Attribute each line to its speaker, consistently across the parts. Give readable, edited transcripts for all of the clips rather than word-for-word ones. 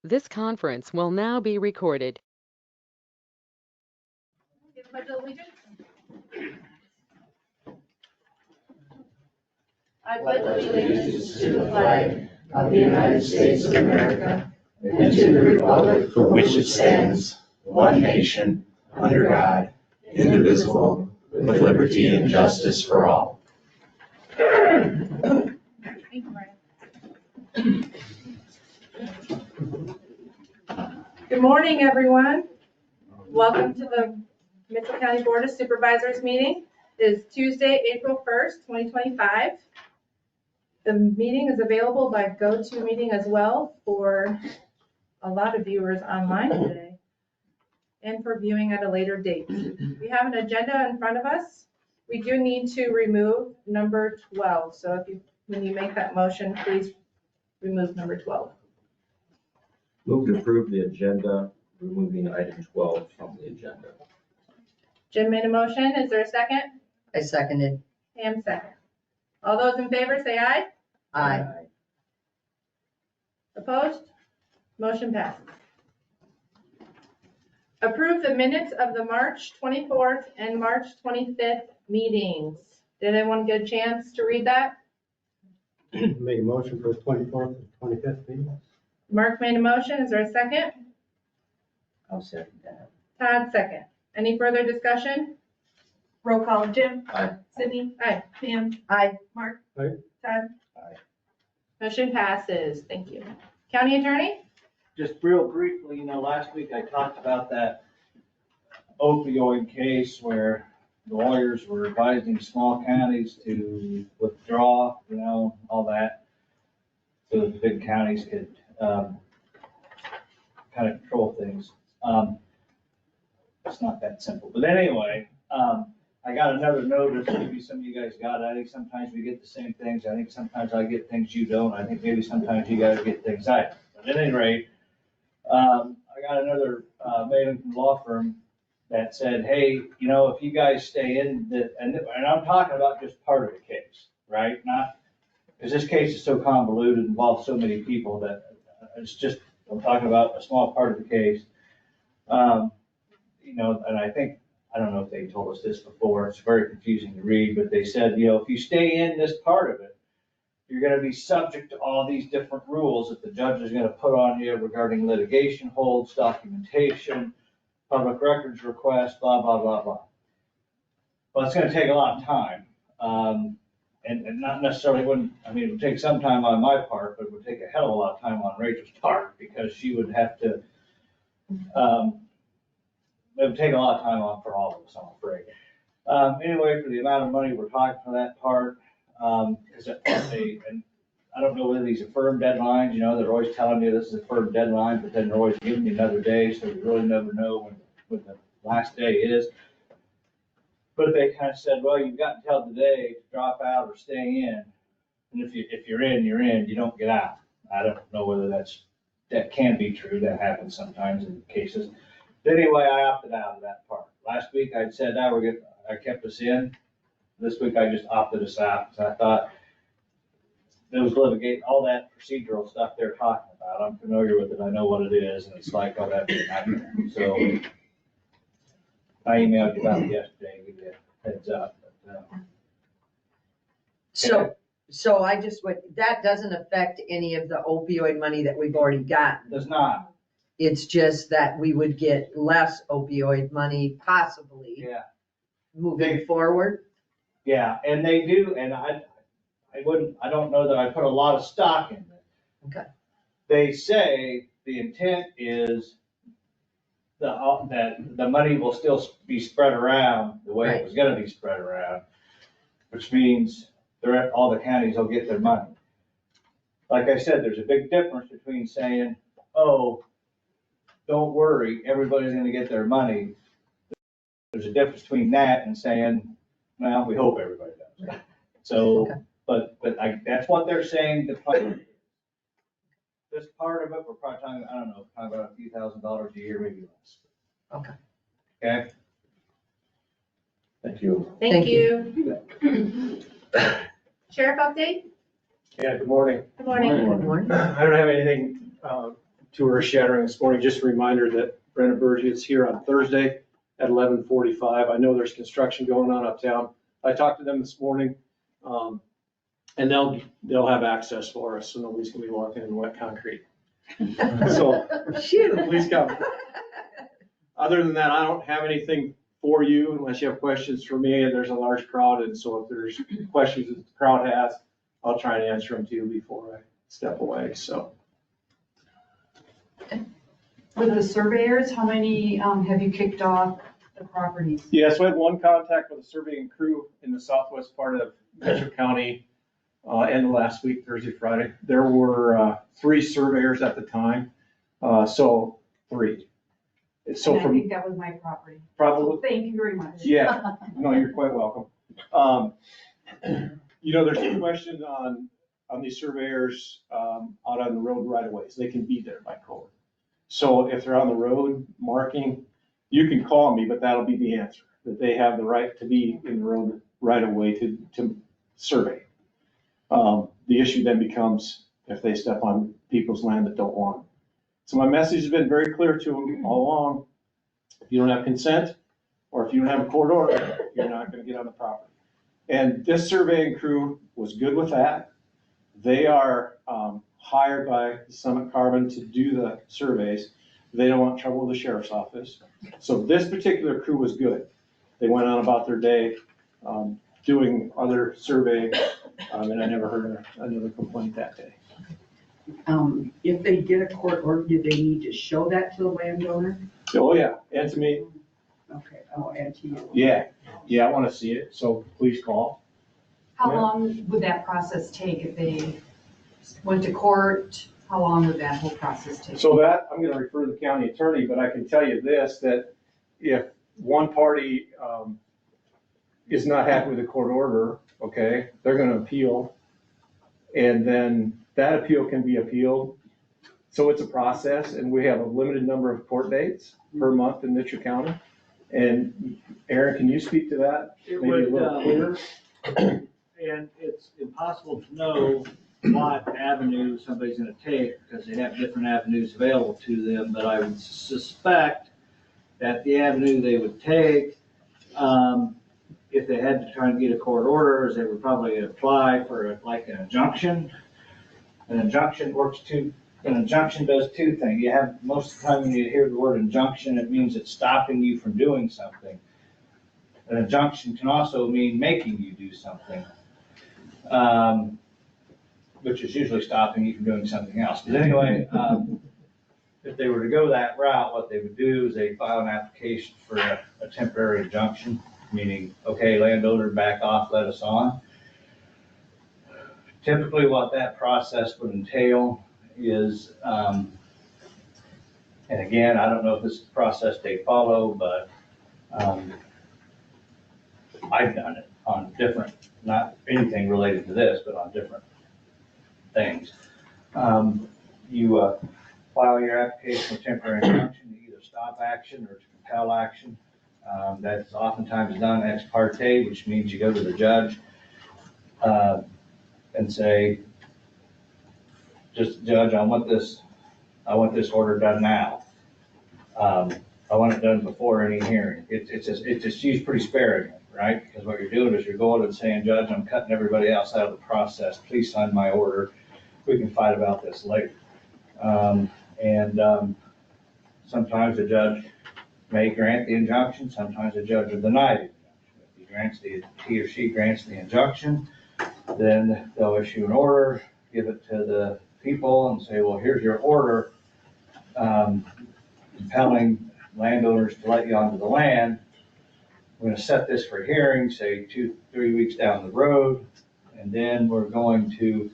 Speaker 1: This conference will now be recorded.
Speaker 2: Pledge of allegiance. I pledge allegiance to the flag of the United States of America and to the republic for which it stands, one nation, under God, indivisible, with liberty and justice for all. Thank you, Brian. Good morning, everyone. Welcome to the Mitchell County Board of Supervisors meeting. It is Tuesday, April 1st, 2025. The meeting is available by GoToMeeting as well for a lot of viewers online today and for viewing at a later date. We have an agenda in front of us. We do need to remove number 12. So when you make that motion, please remove number 12.
Speaker 3: Move to approve the agenda, removing item 12 from the agenda.
Speaker 2: Jim made a motion. Is there a second?
Speaker 4: I seconded.
Speaker 2: Pam second. All those in favor say aye.
Speaker 4: Aye.
Speaker 2: Opposed? Motion passes. Approve the minutes of the March 24th and March 25th meetings. Did anyone get a chance to read that?
Speaker 5: Make a motion for the 24th and 25th meeting.
Speaker 2: Mark made a motion. Is there a second?
Speaker 4: I'll second that.
Speaker 2: Todd second. Any further discussion?
Speaker 6: Roll call, Jim.
Speaker 3: Aye.
Speaker 6: Sydney.
Speaker 2: Aye.
Speaker 6: Pam.
Speaker 4: Aye.
Speaker 6: Mark.
Speaker 5: Aye.
Speaker 6: Todd.
Speaker 2: Motion passes. Thank you. County Attorney?
Speaker 7: Just real briefly, last week I talked about that opioid case where the lawyers were advising small counties to withdraw, all that, so that the big counties could kind of control things. It's not that simple, but anyway, I got another notice, maybe some of you guys got it. I think sometimes we get the same things. I think sometimes I get things you don't. I think maybe sometimes you guys get things I don't. But at any rate, I got another mailing from the law firm that said, hey, if you guys stay in and I'm talking about just part of the case, right? Not, because this case is so convoluted, involves so many people that it's just, I'm talking about a small part of the case. And I think, I don't know if they told us this before, it's very confusing to read, but they said, if you stay in this part of it, you're gonna be subject to all these different rules that the judge is gonna put on you regarding litigation holds, documentation, public records requests, blah, blah, blah, blah. Well, it's gonna take a lot of time. And not necessarily it would take some time on my part, but it would take a hell of a lot of time on Rachel's part because she would have to, it would take a lot of time on for all of us, I'm afraid. Anyway, for the amount of money we're talking for that part, because and I don't know whether these are firm deadlines, they're always telling you this is a firm deadline, but then they're always giving you another day, so you really never know when the last day is. But they kind of said, well, you've got until today to drop out or stay in. And if you're in, you're in, you don't get out. I don't know whether that can be true. That happens sometimes in cases. But anyway, I opted out of that part. Last week I said, I kept us in. This week I just opted us out because I thought those litigate, all that procedural stuff they're talking about. I'm familiar with it. I know what it is, and it's like, oh, that didn't happen. So I emailed you about it yesterday, give you a heads up. But,
Speaker 4: So I just went, that doesn't affect any of the opioid money that we've already gotten.
Speaker 7: does not.
Speaker 4: It's just that we would get less opioid money possibly
Speaker 7: Yeah.
Speaker 4: moving forward.
Speaker 7: Yeah, and they do, and I don't know that I put a lot of stock in it.
Speaker 4: Okay.
Speaker 7: They say the intent is that the money will still be spread around the way it was gonna be spread around, which means all the counties will get their money. Like I said, there's a big difference between saying, oh, don't worry, everybody's gonna get their money. There's a difference between that and saying, well, we hope everybody does. So,
Speaker 4: Okay.
Speaker 7: but that's what they're saying. The plan. This part of it, we're probably talking, I don't know, probably about a few $1,000s a year, maybe less.
Speaker 4: Okay.
Speaker 7: Okay?
Speaker 3: Thank you.
Speaker 2: Thank you. Sheriff update?
Speaker 5: Yeah, good morning.
Speaker 2: Good morning.
Speaker 4: Good morning.
Speaker 5: I don't have anything
Speaker 8: tour shattering this morning. Just a reminder that Brenda Bergie is here on Thursday at 11:45. I know there's construction going on uptown. I talked to them this morning, and they'll have access for us, so nobody's gonna be walking in wet concrete. So
Speaker 4: Shoot.
Speaker 8: please come. Other than that, I don't have anything for you unless you have questions for me, and there's a large crowd, and so if there's questions that the crowd has, I'll try and answer them to you before I step away, so.
Speaker 6: With the surveyors, how many have you kicked off the properties?
Speaker 8: Yeah, so I had one contact with a surveying crew in the southwest part of Metro County, end of last week, Thursday, Friday. There were 3 surveyors at the time, so 3. So
Speaker 6: And I
Speaker 8: from
Speaker 6: think that was my property.
Speaker 8: probably,
Speaker 6: So thank you very much.
Speaker 8: yeah, no, you're quite welcome. You know, there's 2 questions on these surveyors out on the road right away. So they can be there by code. So if they're on the road marking, you can call me, but that'll be the answer, that they have the right to be in the road right away to survey. The issue then becomes if they step on people's land that don't want them. So my message has been very clear to them all along. If you don't have consent, or if you don't have a court order, you're not gonna get on the property. And this surveying crew was good with that. They are hired by Summit Carbon to do the surveys. They don't want trouble with the sheriff's office. So this particular crew was good. They went on about their day, doing other surveying, and I never heard another complaint that day.
Speaker 9: If they get a court order, do they need to show that to the landowner?
Speaker 8: Oh, yeah, and to me,
Speaker 9: Okay, oh, and to you.
Speaker 8: yeah, I wanna see it, so please call.
Speaker 6: How
Speaker 8: Yeah.
Speaker 6: long would that process take if they went to court? How long would that whole process take?
Speaker 8: So that, I'm gonna refer to the county attorney, but I can tell you this, that if one party is not happy with the court order, okay, they're gonna appeal. And then that appeal can be appealed. So it's a process, and we have a limited number of court dates per month in Mitchell County. And Aaron, can you speak to that?
Speaker 10: It
Speaker 8: Maybe a
Speaker 10: would,
Speaker 8: little clearer?
Speaker 10: and it's impossible to know what avenue somebody's gonna take, because they have different avenues available to them, but I would suspect that the avenue they would take, if they had to try and get a court order, is they would probably apply for like an injunction. An injunction does 2 things. You have, most of the time when you hear the word injunction, it means it's stopping you from doing something. An injunction can also mean making you do something, which is usually stopping you from doing something else. But anyway, if they were to go that route, what they would do is they file an application for a temporary injunction, meaning, okay, landowner, back off, let us on. Typically what that process would entail is, and again, I don't know if this is the process they follow, but I've done it on different, not anything related to this, but on different things. You file your application for temporary injunction to either stop action or to compel action. That's oftentimes done ex parte, which means you go to the judge and say, just judge, I want this order done now. I want it done before any hearing. It's just used pretty sparingly, right? Because what you're doing is you're going and saying, Judge, I'm cutting everybody else out of the process. Please sign my order. We can fight about this later. Sometimes the judge may grant the injunction, sometimes the judge will deny the injunction. If he or she grants the injunction, then they'll issue an order, give it to the people and say, well, here's your order, compelling landowners to let you onto the land. We're gonna set this for hearing, say 2-3 weeks down the road, and then we're going to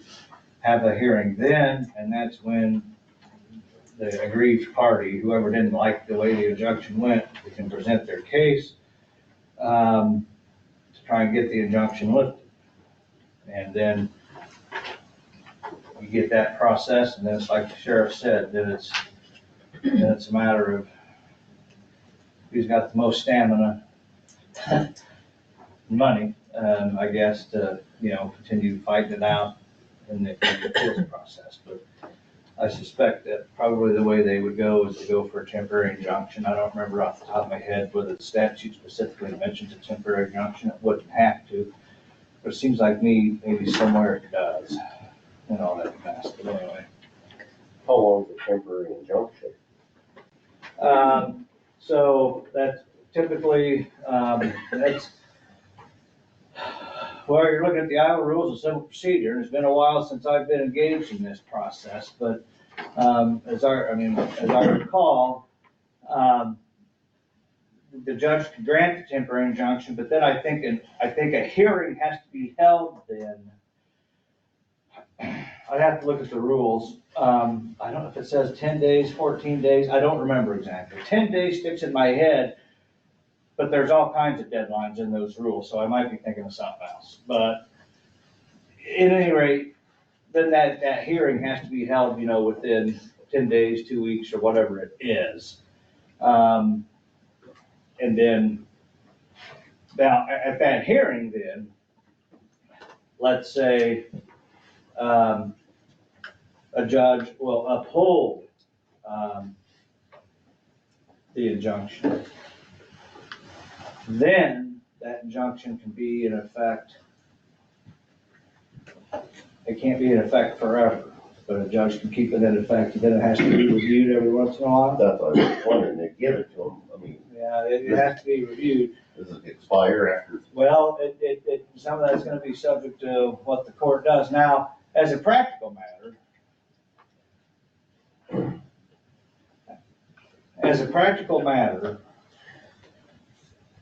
Speaker 10: have a hearing then, and that's when the aggrieved party, whoever didn't like the way the injunction went, they can present their case to try and get the injunction lifted. And then you get that process, and then it's like the sheriff said, then it's a matter of who's got the most stamina, money, I guess, to, continue fighting it out in the appeals process. But I suspect that probably the way they would go is to go for a temporary injunction. I don't remember off the top of my head whether the statute specifically mentions a temporary injunction. It wouldn't have to, but it seems like maybe somewhere it does, and all that mess, but anyway.
Speaker 11: How long is a temporary injunction?
Speaker 10: So that's typically, that's, well, you're looking at the Iowa Rules of Civil Procedure. It's been a while since I've been engaged in this process, but as I recall, the judge can grant the temporary injunction, but then I think a hearing has to be held then. I'd have to look at the rules. I don't know if it says 10 days, 14 days. I don't remember exactly. 10 days sticks in my head, but there's all kinds of deadlines in those rules, so I might be thinking of something else. But at any rate, then that hearing has to be held, within 10 days, 2 weeks, or whatever it is. And then, now, at that hearing then, let's say a judge will uphold the injunction. Then that injunction can be in effect. It can't be in effect forever, but a judge can keep it in effect, and then it has to be reviewed every once in a while.
Speaker 11: That's what I was wondering, they give it to them, I mean,
Speaker 10: Yeah, it has to be reviewed.
Speaker 11: does it expire after?
Speaker 10: Well, some of that's gonna be subject to what the court does. Now, as a practical matter,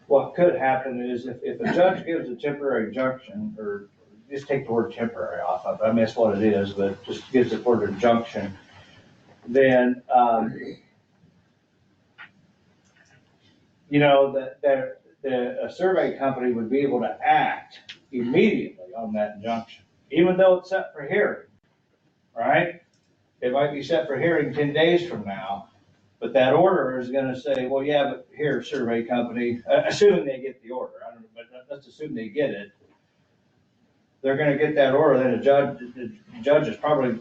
Speaker 10: what could happen is if a judge gives a temporary injunction, or just take the word temporary off of it, I mean, that's what it is, but just gives the word injunction, then, a survey company would be able to act immediately on that injunction, even though it's set for hearing, right? It might be set for hearing 10 days from now, but that order is gonna say, well, yeah, but here, survey company, assuming they get the order, I don't know, but let's assume they get it. They're gonna get that order, then the judge is probably,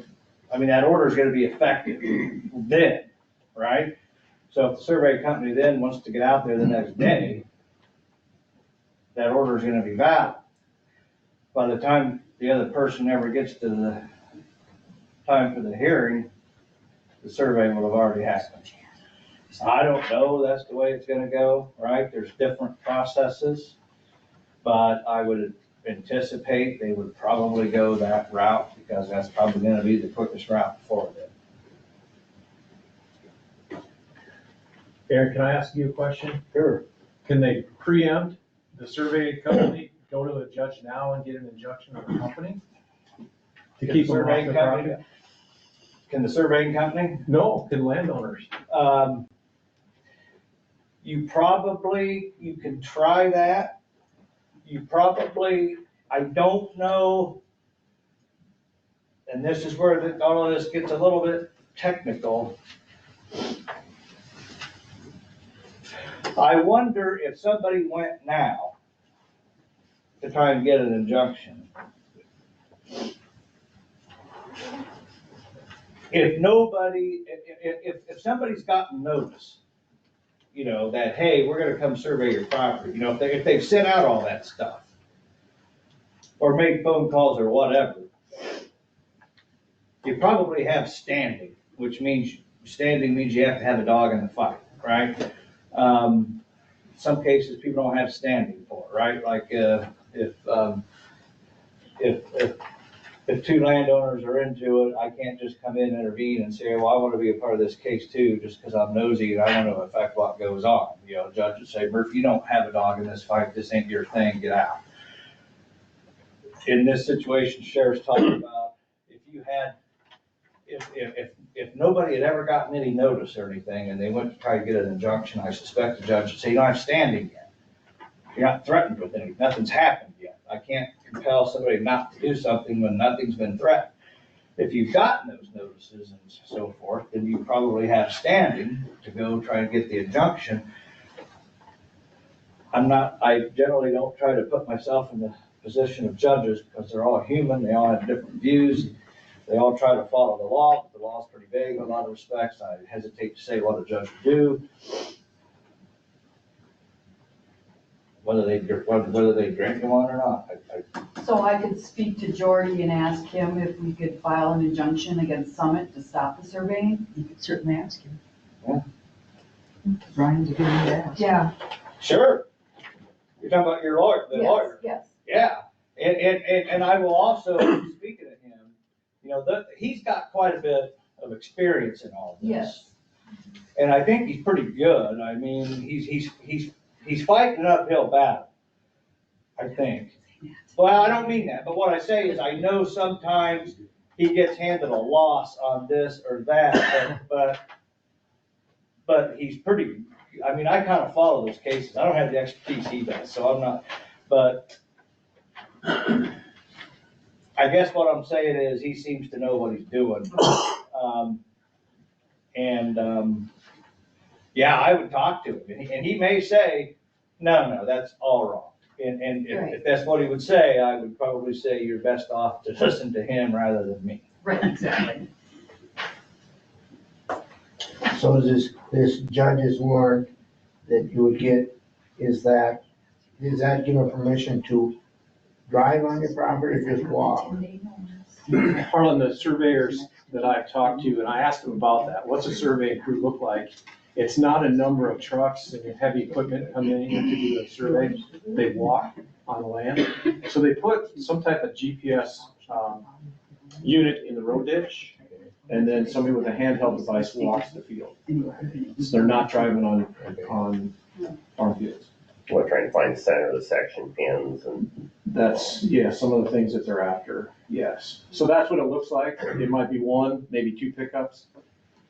Speaker 10: that order is gonna be effective then, right? So if the survey company then wants to get out there the next day, that order is gonna be valid. By the time the other person ever gets to the time for the hearing, the survey will have already happened. I don't know that's the way it's gonna go, right? There's different processes, but I would anticipate they would probably go that route because that's probably gonna be the quickest route for them.
Speaker 8: Aaron, can I ask you a question?
Speaker 10: Sure.
Speaker 8: Can they preempt the survey company, go to the judge now and get an injunction of the company? To keep them off the property?
Speaker 10: Can the surveying company?
Speaker 8: No, can landowners?
Speaker 10: You can try that. I don't know, and this is where all of this gets a little bit technical. I wonder if somebody went now to try and get an injunction. If somebody's gotten notice, that, hey, we're gonna come survey your property, if they've sent out all that stuff, or made phone calls or whatever, you probably have standing, which means you have to have a dog in the fight, right? Some cases people don't have standing for it, right? Like, if two landowners are into it, I can't just come in and intervene and say, well, I want to be a part of this case too, just because I'm nosy and I want to affect what goes on. The judge would say, Murphy, you don't have a dog in this fight. This ain't your thing. Get out. In this situation, Sheriff's talking about if nobody had ever gotten any notice or anything and they went to try to get an injunction, I suspect the judge would say, you don't have standing yet. You're not threatened with anything. Nothing's happened yet. I can't compel somebody not to do something when nothing's been threatened. If you've gotten those notices and so forth, then you probably have standing to go try and get the injunction. I generally don't try to put myself in the position of judges because they're all human. They all have different views. They all try to follow the law, but the law's pretty vague in a lot of respects. I hesitate to say what a judge would do. Whether they drink one or not.
Speaker 6: So I could speak to Jordy and ask him if we could file an injunction against Summit to stop the surveying?
Speaker 9: You could certainly ask him.
Speaker 10: Yeah.
Speaker 9: Brian's a good one to ask.
Speaker 6: Yeah.
Speaker 10: Sure. You're talking about your lawyer, the lawyer.
Speaker 6: Yes.
Speaker 10: Yeah, and I will also, speaking of him, you know, he's got quite a bit of experience in all this.
Speaker 6: Yes.
Speaker 10: And I think he's pretty good. I mean, he's fighting an uphill battle, I think. Well, I don't mean that, but what I say is I know sometimes he gets handed a loss on this or that, but he's pretty, I mean, I kind of follow those cases. I don't have the expertise he does, so I'm not, but I guess what I'm saying is he seems to know what he's doing. Yeah, I would talk to him, and he may say, no, that's all wrong. And if that's what he would say, I would probably say you're best off to listen to him rather than me.
Speaker 6: Right, exactly.
Speaker 12: So this judge's warrant that you would get, does that give him permission to drive on your property or just walk?
Speaker 8: Harlan, the surveyors that I've talked to, and I asked them about that, what's a survey crew look like? It's not a number of trucks and heavy equipment coming in to do a survey. They walk on the land. So they put some type of GPS unit in the road ditch, and then somebody with a handheld device walks the field. So they're not driving on farm fields.
Speaker 11: What, trying to find the center of the section pins and.
Speaker 8: That's, yeah, some of the things that they're after, yes. So that's what it looks like. It might be one, maybe two pickups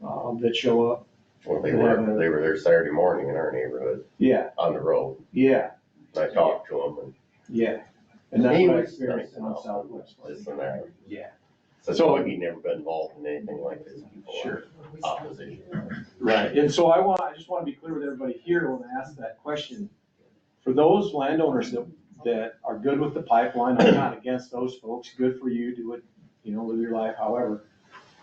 Speaker 8: that show up.
Speaker 11: Well, they were there Saturday morning in our neighborhood.
Speaker 8: Yeah.
Speaker 11: On the road.
Speaker 8: Yeah.
Speaker 11: I talked to them and.
Speaker 8: Yeah. And that's what I experienced on Southwest.
Speaker 11: This and that.
Speaker 8: Yeah.
Speaker 11: So he'd never been involved in anything like this before.
Speaker 8: Sure.
Speaker 11: Opposition.
Speaker 8: Right. And so I just want to be clear with everybody here when I ask that question. For those landowners that are good with the pipeline, I'm not against those folks. Good for you. Do it, live your life however.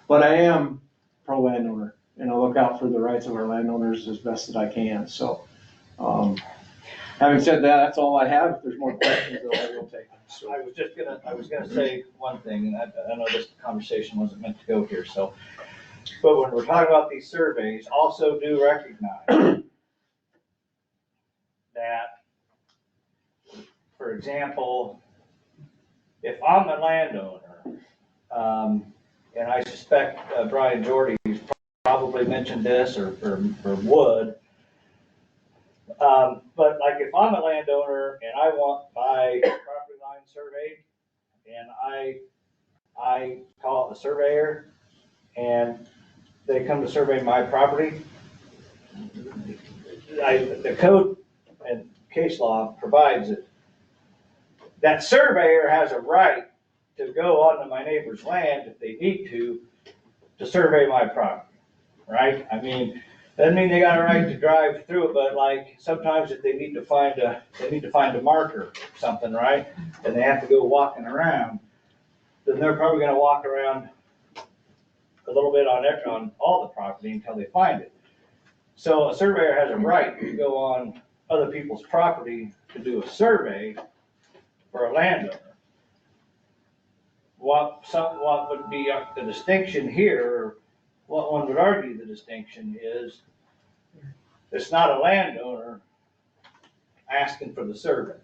Speaker 8: But I am pro landowner, and I look out for the rights of our landowners as best as I can. So, having said that, that's all I have. If there's more questions, I will take them.
Speaker 10: So I was gonna say one thing, and I know this conversation wasn't meant to go here, so. But when we're talking about these surveys, also do recognize that, for example, if I'm the landowner, and I suspect Brian Jordy's probably mentioned this or would, but like if I'm a landowner and I want my property line surveyed, and I call a surveyor and they come to survey my property, the code and case law provides it. That surveyor has a right to go onto my neighbor's land if they need to survey my property, right? I mean, doesn't mean they got a right to drive through it, but like sometimes if they need to find a marker or something, right? And they have to go walking around, then they're probably gonna walk around a little bit on all the property until they find it. So a surveyor has a right to go on other people's property to do a survey for a landowner. What would be the distinction here, or what one would argue the distinction is, it's not a landowner asking for the survey.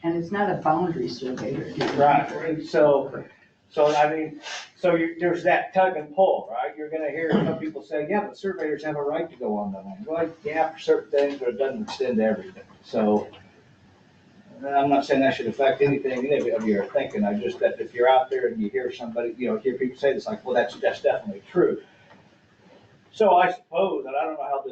Speaker 9: And it's not a boundary survey.
Speaker 10: Right, so I mean, there's that tug and pull, right? You're gonna hear some people say, yeah, but surveyors have a right to go on the land. Well, yeah, for certain things, but it doesn't extend to everything. So I'm not saying that should affect anything any of you are thinking. I just, that if you're out there and you hear somebody, hear people say this, like, well, that's definitely true. So I suppose, and I don't know how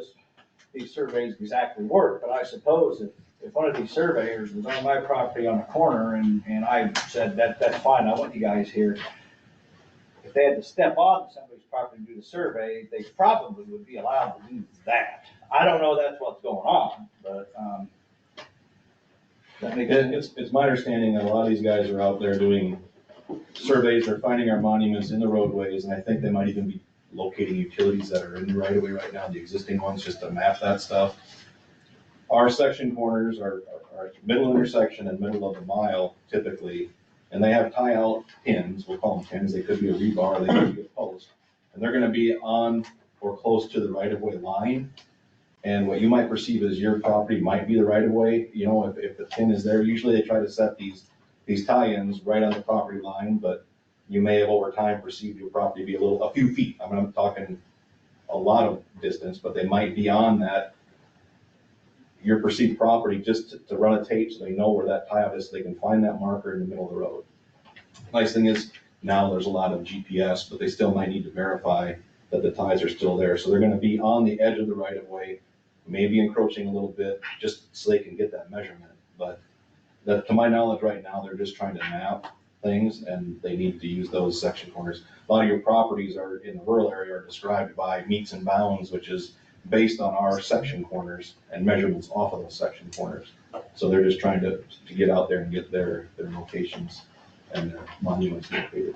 Speaker 10: these surveys exactly work, but I suppose if one of these surveyors was on my property on a corner and I said that's fine, I want you guys here. If they had to step on somebody's property to do the survey, they probably would be allowed to do that. I don't know that's what's going on, but
Speaker 3: It's my understanding that a lot of these guys are out there doing
Speaker 13: surveys, they're finding our monuments in the roadways, and I think they might even be locating utilities that are in the right of way right now, the existing ones, just to map that stuff. Our section corners are middle intersection and middle of the mile typically, and they have tie-out pins, we'll call them pins, they could be a rebar, they could be a post, and they're gonna be on or close to the right-of-way line. And what you might perceive as your property might be the right-of-way, you know, if the pin is there, usually they try to set these tie-ins right on the property line, but you may have over time perceived your property to be a few feet, I mean, I'm talking a lot of distance, but they might be on that your perceived property just to run a tape so they know where that tie-out is, so they can find that marker in the middle of the road. Nice thing is, now there's a lot of GPS, but they still might need to verify that the ties are still there. So they're gonna be on the edge of the right of way, maybe encroaching a little bit, just so they can get that measurement. But to my knowledge right now, they're just trying to map things and they need to use those section corners. A lot of your properties are in the rural area are described by meets and bounds, which is based on our section corners and measurements off of those section corners. So they're just trying to get out there and get their locations and their monuments located.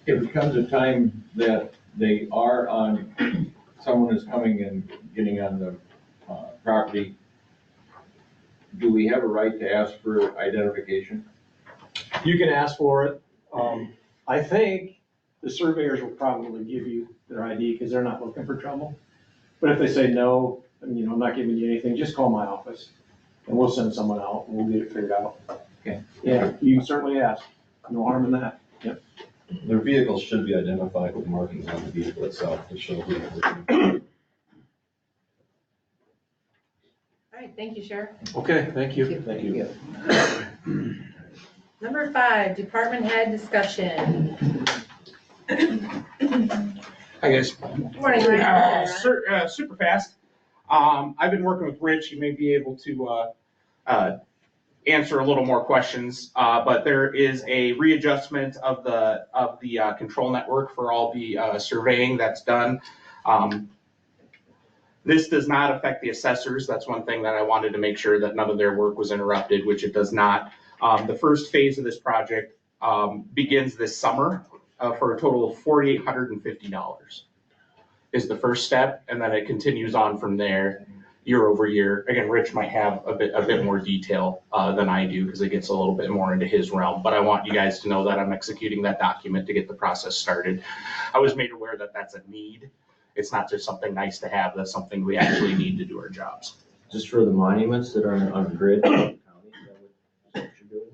Speaker 14: If it comes a time that they are on, someone is coming and getting on the property, do we have a right to ask for identification?
Speaker 8: You can ask for it. I think the surveyors will probably give you their ID because they're not looking for trouble. But if they say no, and I'm not giving you anything, just call my office and we'll send someone out and we'll get it figured out.
Speaker 14: Okay.
Speaker 8: Yeah, you can certainly ask. No harm in that. Yep.
Speaker 13: Their vehicles should be identified with markings on the vehicle itself to show who they're
Speaker 2: All right, thank you, Sheriff.
Speaker 8: Okay, thank you.
Speaker 4: Thank you.
Speaker 2: Number 5, department head discussion.
Speaker 15: Hi, guys.
Speaker 2: Good morning, Ryan.
Speaker 15: Super fast. I've been working with Rich. You may be able to answer a little more questions, but there is a readjustment of the control network for all the surveying that's done. This does not affect the assessors. That's one thing that I wanted to make sure that none of their work was interrupted, which it does not. The first phase of this project begins this summer for a total of $4,850 is the first step, and then it continues on from there year over year. Again, Rich might have a bit more detail than I do because it gets a little bit more into his realm, but I want you guys to know that I'm executing that document to get the process started. I was made aware that that's a need. It's not just something nice to have, that's something we actually need to do our jobs.
Speaker 3: Just for the monuments that are on grid, county, is that what you're doing?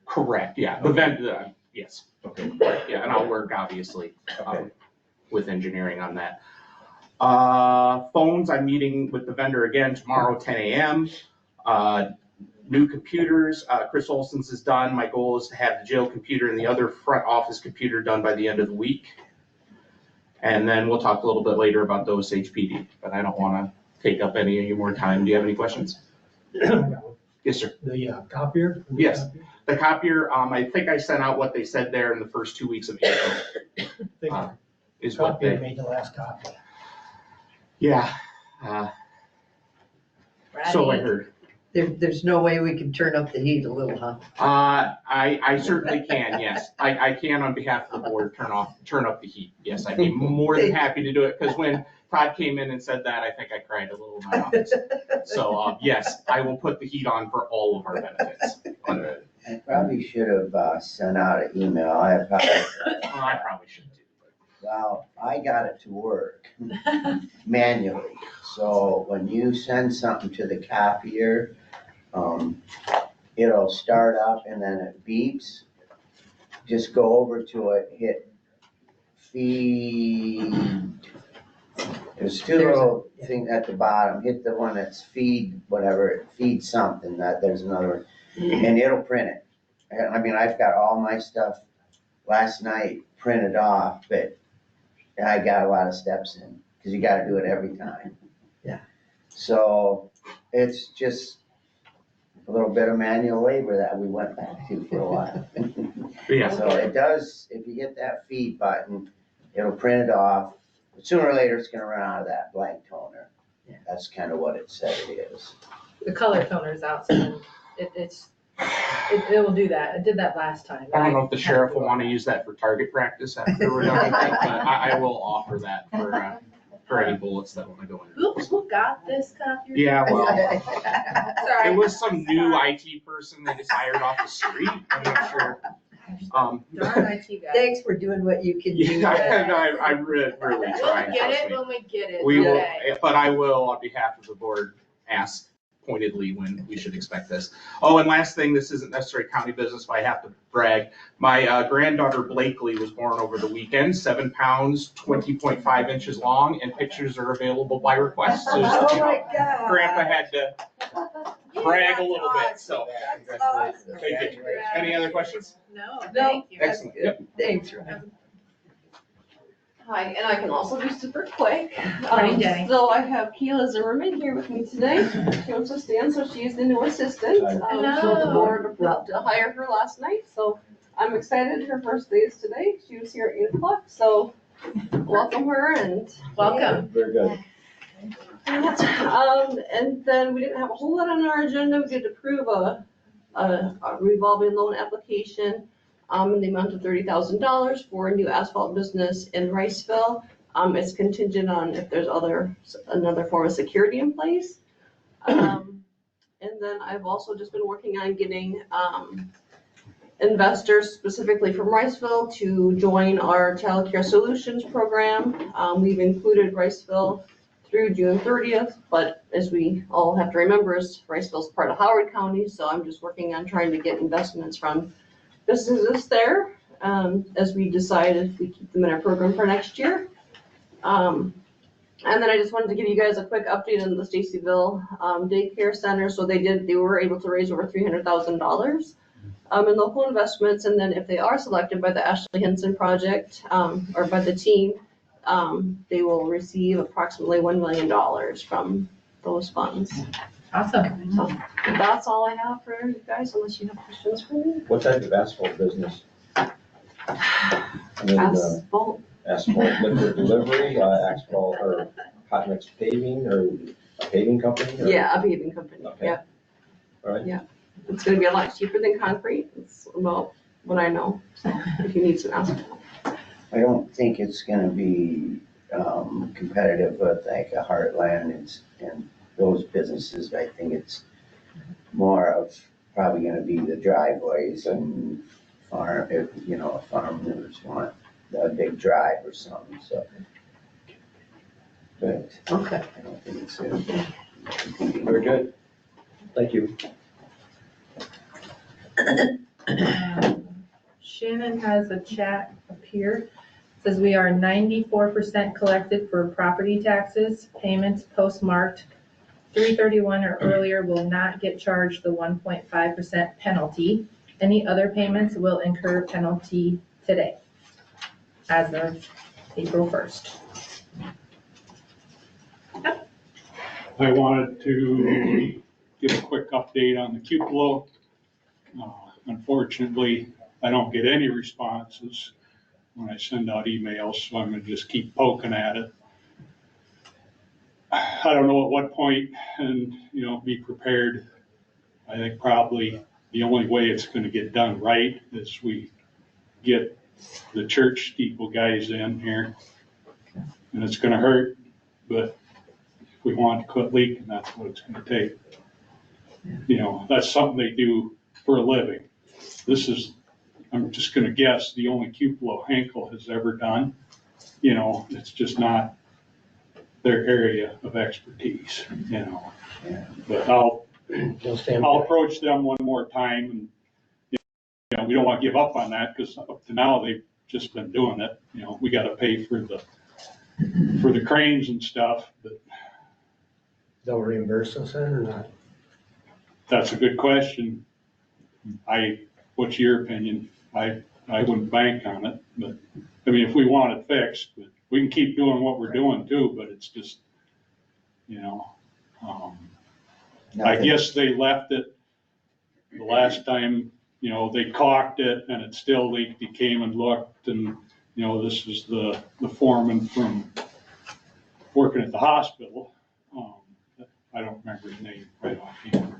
Speaker 15: Correct, yeah, the vendor, yes.
Speaker 3: Okay.
Speaker 15: Yeah, and I'll work obviously with engineering on that. Phones, I'm meeting with the vendor again tomorrow, 10 a.m. New computers, Chris Olson's is done. My goal is to have the jail computer and the other front office computer done by the end of the week. And then we'll talk a little bit later about those HPD, but I don't want to take up any of your more time. Do you have any questions? Yes, sir.
Speaker 5: The copier?
Speaker 15: Yes, the copier, I think I sent out what they said there in the first 2 weeks of April. Is what they
Speaker 5: made the last copy.
Speaker 15: Yeah. So I heard.
Speaker 4: There's no way we can turn up the heat a little, huh?
Speaker 15: I certainly can, yes. I can on behalf of the board turn up the heat. Yes, I'd be more than happy to do it, because when Todd came in and said that, I think I cried a little in my office. So, yes, I will put the heat on for all of our benefits.
Speaker 16: I probably should have sent out an email. I apologize.
Speaker 15: I probably should too.
Speaker 16: Well, I got it to work manually. So when you send something to the copier, it'll start up and then it beeps. Just go over to it, hit feed. There's two little things at the bottom. Hit the one that's feed, whatever, feed something. There's another one. And it'll print it. I mean, I've got all my stuff last night printed off, but I got a lot of steps in because you got to do it every time.
Speaker 4: Yeah.
Speaker 16: So it's just a little bit of manual labor that we went back to for a while.
Speaker 15: Yeah.
Speaker 16: So it does, if you hit that feed button, it'll print it off. But sooner or later, it's going to run out of that blank toner.
Speaker 4: Yeah.
Speaker 16: That's kind of what it said it is.
Speaker 2: The color toner's out, so it's It will do that. It did that last time.
Speaker 15: I don't know if the sheriff will want to use that for target practice after we're done with it, but I will offer that for any bullets that want to go in.
Speaker 2: Who got this copy?
Speaker 15: Yeah, well,
Speaker 2: Sorry.
Speaker 15: it was some new IT person they just hired off the street. I'm not sure.
Speaker 2: Darn IT guy.
Speaker 4: Thanks for doing what you can do.
Speaker 15: Yeah, I'm really
Speaker 2: We'll
Speaker 15: trying.
Speaker 2: get
Speaker 15: trust
Speaker 2: it
Speaker 15: me.
Speaker 2: when we get it.
Speaker 15: We will,
Speaker 2: Okay.
Speaker 15: but I will, on behalf of the board, ask pointedly when we should expect this. Oh, and last thing, this isn't necessarily county business, but I have to brag. My granddaughter Blakely was born over the weekend, 7 pounds, 20.5 inches long, and pictures are available by request. So just,
Speaker 4: Oh my God.
Speaker 15: Grandpa had to brag a little bit, so. Thank you. Any other questions?
Speaker 2: No, thank you.
Speaker 15: Excellent. Yep.
Speaker 4: Thanks, Ryan.
Speaker 17: Hi, and I can also be super quick.
Speaker 2: Morning, Jenny.
Speaker 17: So I have Keela Zimmerman here with me today. She wants to stand, so she's the new assistant. So the board approved to hire her last night, so I'm excited. Her first day is today. She was here at 8 o'clock, so welcome her and.
Speaker 2: Welcome.
Speaker 14: Very good.
Speaker 17: And then we didn't have a whole lot on our agenda. We did approve a revolving loan application in the amount of $30,000 for a new asphalt business in Riceville. It's contingent on if there's another form of security in place. And then I've also just been working on getting investors specifically from Riceville to join our Child Care Solutions program. We've included Riceville through June 30th, but as we all have to remember, Riceville's part of Howard County, so I'm just working on trying to get investments from businesses there, as we decide if we keep them in our program for next year. And then I just wanted to give you guys a quick update on the Stacyville Daycare Center. So they were able to raise over $300,000 in local investments, and then if they are selected by the Ashley Henson Project or by the team, they will receive approximately $1 million from those funds.
Speaker 2: Awesome.
Speaker 17: So that's all I have for you guys, unless you have questions for me.
Speaker 3: What type of asphalt business? I mean,
Speaker 17: Asphalt.
Speaker 3: asphalt liquid delivery, asphalt or hot mix paving or a paving company? Or?
Speaker 17: Yeah, a paving company.
Speaker 3: Okay.
Speaker 17: Yeah.
Speaker 3: All right.
Speaker 17: Yeah. It's gonna be a lot cheaper than concrete. It's about what I know. So if you need some asphalt.
Speaker 16: I don't think it's gonna be competitive with like a Heartland and those businesses. I think it's more of probably gonna be the driveways and farm, if, farmers want a big drive or something, so. But
Speaker 4: Okay.
Speaker 16: I don't think it's gonna be competing.
Speaker 3: Very good. Thank you.
Speaker 2: Shannon has a chat up here. Says we are 94% collected for property taxes. Payments postmarked 3/31 or earlier will not get charged the 1.5% penalty. Any other payments will incur penalty today, as of April 1st.
Speaker 18: I wanted to give a quick update on the cupola. Unfortunately, I don't get any responses when I send out emails, so I'm gonna just keep poking at it. I don't know at what point, and, be prepared. I think probably the only way it's gonna get done right is we get the church steeple guys in here. And it's gonna hurt, but if we want to quit leaking, that's what it's gonna take. That's something they do for a living. This is, I'm just gonna guess, the only cupola Henkel has ever done. It's just not their area of expertise, But I'll approach them one more time, and, we don't want to give up on that, because up to now, they've just been doing it. We gotta pay for the cranes and stuff, but.
Speaker 5: They'll reimburse us then or not?
Speaker 18: That's a good question. What's your opinion? I wouldn't bank on it, but, if we want it fixed, but we can keep doing what we're doing too, but it's just, I guess they left it the last time, they caulked it and it still leaked. He came and looked, and, this is the foreman from working at the hospital. I don't remember his name right offhand.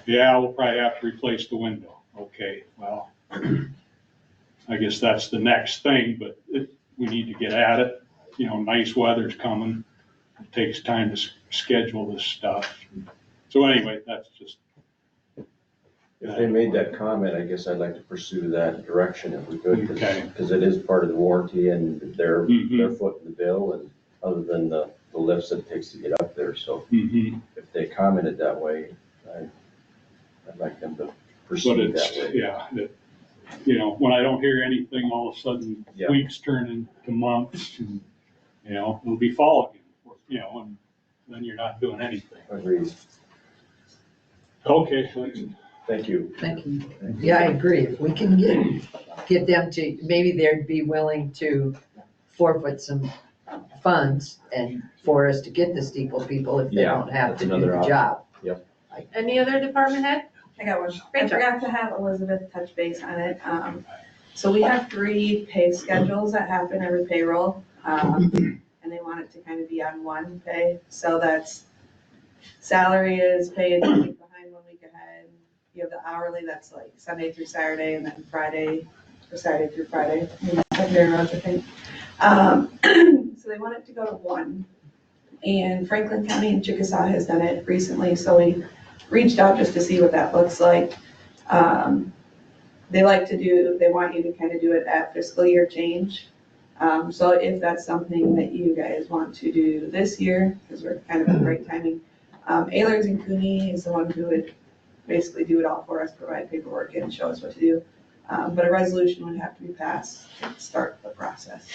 Speaker 18: Yeah, we'll probably have to replace the window. Okay, well, I guess that's the next thing, but we need to get at it. You know, nice weather's coming. It takes time to schedule this stuff. So anyway, that's just.
Speaker 3: If they made that comment, I guess I'd like to pursue that direction if we could,
Speaker 18: Okay.
Speaker 3: because it is part of the warranty and their foot in the bill, and other than the lifts that it takes to get up there. So if they commented that way, I'd like them to pursue it that way.
Speaker 18: Yeah, you know, when I don't hear anything, all of a sudden weeks turn into months, and, you know, it'll be fall again, you know, and then you're not doing anything.
Speaker 3: Agreed.
Speaker 18: Okay.
Speaker 3: Thank you.
Speaker 4: Thank you. Yeah, I agree. If we can get them to, maybe they'd be willing to forfeit some funds and for us to get the steeple people if they don't have to do the job.
Speaker 3: Yep.
Speaker 2: Any other department head?
Speaker 19: I got one. I
Speaker 2: Rachel.
Speaker 19: forgot to have Elizabeth touch base on it. So we have 3 pay schedules that happen every payroll. And they want it to kind of be on one pay. So that's salary is paid 1 week behind, 1 week ahead. You have the hourly, that's like Sunday through Saturday, and then Friday, or Saturday through Friday, secondary roads, I think. So they want it to go to 1. And Franklin County and Chickasaw has done it recently, so we reached out just to see what that looks like. They want you to kind of do it at fiscal year change. So if that's something that you guys want to do this year, because we're kind of at the right timing, Ehlers and Cooney is the one who would basically do it all for us, provide paperwork and show us what to do. But a resolution would have to be passed to start the process.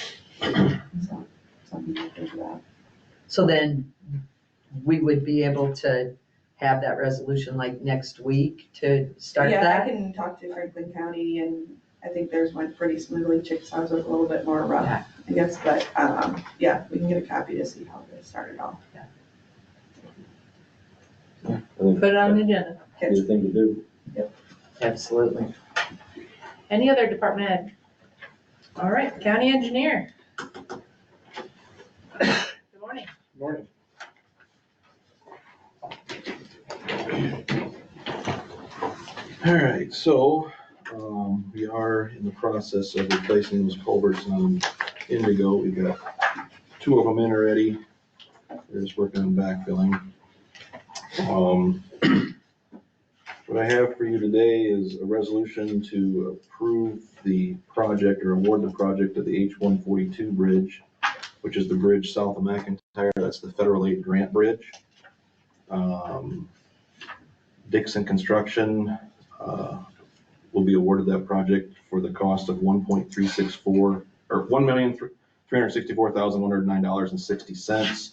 Speaker 19: So something to think about.
Speaker 4: So then we would be able to have that resolution like next week to start
Speaker 19: Yeah,
Speaker 4: that?
Speaker 19: I can talk to Franklin County, and I think theirs went pretty smoothly. Chickasaw's was a little bit more rough, I guess, but, yeah, we can get a copy to see how they started off.
Speaker 2: Put it on the agenda.
Speaker 3: Be the thing to do.
Speaker 4: Absolutely.
Speaker 2: Any other department head? All right, county engineer. Good morning.
Speaker 13: Morning. All right, so, we are in the process of replacing those culverts on Indigo. We've got 2 of them in already. We're just working on backfilling. What I have for you today is a resolution to approve the project or award the project of the H-142 bridge, which is the bridge south of McIntyre. That's the federal aid grant bridge. Dixon Construction will be awarded that project for the cost of $1.364 or $1,364,109.60.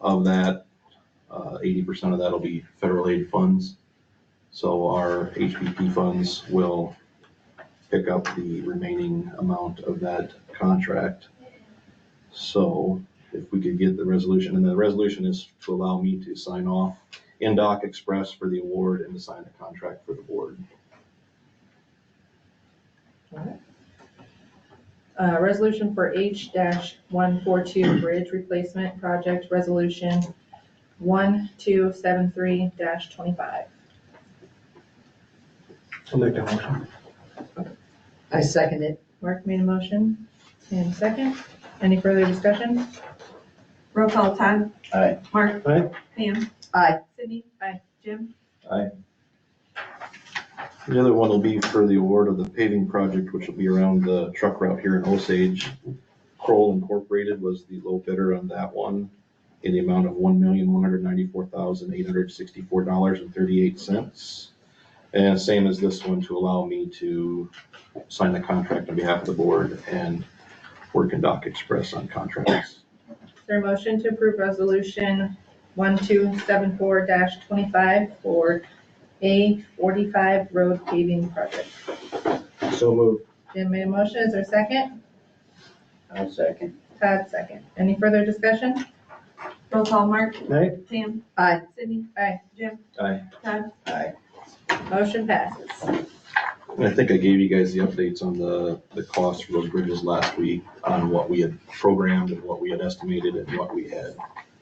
Speaker 13: Of that, 80% of that will be federal aid funds. So our HPP funds will pick up the remaining amount of that contract. So if we could get the resolution, and the resolution is to allow me to sign off in Doc Express for the award and to sign the contract for the board.
Speaker 2: Resolution for H-142 bridge replacement project, resolution 1273-25.
Speaker 5: I'll make that motion.
Speaker 4: I second it.
Speaker 2: Mark made a motion, and second. Any further discussion?
Speaker 19: Roll call, Todd?
Speaker 3: Aye.
Speaker 19: Mark?
Speaker 5: Aye.
Speaker 19: Pam?
Speaker 4: Aye.
Speaker 19: Sydney?
Speaker 2: Aye.
Speaker 19: Jim?
Speaker 3: Aye.
Speaker 13: The other one will be for the award of the paving project, which will be around the truck route here in Osage. Kroll Incorporated was the low bidder on that one in the amount of $1,194,864.38. And same as this one, to allow me to sign the contract on behalf of the board and work in Doc Express on contracts.
Speaker 2: Is there a motion to approve resolution 1274-25 for A45 road paving project?
Speaker 3: So moved.
Speaker 2: Jim made a motion. Is there a second?
Speaker 16: I'll second.
Speaker 2: Todd second. Any further discussion?
Speaker 19: Roll call, Mark?
Speaker 5: Aye.
Speaker 19: Pam?
Speaker 4: Aye.
Speaker 19: Sydney?
Speaker 2: Aye.
Speaker 19: Jim?
Speaker 3: Aye.
Speaker 19: Todd?
Speaker 16: Aye.
Speaker 2: Motion passes.
Speaker 13: And I think I gave you guys the updates on the costs for those bridges last week on what we had programmed and what we had estimated and what we had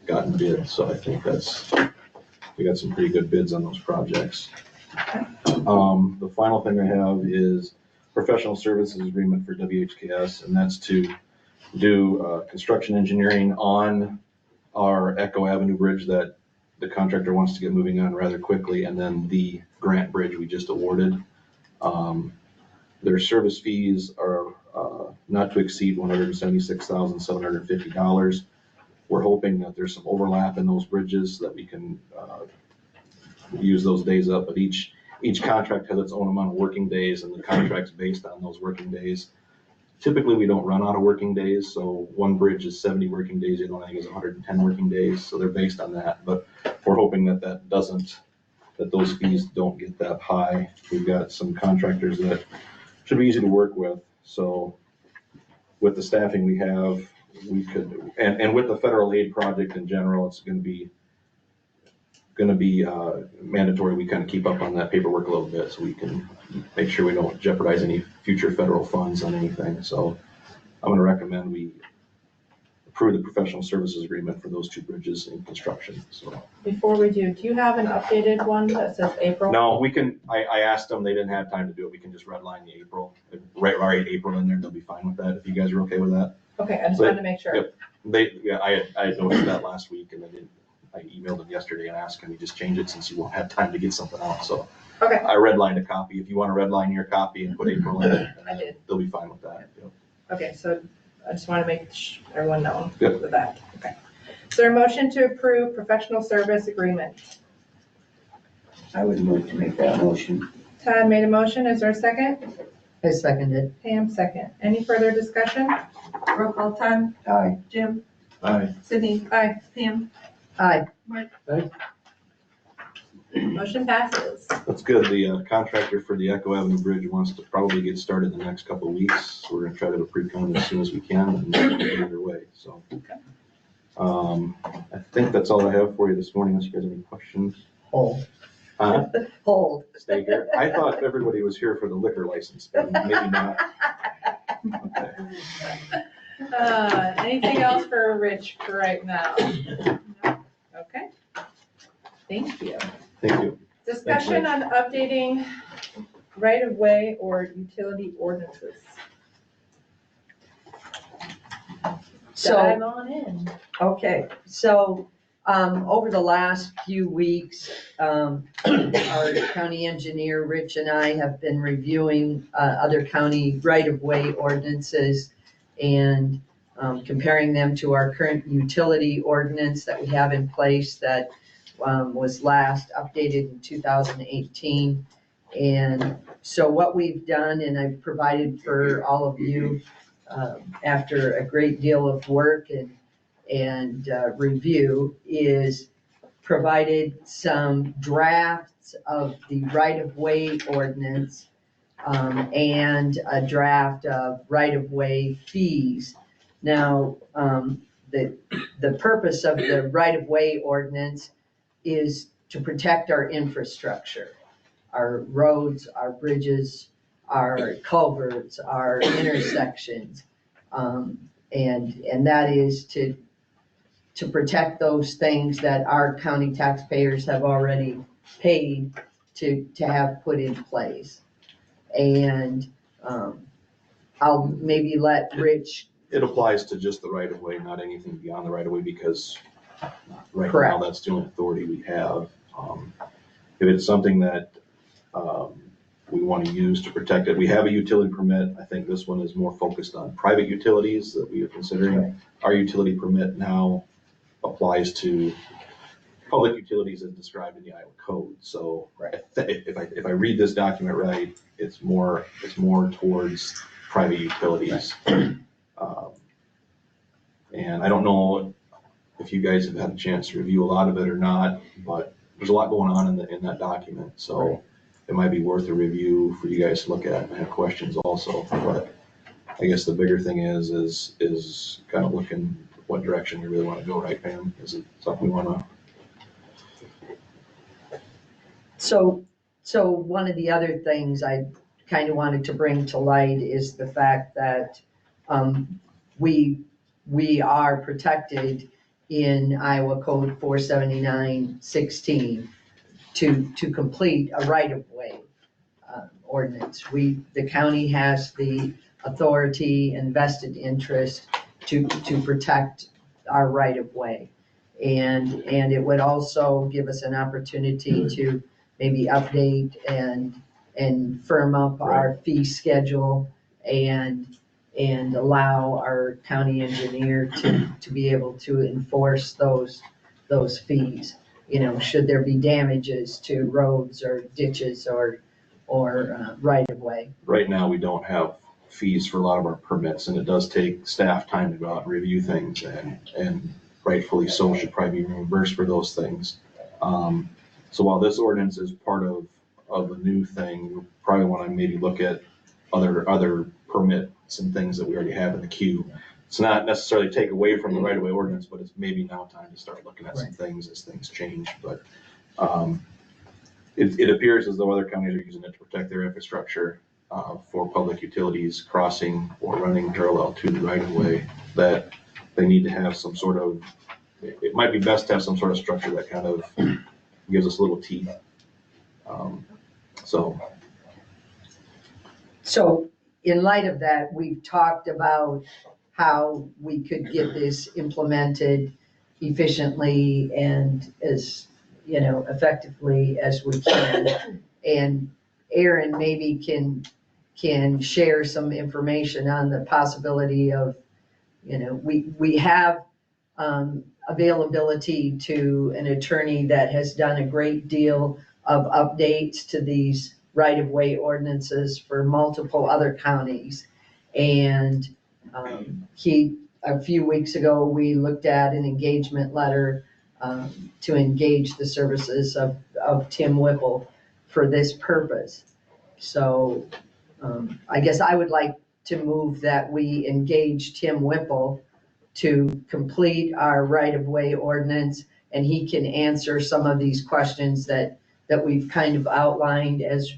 Speaker 13: gotten bid. So I think that's we got some pretty good bids on those projects. The final thing I have is professional services agreement for WHKS, and that's to do construction engineering on our Echo Avenue Bridge that the contractor wants to get moving on rather quickly, and then the grant bridge we just awarded. Their service fees are not to exceed $176,750. We're hoping that there's some overlap in those bridges so that we can use those days up, but each contract has its own amount of working days, and the contract's based on those working days. Typically, we don't run out of working days, so one bridge is 70 working days, the other one I think is 110 working days, so they're based on that. But we're hoping that those fees don't get that high. We've got some contractors that should be easy to work with, so with the staffing we have, we could, and with the federal aid project in general, it's gonna be mandatory we kind of keep up on that paperwork a little bit so we can make sure we don't jeopardize any future federal funds on anything. So I'm going to recommend we approve the professional services agreement for those two bridges in construction. So
Speaker 2: Before we do you have an updated one that says April?
Speaker 13: no, we can, I asked them, they didn't have time to do it. We can just redline the April, write April in there, they'll be fine with that if you guys are okay with that.
Speaker 2: Okay, I just wanted to make sure.
Speaker 13: Yep. I had noticed that last week, and then I emailed him yesterday and asked, can we just change it since you won't have time to get something out? So
Speaker 2: Okay.
Speaker 13: I redlined a copy. If you want to redline your copy and put April in it,
Speaker 2: I did.
Speaker 13: they'll be fine with that. Yep.
Speaker 2: Okay, so I just want to make everyone know
Speaker 13: Yep.
Speaker 2: with that. Okay. Is there a motion to approve professional service agreement?
Speaker 16: I would move to make that motion.
Speaker 2: Todd made a motion. Is there a second?
Speaker 4: I seconded.
Speaker 2: Pam second. Any further discussion?
Speaker 19: Roll call, Todd,
Speaker 16: Aye.
Speaker 19: Jim,
Speaker 14: Aye.
Speaker 19: Sydney,
Speaker 2: Aye.
Speaker 19: Pam,
Speaker 4: Aye.
Speaker 19: Mark.
Speaker 2: Motion passes.
Speaker 13: That's good. The contractor for the Echo Avenue Bridge wants to probably get started in the next couple of weeks. So we're going to try to pre-con as soon as we can and get it underway. So I think that's all I have for you this morning, unless you guys have any questions.
Speaker 4: Hold.
Speaker 13: Huh?
Speaker 4: Hold.
Speaker 13: Stay here. I thought everybody was here for the liquor license, but maybe not. Okay.
Speaker 2: Anything else for Rich for right now? No? Okay. Thank you.
Speaker 13: Thank you.
Speaker 2: Discussion on updating right-of-way or utility ordinances. Dive on in.
Speaker 4: Okay, so, over the last few weeks, our county engineer, Rich, and I have been reviewing, other county right-of-way ordinances and, comparing them to our current utility ordinance that we have in place that, was last updated in 2018. And so what we've done, and I've provided for all of you, after a great deal of work and review, is provided some drafts of the right-of-way ordinance and a draft of right-of-way fees. Now, the purpose of the right-of-way ordinance is to protect our infrastructure, our roads, our bridges, our culverts, our intersections. And that is to protect those things that our county taxpayers have already paid to have put in place. And I'll maybe let Rich.
Speaker 13: It applies to just the right of way, not anything beyond the right of way, because right
Speaker 4: Correct.
Speaker 13: now that's the only authority we have. If it's something that we want to use to protect it, we have a utility permit. I think this one is more focused on private utilities that we are considering.
Speaker 4: Right.
Speaker 13: Our utility permit now applies to public utilities as described in the Iowa Code. So if I read this document right, it's more towards private utilities. And I don't know if you guys have had a chance to review a lot of it or not, but there's a lot going on in that document. So it might be worth a review for you guys to look at and have questions also. But I guess the bigger thing is kind of looking what direction you really want to go, right, Pam? Is it something we want to?
Speaker 4: So one of the other things I kind of wanted to bring to light is the fact that we are protected in Iowa Code 479:16 to complete a right-of-way ordinance. The county has the authority and vested interest to protect our right-of-way. And it would also give us an opportunity to maybe update and firm up our fee schedule and allow our county engineer to be able to enforce those fees. You know, should there be damages to roads or ditches or right of way.
Speaker 13: Right now, we don't have fees for a lot of our permits, and it does take staff time to go out and review things, and rightfully so should probably be reimbursed for those things. So while this ordinance is part of a new thing, we probably want to maybe look at other permits and things that we already have in the queue. It's not necessarily take away from the right-of-way ordinance, but it's maybe now time to start looking at some things as things change. But it appears as though other counties are using it to protect their infrastructure for public utilities crossing or running parallel to the right-of-way, that they need to have some sort of, it might be best to have some sort of structure that kind of gives us a little teeth.
Speaker 4: So in light of that, we've talked about how we could get this implemented efficiently and as, effectively as we can. And Aaron maybe can share some information on the possibility of, we have availability to an attorney that has done a great deal of updates to these right-of-way ordinances for multiple other counties. And a few weeks ago, we looked at an engagement letter to engage the services of Tim Whipple for this purpose. So I guess I would like to move that we engage Tim Whipple to complete our right-of-way ordinance, and he can answer some of these questions that we've kind of outlined as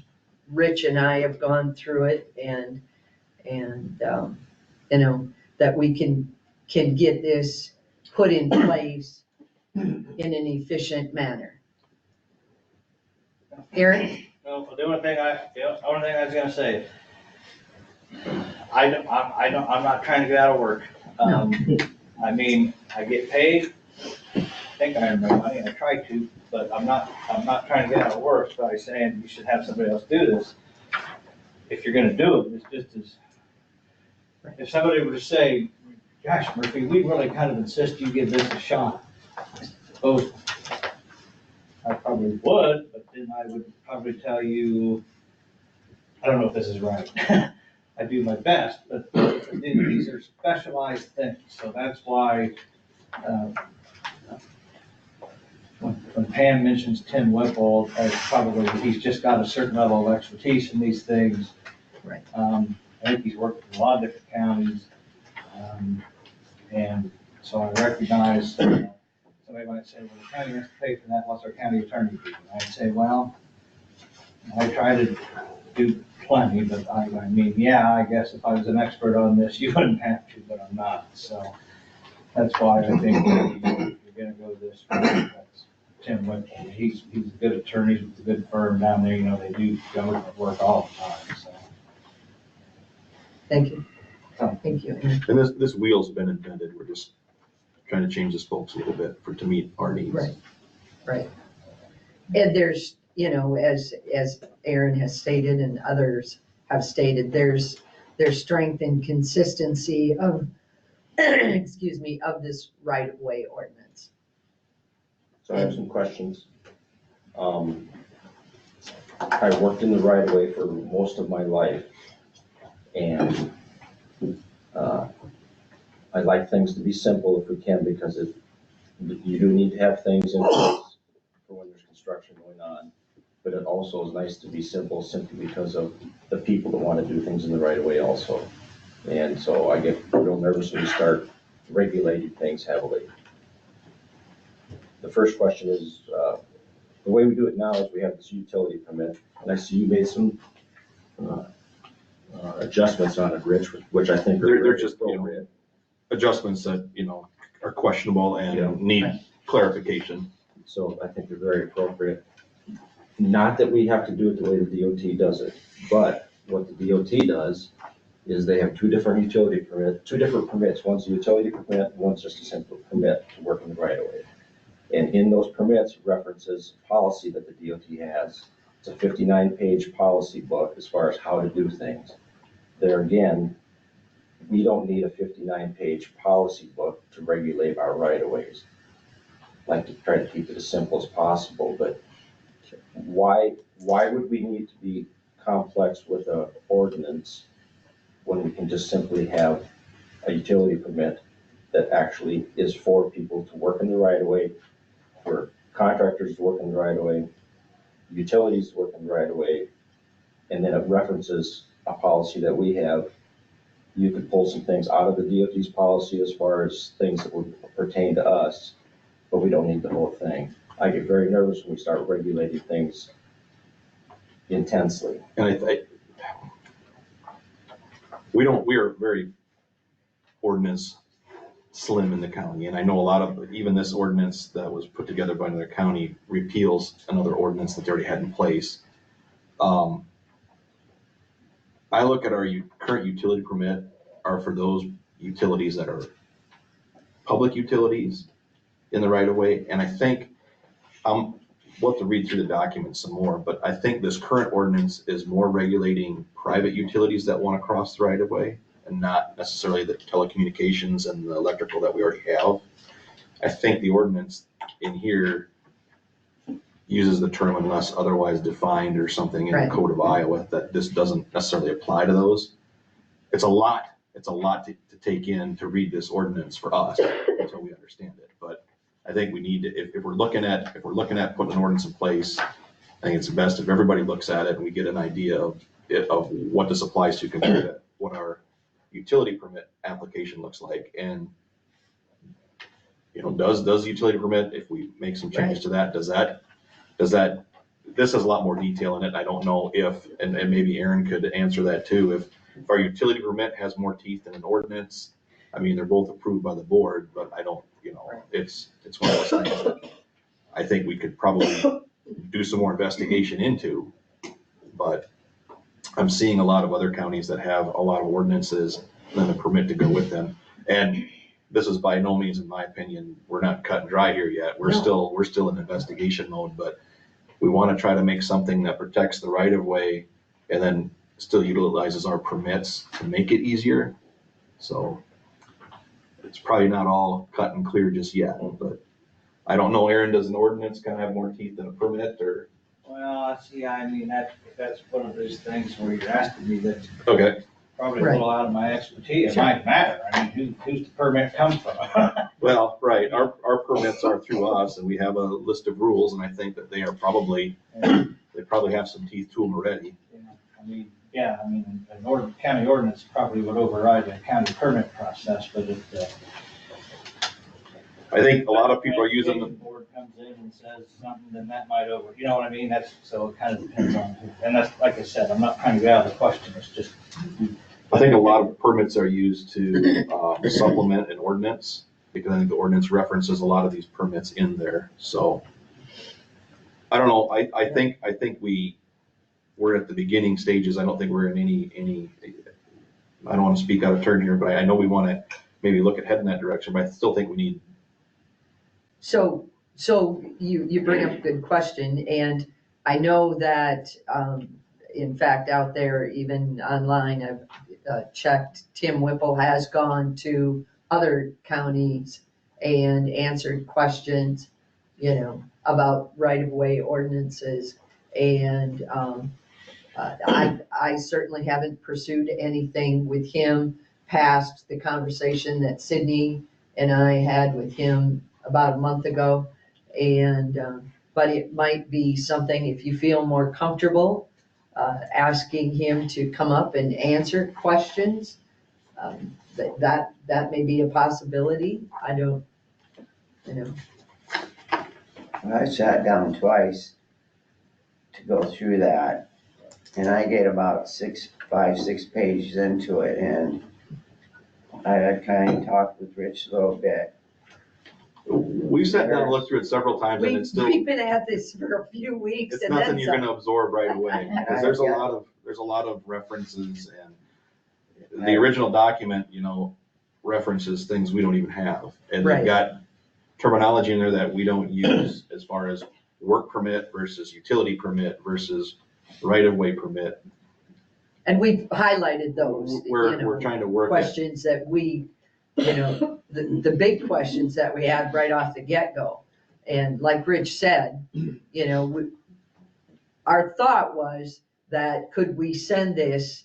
Speaker 4: Rich and I have gone through it, and that we can get this put in place in an efficient manner. Aaron?
Speaker 10: Well, the only thing I was gonna say, I'm not trying to get out of work. I mean, I get paid, I think I earn my money, I try to, but I'm not trying to get out of work by saying you should have somebody else do this. If you're gonna do it, it's just as, if somebody were to say, gosh, Murphy, we really kind of insist you give this a shot, I suppose I probably would, but then I would probably tell you, I don't know if this is right. I do my best, but these are specialized things, so that's why when Pam mentions Tim Whipple, probably he's just got a certain level of expertise in these things.
Speaker 4: Right.
Speaker 10: I think he's worked in a lot of different counties, and so I recognize. Somebody might say, well, the county has to pay for that, what's our county attorney do? And I'd say, well, I try to do plenty, but I mean, yeah, I guess if I was an expert on this, you wouldn't have to, but I'm not. So that's why I think you're gonna go this way. That's Tim Whipple. He's a good attorney with a good firm down there, they do government work all the time, so.
Speaker 4: Thank you. Thank you.
Speaker 13: And this wheel's been invented, we're just trying to change the spokes a little bit to meet our needs.
Speaker 4: Right. And there's, as Aaron has stated and others have stated, there's strength and consistency of, of this right-of-way ordinance.
Speaker 3: So I have some questions. I worked in the right-of-way for most of my life, and I like things to be simple if we can, because you do need to have things in place for when there's construction going on. But it also is nice to be simple simply because of the people that want to do things in the right of way also. And so I get real nervous when you start regulating things heavily. The first question is, the way we do it now is we have this utility permit, and I see you made some adjustments on it, Rich, which I think
Speaker 13: they're just appropriate. Adjustments that, are questionable and need clarification.
Speaker 3: So I think they're very appropriate. Not that we have to do it the way the DOT does it, but what the DOT does is they have two different permits. One's a utility permit, one's just a simple permit to work in the right of way. And in those permits references policy that the DOT has. It's a 59-page policy book as far as how to do things. There again, we don't need a 59-page policy book to regulate our right of ways. Like to try to keep it as simple as possible, but why would we need to be complex with an ordinance when we can just simply have a utility permit that actually is for people to work in the right of way, for contractors to work in the right of way, utilities to work in the right of way, and then it references a policy that we have. You could pull some things out of the DOT's policy as far as things that would pertain to us, but we don't need the whole thing. I get very nervous when we start regulating things intensely.
Speaker 13: And we are very ordinance slim in the county. And I know a lot of, even this ordinance that was put together by another county repeals another ordinance that they already had in place. I look at our current utility permit are for those utilities that are public utilities in the right of way. And I think, we'll have to read through the documents some more, but I think this current ordinance is more regulating private utilities that want to cross the right of way and not necessarily the telecommunications and the electrical that we already have. I think the ordinance in here uses the term unless otherwise defined or something in the code of Iowa that this doesn't necessarily apply to those. It's a lot to take in to read this ordinance for us until we understand it. But I think we need to, if we're looking at putting an ordinance in place, I think it's best if everybody looks at it and we get an idea of what this applies to compared to what our utility permit application looks like. And does the utility permit, if we make some changes to that, does that, this has a lot more detail in it. I don't know if, and maybe Aaron could answer that too, if our utility permit has more teeth than an ordinance. I mean, they're both approved by the board, but I don't, it's one of those things that I think we could probably do some more investigation into. But I'm seeing a lot of other counties that have a lot of ordinances and then a permit to go with them. And this is by no means, in my opinion, we're not cut and dry here yet. We're still in investigation mode, but we want to try to make something that protects the right of way and then still utilizes our permits to make it easier. So it's probably not all cut and clear just yet, but I don't know, Aaron, does an ordinance kind of have more teeth than a permit or?
Speaker 10: Well, see, I mean, that's one of those things where you're asking me that.
Speaker 13: Okay.
Speaker 10: Probably a little out of my expertise. It might matter. I mean, who's the permit come from?
Speaker 13: Well, right. Our permits are through us and we have a list of rules and I think that they are probably, they probably have some teeth to them already.
Speaker 10: An county ordinance probably would override the county permit process, but
Speaker 13: I think a lot of people are using
Speaker 10: the board comes in and says something, then that might you know what I mean? So it kind of depends on who. And that's, like I said, I'm not trying to get out of the question. It's just.
Speaker 13: I think a lot of permits are used to supplement an ordinance because I think the ordinance references a lot of these permits in there. So I don't know. I think we're at the beginning stages. I don't think we're in any, I don't want to speak out of turn here, but I know we want to maybe look at heading that direction, but I still think we need.
Speaker 4: So you bring up a good question, and I know that, in fact, out there, even online, I've checked, Tim Whipple has gone to other counties and answered questions, about right-of-way ordinances. And I certainly haven't pursued anything with him past the conversation that Sydney and I had with him about a month ago. And but it might be something, if you feel more comfortable asking him to come up and answer questions, that may be a possibility. I don't.
Speaker 16: I sat down twice to go through that, and I get about 6 pages into it, and I had kind of talked with Rich a little bit,
Speaker 13: we've sat down and looked through it several times and it's still,
Speaker 4: We've been at this for a few weeks
Speaker 13: it's
Speaker 4: and
Speaker 13: nothing
Speaker 4: then
Speaker 13: you're
Speaker 4: some.
Speaker 13: gonna absorb right away. Because there's a lot of references and the original document, references things we don't even have. And
Speaker 4: Right.
Speaker 13: they've got terminology in there that we don't use as far as work permit versus utility permit versus right-of-way permit.
Speaker 4: And we've highlighted those,
Speaker 13: We're trying to work it.
Speaker 4: questions that we, the big questions that we had right off the get-go. And like Rich said, our thought was that could we send this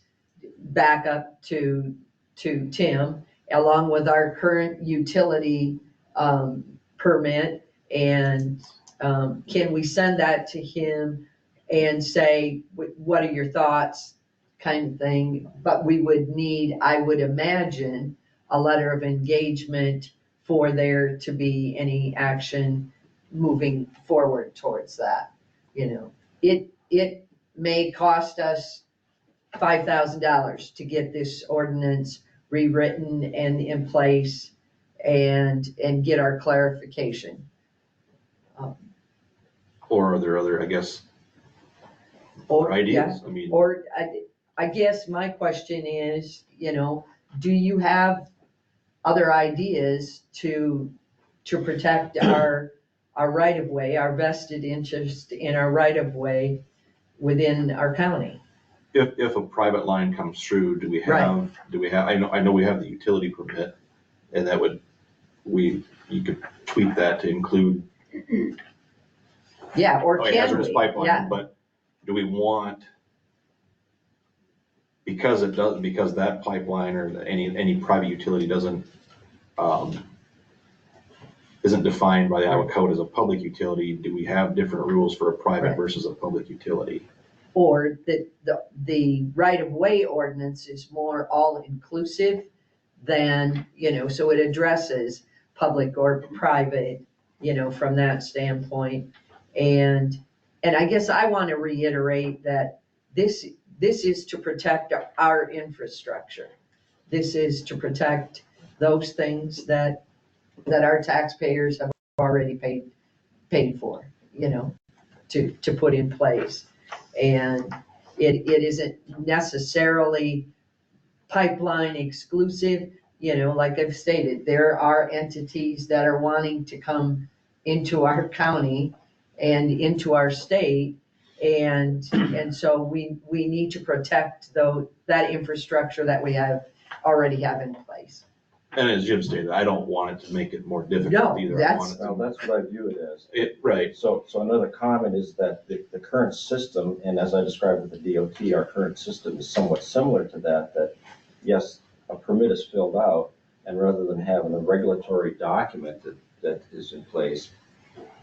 Speaker 4: back up to Tim along with our current utility permit, and can we send that to him and say, what are your thoughts, kind of thing. But we would need, I would imagine, a letter of engagement for there to be any action moving forward towards that. It may cost us $5,000 to get this ordinance rewritten and in place and get our clarification.
Speaker 13: Or are there other, I guess,
Speaker 4: Or
Speaker 13: ideas?
Speaker 4: yeah,
Speaker 13: I mean,
Speaker 4: or I guess my question is, do you have other ideas to protect our right of way, our vested interest in our right of way within our county?
Speaker 13: if a private line comes through, do we have, I know we have the utility permit, and that would, you could tweak that to include
Speaker 4: Yeah, or can
Speaker 13: hazardous
Speaker 4: we?
Speaker 13: pipeline,
Speaker 4: Yeah.
Speaker 13: but do we want, because that pipeline or any private utility isn't defined by the Iowa code as a public utility, do we have different rules for a private
Speaker 4: Right.
Speaker 13: versus a public utility?
Speaker 4: Or that the right of way ordinance is more all inclusive than, so it addresses public or private, from that standpoint. And I guess I want to reiterate that this is to protect our infrastructure. This is to protect those things that our taxpayers have already paid for, to put in place. And it isn't necessarily pipeline exclusive, like I've stated, there are entities that are wanting to come into our county and into our state. And so we need to protect that infrastructure that we already have in place.
Speaker 13: And as Jim stated, I don't want it to make it more difficult
Speaker 4: No,
Speaker 13: either.
Speaker 4: that's-
Speaker 3: Well, that's what I view it as.
Speaker 13: Right.
Speaker 3: So another comment is that the current system, and as I described with the DOT, our current system is somewhat similar to that yes, a permit is filled out, and rather than having a regulatory document that is in place,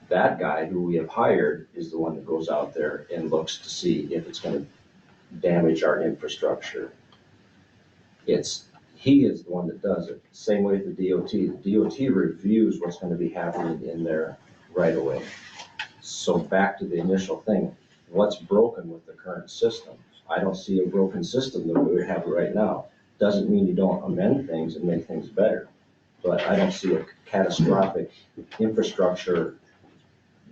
Speaker 3: that guy who we have hired is the one that goes out there and looks to see if it's gonna damage our infrastructure. He is the one that does it. Same way with the DOT. The DOT reviews what's gonna be happening in their right of way. So back to the initial thing, what's broken with the current system? I don't see a broken system the way we have it right now. Doesn't mean you don't amend things and make things better, but I don't see a catastrophic infrastructure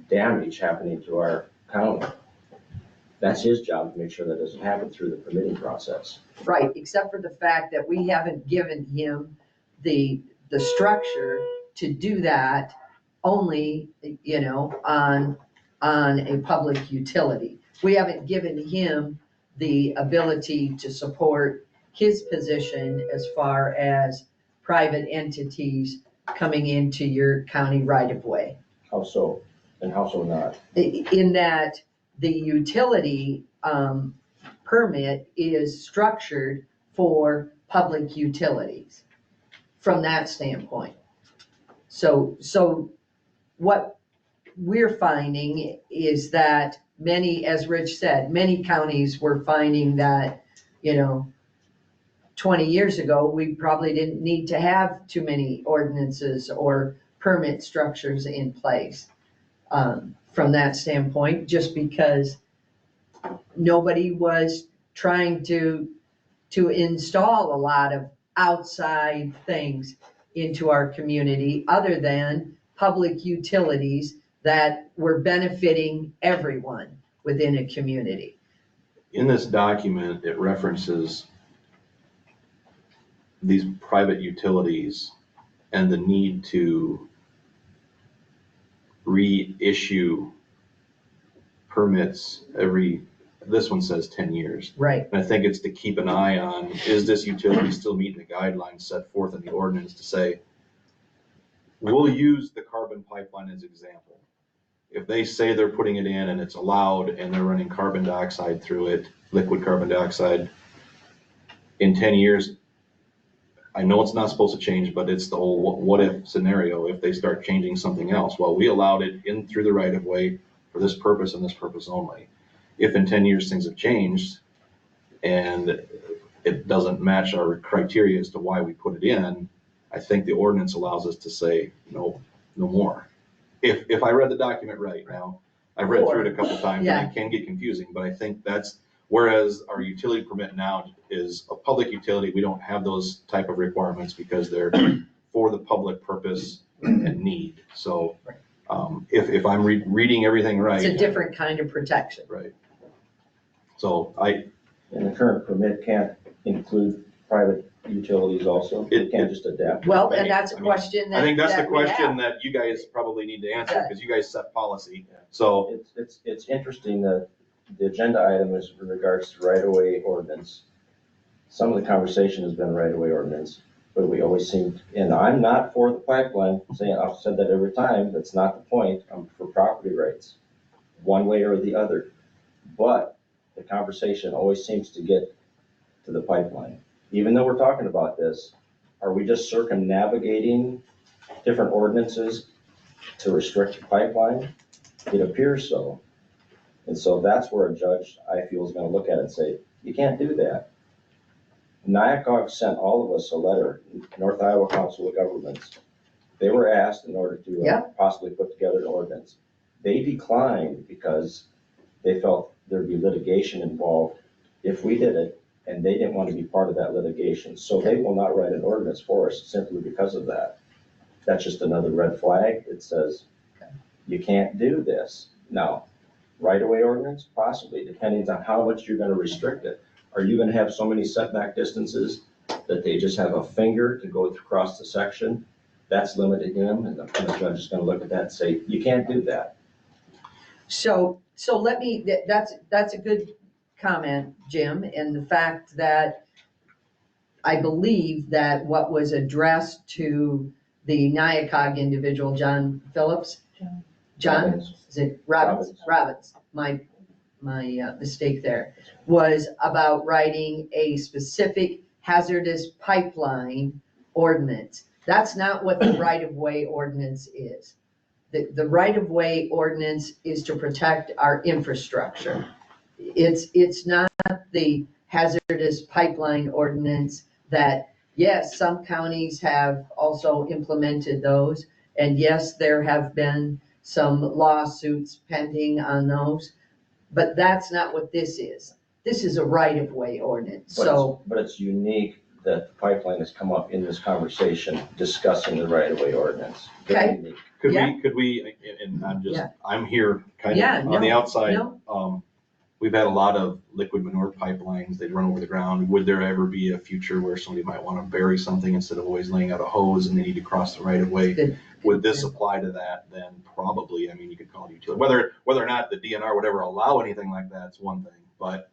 Speaker 3: damage happening to our county. That's his job to make sure that doesn't happen through the permitting process.
Speaker 4: Right, except for the fact that we haven't given him the structure to do that only, on a public utility. We haven't given him the ability to support his position as far as private entities coming into your county right of way.
Speaker 3: How so? And how so not?
Speaker 4: In that the utility permit is structured for public utilities from that standpoint. So what we're finding is that many, as Rich said, many counties were finding that, 20 years ago, we probably didn't need to have too many ordinances or permit structures in place. From that standpoint, just because nobody was trying to install a lot of outside things into our community other than public utilities that were benefiting everyone within a community.
Speaker 13: In this document, it references these private utilities and the need to reissue permits this one says 10 years.
Speaker 4: Right.
Speaker 13: And I think it's to keep an eye on, is this utility still meeting the guidelines set forth in the ordinance to say, we'll use the carbon pipeline as example. If they say they're putting it in and it's allowed and they're running carbon dioxide through it, liquid carbon dioxide, in 10 years, I know it's not supposed to change, but it's the whole what if scenario if they start changing something else. Well, we allowed it in through the right of way for this purpose and this purpose only. If in 10 years things have changed and it doesn't match our criteria as to why we put it in, I think the ordinance allows us to say, no more. If I read the document right now, I've read through it a couple times and it can get confusing, but I think that's, whereas our utility permit now is a public utility, we don't have those type of requirements because they're for the public purpose and need. So if I'm reading everything right.
Speaker 4: It's a different kind of protection.
Speaker 13: Right. So
Speaker 3: and the current permit can't include private utilities also? It can't just adapt?
Speaker 4: Well, and that's a question that
Speaker 13: I think that's the
Speaker 4: that we
Speaker 13: question
Speaker 4: have.
Speaker 13: that you guys probably need to answer because you guys set policy. So
Speaker 3: It's interesting that the agenda item is in regards to right-of-way ordinance. Some of the conversation has been right-of-way ordinance, but we always seem, and I'm not for the pipeline, I've said that every time, that's not the point. I'm for property rights, one way or the other. But the conversation always seems to get to the pipeline. Even though we're talking about this, are we just circumnavigating different ordinances to restrict the pipeline? It appears so. And so that's where a judge, I feel, is going to look at it and say, you can't do that. Nyakog sent all of us a letter, North Iowa Council of Governments. They were asked in order to possibly put together an ordinance. They declined because they felt there'd be litigation involved if we did it, and they didn't want to be part of that litigation. So they will not write an ordinance for us simply because of that. That's just another red flag. It says, you can't do this. Now, right-of-way ordinance, possibly, depending on how much you're going to restrict it. Are you going to have so many setback distances that they just have a finger to go across the section? That's limiting them, and the judge is going to look at that and say, you can't do that.
Speaker 4: So let me, that's a good comment, Jim, and the fact that I believe that what was addressed to the Nyakog individual, John Phillips, John, is it Robbins? Robbins, my mistake there, was about writing a specific hazardous pipeline ordinance. That's not what the right-of-way ordinance is. The right-of-way ordinance is to protect our infrastructure. It's not the hazardous pipeline ordinance that, yes, some counties have also implemented those. And yes, there have been some lawsuits pending on those, but that's not what this is. This is a right-of-way ordinance,
Speaker 3: But it's unique that the pipeline has come up in this conversation discussing the right-of-way ordinance. Very unique.
Speaker 13: Could we, and I'm here kind of on the outside. We've had a lot of liquid manure pipelines. They run over the ground. Would there ever be a future where somebody might want to bury something instead of always laying out a hose and they need to cross the right of way? Would this apply to that? Then probably. I mean, you could call it utility. Whether or not the DNR would ever allow anything like that, it's one thing. But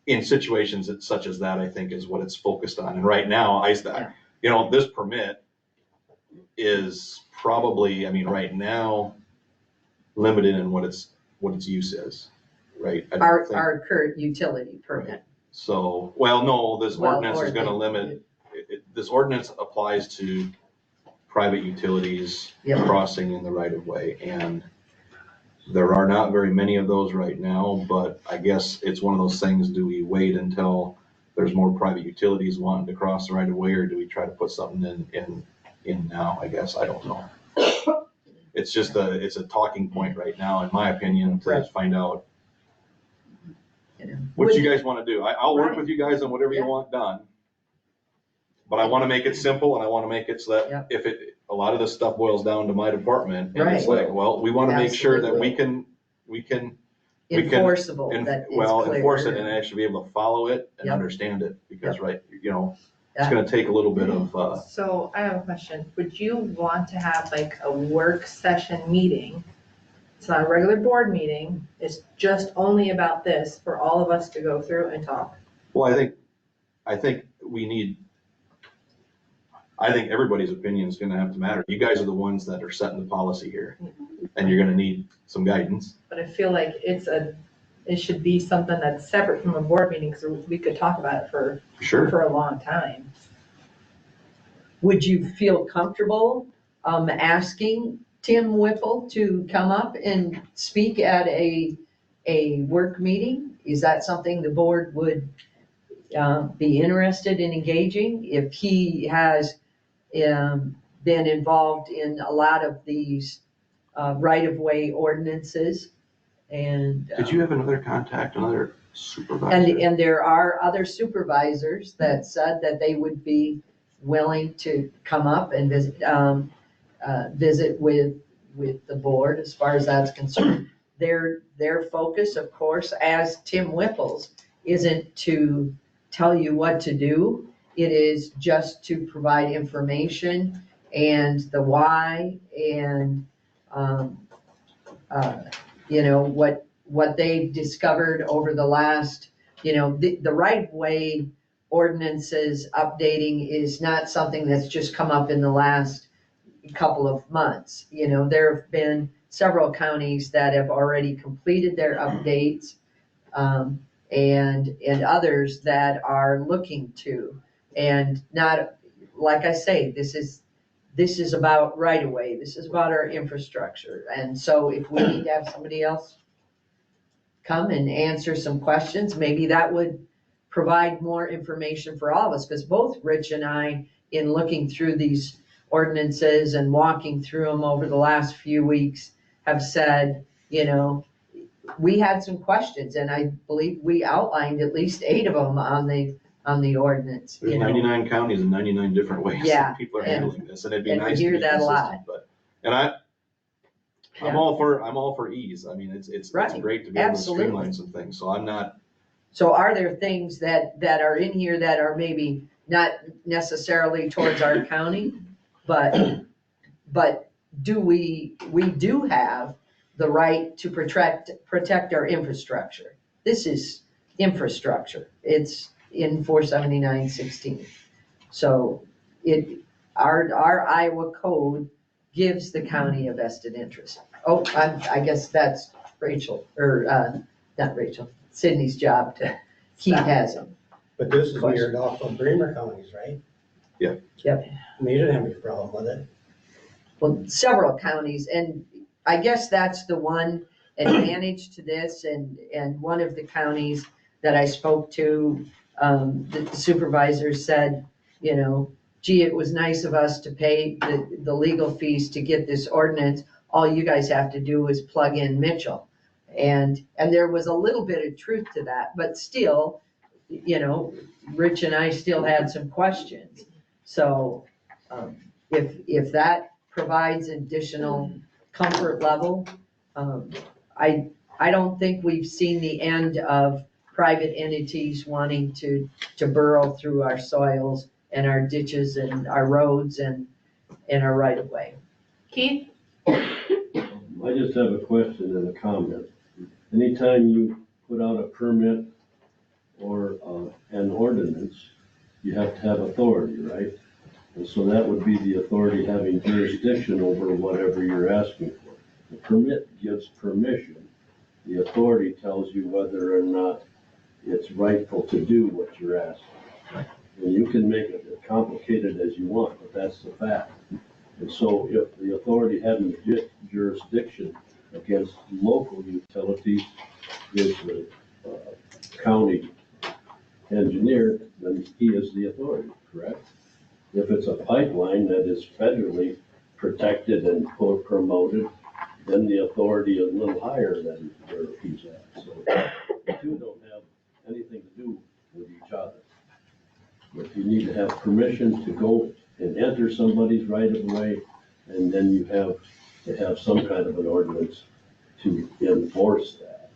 Speaker 13: in situations such as that, I think is what it's focused on. And right now, this permit is probably, I mean, right now, limited in what its use is. Right.
Speaker 4: our current utility permit.
Speaker 13: So, well, no, this ordinance is going to limit, this ordinance applies to private utilities crossing in the right of way. And there are not very many of those right now, but I guess it's one of those things, do we wait until there's more private utilities wanting to cross the right of way, or do we try to put something in now? I guess, I don't know. It's just it's a talking point right now, in my opinion, to find out what you guys want to do. I'll work with you guys on whatever you want done. But I want to make it simple, and I want to make it so that a lot of this stuff boils down to my department. And it's
Speaker 4: Right.
Speaker 13: like, well, we want to make sure that we can
Speaker 4: Enforceable, that it's
Speaker 13: enforce it
Speaker 4: clear.
Speaker 13: and actually be able to follow it and
Speaker 4: Yep.
Speaker 13: understand it. Because,
Speaker 4: Yep.
Speaker 13: right, you know, it's
Speaker 4: Yeah.
Speaker 13: going to take a little bit of,
Speaker 2: So I have a question. Would you want to have like a work session meeting? It's not a regular board meeting. It's just only about this for all of us to go through and talk.
Speaker 13: well, I think everybody's opinion is going to have to matter. You guys are the ones that are setting the policy here, and you're going to need some guidance.
Speaker 2: But I feel like it should be something that's separate from a board meeting, because we could talk about it for a long time.
Speaker 4: Would you feel comfortable asking Tim Whipple to come up and speak at a work meeting? Is that something the board would be interested in engaging? If he has been involved in a lot of these right-of-way ordinances and.
Speaker 13: Did you have another contact, another supervisor?
Speaker 4: And there are other supervisors that said that they would be willing to come up and visit with the board as far as that's concerned. Their focus, of course, as Tim Whipple's, isn't to tell you what to do. It is just to provide information and the why and, what they've discovered over the last, the right-of-way ordinances updating is not something that's just come up in the last couple of months. There have been several counties that have already completed their updates, and others that are looking to. And not, like I say, this is about right-of-way. This is about our infrastructure. And so if we need to have somebody else come and answer some questions, maybe that would provide more information for all of us, because both Rich and I, in looking through these ordinances and walking through them over the last few weeks, have said, we had some questions, and I believe we outlined at least 8 of them on the ordinance.
Speaker 13: There's 99 counties and 99 different ways
Speaker 4: Yeah,
Speaker 13: that people are handling this, and it'd be
Speaker 4: and we
Speaker 13: nice to
Speaker 4: hear
Speaker 13: be
Speaker 4: that a lot.
Speaker 13: consistent, but, and I'm all for ease. I mean, it's
Speaker 4: Right,
Speaker 13: great to be able to
Speaker 4: absolutely.
Speaker 13: streamline some things, so I'm not.
Speaker 4: So are there things that are in here that are maybe not necessarily towards our county, but we do have the right to protect our infrastructure. This is infrastructure. It's in 479-16. So our Iowa code gives the county a vested interest. Oh, I guess that's Rachel, or not Rachel, Sydney's job to keep hasn't.
Speaker 5: But this is mirrored off of Bremer counties, right?
Speaker 13: Yeah.
Speaker 4: Yep.
Speaker 5: I mean, you didn't have any problem with it.
Speaker 4: Well, several counties, and I guess that's the one advantage to this, and one of the counties that I spoke to, the supervisor said, gee, it was nice of us to pay the legal fees to get this ordinance. All you guys have to do is plug in Mitchell. And there was a little bit of truth to that, but still, Rich and I still had some questions. So if that provides additional comfort level, I don't think we've seen the end of private entities wanting to burrow through our soils and our ditches and our roads and our right of way.
Speaker 2: Keith?
Speaker 20: I just have a question and a comment. Anytime you put out a permit or an ordinance, you have to have authority, right? And so that would be the authority having jurisdiction over whatever you're asking for. The permit gives permission. The authority tells you whether or not it's rightful to do what you're asking. And you can make it as complicated as you want, but that's the fact. And so if the authority having jurisdiction against local utilities is the county engineer, then he is the authority, correct? If it's a pipeline that is federally protected and promoted, then the authority is a little higher than where he's at. So the two don't have anything to do with each other. If you need to have permission to go and enter somebody's right of way, And then you have to have some kind of an ordinance to enforce that.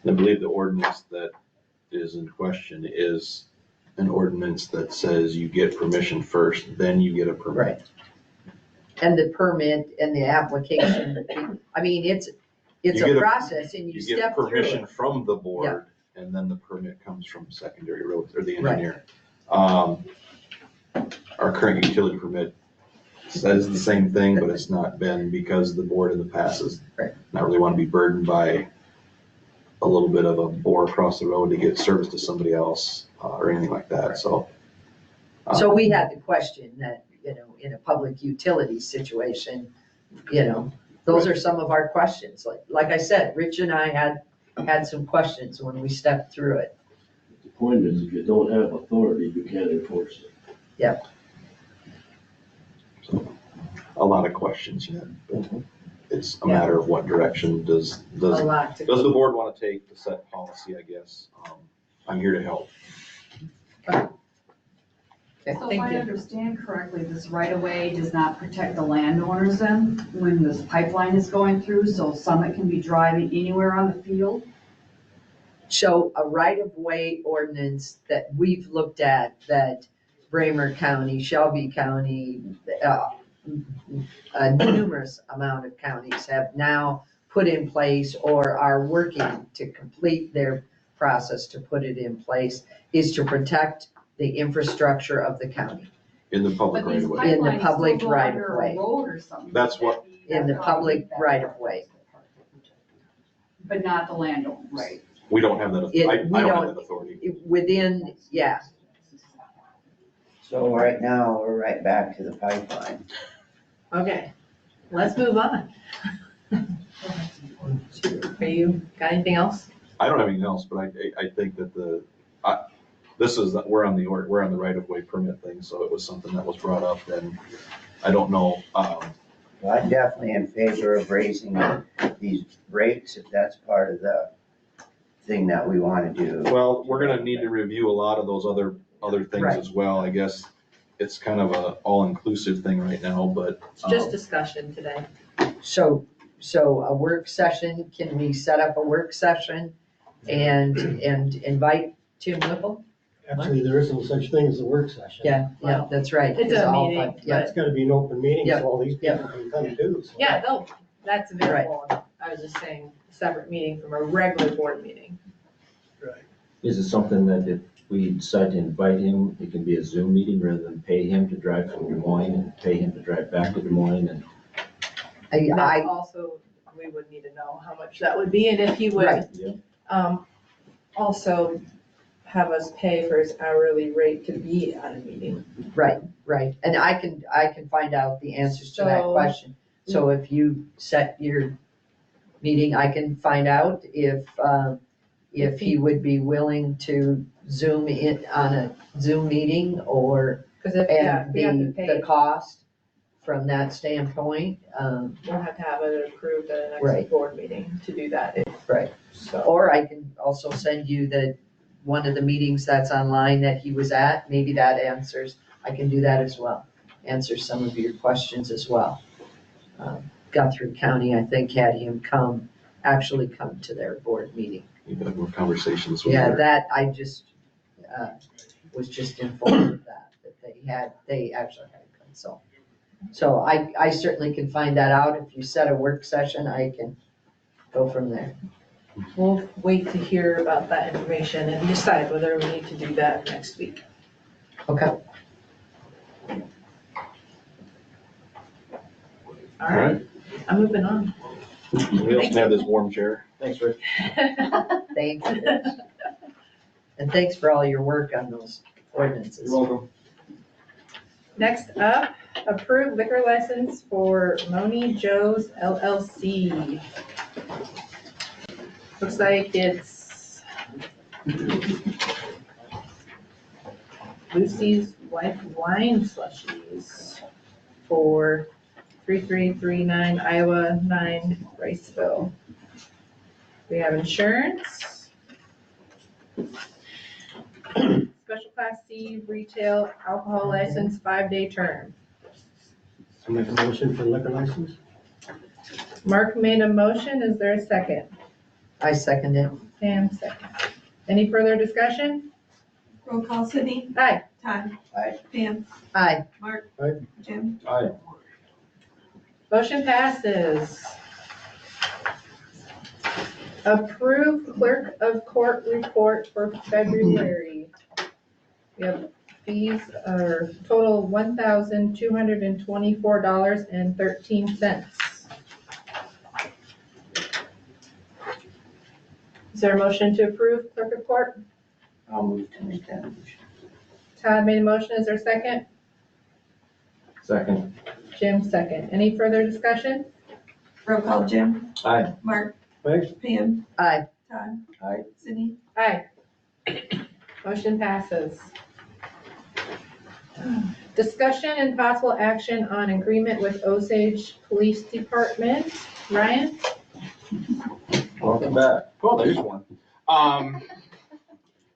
Speaker 11: I believe the ordinance that is in question is an ordinance that says you get permission first, then you get a permit.
Speaker 4: Right. And the permit and the application, I mean, it's
Speaker 11: You
Speaker 4: a
Speaker 11: get
Speaker 4: process and you
Speaker 11: You get
Speaker 4: step through
Speaker 11: permission
Speaker 4: it.
Speaker 11: from the board, and then the permit comes from secondary roads or the
Speaker 4: Right.
Speaker 11: engineer. Our current utility permit says the same thing, but it's not been because the board in the past has
Speaker 4: Right.
Speaker 11: not really want to be burdened by a little bit of a bore across the road to get service to somebody else, or anything like that, so.
Speaker 4: So we had the question that, in a public utility situation, those are some of our questions. Like I said, Rich and I had some questions when we stepped through it.
Speaker 20: The point is, if you don't have authority, you can't enforce it.
Speaker 4: Yep.
Speaker 11: A lot of questions yet. It's a matter of what direction does
Speaker 2: A lot to
Speaker 11: the board want to take to set policy, I guess. I'm here to help.
Speaker 4: Okay,
Speaker 6: So if
Speaker 4: thank
Speaker 6: I
Speaker 4: you.
Speaker 6: understand correctly, this right of way does not protect the landowners then when this pipeline is going through, so Summit can be driving anywhere on the field?
Speaker 4: So a right-of-way ordinance that we've looked at, that Bramer County, Shelby County, a numerous amount of counties have now put in place or are working to complete their process to put it in place, is to protect the infrastructure of the county.
Speaker 11: In the public
Speaker 6: But
Speaker 11: right
Speaker 6: these
Speaker 11: of way.
Speaker 4: In the
Speaker 6: pipelines
Speaker 4: public
Speaker 6: still go
Speaker 4: right of
Speaker 6: under a
Speaker 4: way.
Speaker 6: road or something.
Speaker 11: That's what,
Speaker 4: In the public right of way.
Speaker 6: But not the landowner. Right.
Speaker 11: we don't have that,
Speaker 4: It-
Speaker 11: I
Speaker 4: we
Speaker 11: don't have
Speaker 4: don't-
Speaker 11: that authority.
Speaker 4: Within, yeah,
Speaker 16: So right now, we're right back to the pipeline.
Speaker 2: Okay, let's move on. Are you, got anything else?
Speaker 11: I don't have anything else, but I think that we're on the right of way permit thing, so it was something that was brought up, and I don't know,
Speaker 16: Well, I'm definitely in favor of raising these rates if that's part of the thing that we want to do.
Speaker 11: well, we're gonna need to review a lot of those other things
Speaker 4: Right.
Speaker 11: as well, I guess. It's kind of a all-inclusive thing right now, but.
Speaker 2: It's just discussion today.
Speaker 4: so a work session, can we set up a work session and invite Tim Whipple?
Speaker 5: Actually, there is no such thing as a work session.
Speaker 4: Yeah, that's right.
Speaker 2: It's a
Speaker 4: all
Speaker 2: meeting,
Speaker 4: fun- Yeah,
Speaker 5: It's gotta be an open meeting,
Speaker 4: Yeah.
Speaker 5: so all these people can come too. so.
Speaker 2: Yeah, no, that's available. I was just saying, a separate meeting from a regular board meeting.
Speaker 3: Is it something that if we decide to invite him, it can be a Zoom meeting rather than pay him to drive from Des Moines and pay him to drive back to Des Moines? And
Speaker 4: I,
Speaker 2: Also, we would need to know how much that would be and if he would,
Speaker 4: Right.
Speaker 3: Yeah.
Speaker 2: also have us pay for his hourly rate to be at a meeting.
Speaker 4: right, and I can find out the answers to that
Speaker 2: So-
Speaker 4: question. So if you set your meeting, I can find out if he would be willing to Zoom in on a Zoom meeting or,
Speaker 2: Because if, yeah,
Speaker 4: and
Speaker 2: we have to
Speaker 4: the
Speaker 2: pay,
Speaker 4: cost from that standpoint,
Speaker 2: we'll have to have it approved at the
Speaker 4: Right.
Speaker 2: next board meeting to do that.
Speaker 4: right.
Speaker 2: So,
Speaker 4: Or I can also send you one of the meetings that's online that he was at, maybe that answers, I can do that as well, answer some of your questions as well. Guthrie County, I think, had him actually come to their board meeting.
Speaker 11: You've had more conversations with
Speaker 4: Yeah,
Speaker 11: her.
Speaker 4: that, I just, was just informed of that they actually had him come, so I certainly can find that out. If you set a work session, I can go from there.
Speaker 2: we'll wait to hear about that information and decide whether we need to do that next week.
Speaker 4: Okay.
Speaker 2: All right, I'm moving on.
Speaker 11: We also have this warm chair.
Speaker 3: Thanks, Rick.
Speaker 4: Thank you. Rich. And thanks for all your work on those ordinances.
Speaker 11: You're welcome.
Speaker 2: Next up, approved liquor license for Moni Joe's LLC. Looks like it's Lucy's Wife Wine Slushies for 3339 Iowa 9 Riceville. We have insurance. Special Class C retail alcohol license, 5-day term.
Speaker 5: I'll make a motion for liquor license.
Speaker 2: Mark made a motion. Is there a second?
Speaker 4: I second it.
Speaker 2: Pam second. Any further discussion?
Speaker 19: Roll call, Sydney?
Speaker 2: Aye.
Speaker 19: Todd?
Speaker 16: Aye.
Speaker 19: Pam?
Speaker 4: Aye.
Speaker 19: Mark?
Speaker 5: Aye.
Speaker 19: Jim?
Speaker 3: Aye.
Speaker 2: Motion passes. Approve clerk of court report for February. We have fees are total $1,224.13. Is there a motion to approve clerk of court?
Speaker 16: I'll move to make that motion.
Speaker 2: Todd made a motion. Is there a second?
Speaker 3: Second.
Speaker 2: Jim second. Any further discussion?
Speaker 19: Roll call, Jim?
Speaker 3: Aye.
Speaker 19: Mark?
Speaker 5: Aye.
Speaker 19: Pam?
Speaker 4: Aye.
Speaker 19: Todd?
Speaker 16: Aye.
Speaker 19: Sydney?
Speaker 2: Aye. Motion passes. Discussion and possible action on agreement with Osage Police Department. Ryan?
Speaker 3: Welcome back.
Speaker 15: Well, there's one.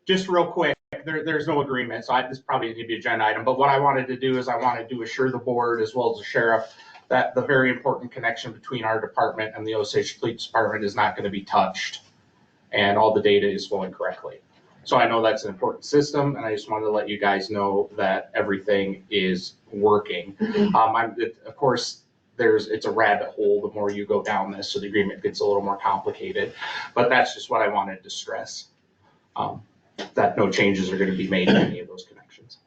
Speaker 15: Just real quick, there's no agreement, so this probably need to be an agenda item, but what I wanted to do is I wanted to assure the board as well as the sheriff that the very important connection between our department and the Osage Police Department is not going to be touched, and all the data is flowing correctly. So I know that's an important system, and I just wanted to let you guys know that everything is working. Of course, it's a rabbit hole the more you go down this, so the agreement gets a little more complicated, but that's just what I wanted to stress. That no changes are going to be made in any of those connections.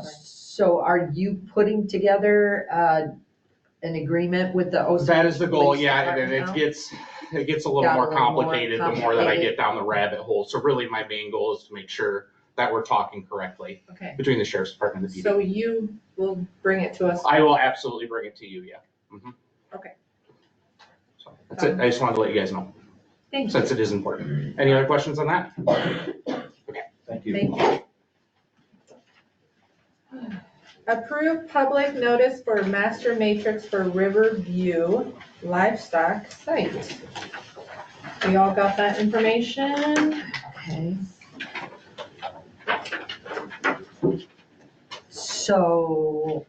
Speaker 4: So are you putting together an agreement with the Osage?
Speaker 15: That is the goal,
Speaker 4: Police
Speaker 15: yeah, and
Speaker 4: Department
Speaker 15: it gets a little
Speaker 4: Got a
Speaker 15: more
Speaker 4: little more
Speaker 15: complicated the more that I
Speaker 4: complicated.
Speaker 15: get down the rabbit hole. So really my main goal is to make sure that we're talking correctly
Speaker 2: Okay.
Speaker 15: between the sheriff's department and the PD.
Speaker 2: So you will bring it to us?
Speaker 15: I will absolutely bring it to you, yeah. Mhm.
Speaker 2: Okay.
Speaker 15: So that's it. I just wanted to let you guys know,
Speaker 2: Thank you.
Speaker 15: since it is important. Any other questions on that? Okay,
Speaker 3: Thank you.
Speaker 2: Thank you. Approve public notice for master matrix for Riverview Livestock Site. We all got that information?
Speaker 4: Okay. So,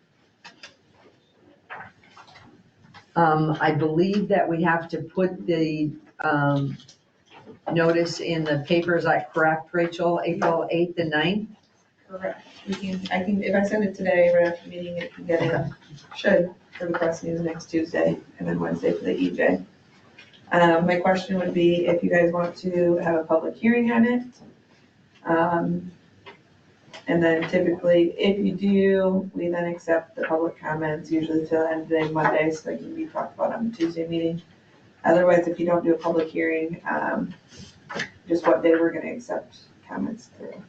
Speaker 4: I believe that we have to put the, notice in the paper, is that correct, Rachel? April 8th and 9th?
Speaker 19: Correct. I can, if I send it today, right after the meeting, it can get in, should, for the press news next Tuesday, and then Wednesday for the EJ. My question would be if you guys want to have a public hearing on it. And then typically, if you do, we then accept the public comments, usually till the end of the day, Monday, so they can be talked about on the Tuesday meeting. Otherwise, if you don't do a public hearing, just what day we're gonna accept comments through.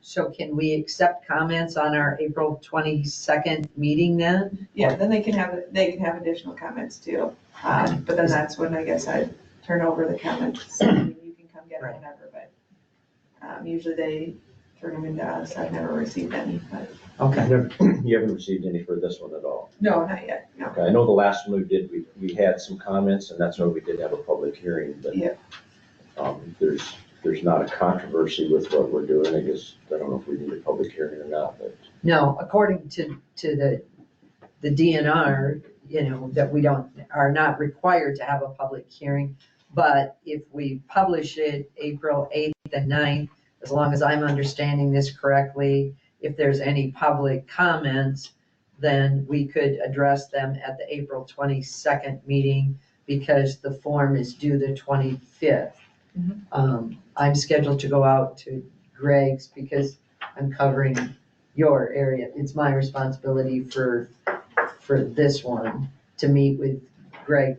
Speaker 4: So can we accept comments on our April 22nd meeting then?
Speaker 19: Yeah, then they can have additional comments too. But then that's when I guess I turn over the comments. I mean, you can come get them whenever, but usually they turn them into us. I've never received any, but
Speaker 4: Okay.
Speaker 3: You haven't received any for this one at all?
Speaker 19: no, not yet, no.
Speaker 3: Okay, I know the last one we did, we had some comments, and that's why we did have a public hearing, but
Speaker 19: Yeah.
Speaker 3: There's not a controversy with what we're doing. I guess, I don't know if we need a public hearing or not, but
Speaker 4: No, according to the DNR, that we are not required to have a public hearing. But if we publish it April 8th and 9th, as long as I'm understanding this correctly, if there's any public comments, then we could address them at the April 22nd meeting because the form is due the 25th. I'm scheduled to go out to Greg's because I'm covering your area. It's my responsibility for this one to meet with Greg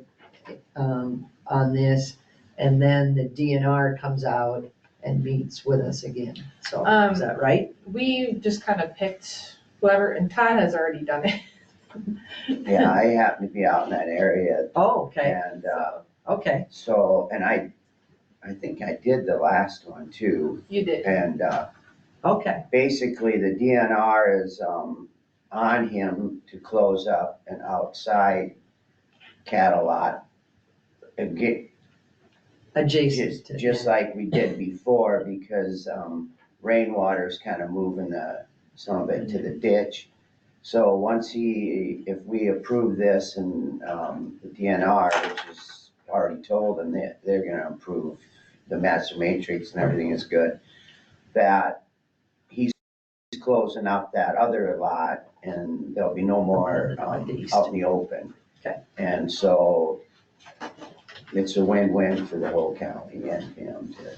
Speaker 4: on this. And then the DNR comes out and meets with us again. So is that right?
Speaker 2: We just kind of picked whoever, and Todd has already done it.
Speaker 16: Yeah, I happen to be out in that area.
Speaker 4: Oh, okay.
Speaker 16: And,
Speaker 4: okay.
Speaker 16: So, and I think I did the last one too.
Speaker 2: You did.
Speaker 16: And,
Speaker 4: okay.
Speaker 16: Basically the DNR is, on him to close up an outside cattle lot. And get
Speaker 4: adjacent to
Speaker 16: just like we did before, because rainwater's kind of moving some of it to the ditch. So once if we approve this and, the DNR, which is already told them that they're gonna approve the master matrix and everything is good, that he's closing up that other lot and there'll be no more, out in the open.
Speaker 4: Okay.
Speaker 16: And so it's a win-win for the whole county and him to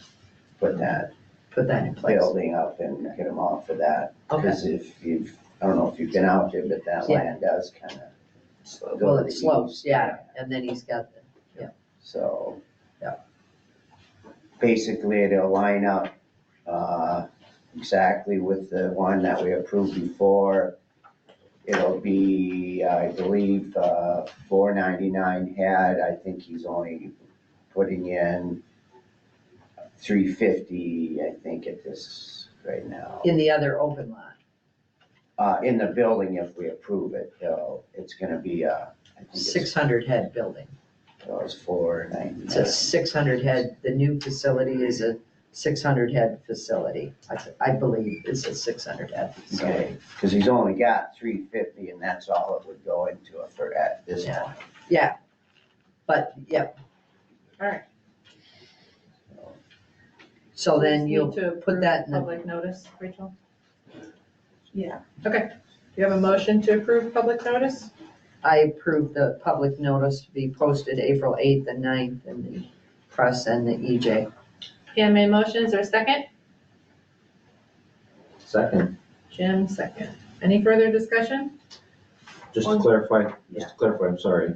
Speaker 16: put that
Speaker 4: in place.
Speaker 16: building up and get them off of that.
Speaker 4: Okay.
Speaker 16: Because if you've, I don't know if you've been out there, but that
Speaker 4: Yeah.
Speaker 16: land does kind of go
Speaker 4: Well,
Speaker 16: to
Speaker 4: it
Speaker 16: the
Speaker 4: slopes,
Speaker 16: east.
Speaker 4: yeah, and then he's got the,
Speaker 16: So.
Speaker 4: Yeah.
Speaker 16: Basically, it'll line up, exactly with the one that we approved before. It'll be, I believe, $499 head. I think he's only putting in $350, I think, at this right now.
Speaker 4: in the other open lot,
Speaker 16: In the building, if we approve it, it's gonna be, I think it's,
Speaker 4: 600 head building.
Speaker 16: it's $499.
Speaker 4: It's a 600 head, the new facility is a 600 head facility. I believe it's a 600 head facility.
Speaker 16: Okay, because he's only got $350 and that's all it would go into it for at this
Speaker 4: Yeah.
Speaker 16: point.
Speaker 4: Yeah, but, yep.
Speaker 2: All right.
Speaker 4: So then
Speaker 2: Need
Speaker 4: you'll
Speaker 2: to
Speaker 4: put that in the,
Speaker 2: Public notice, Rachel?
Speaker 19: Yeah.
Speaker 2: Okay. Do you have a motion to approve public notice?
Speaker 4: I approve the public notice to be posted April 8th and 9th in the press and the EJ.
Speaker 2: Pam made motion, is there a second?
Speaker 3: Second,
Speaker 2: Jim, second. Any further discussion?
Speaker 3: just to clarify, I'm sorry.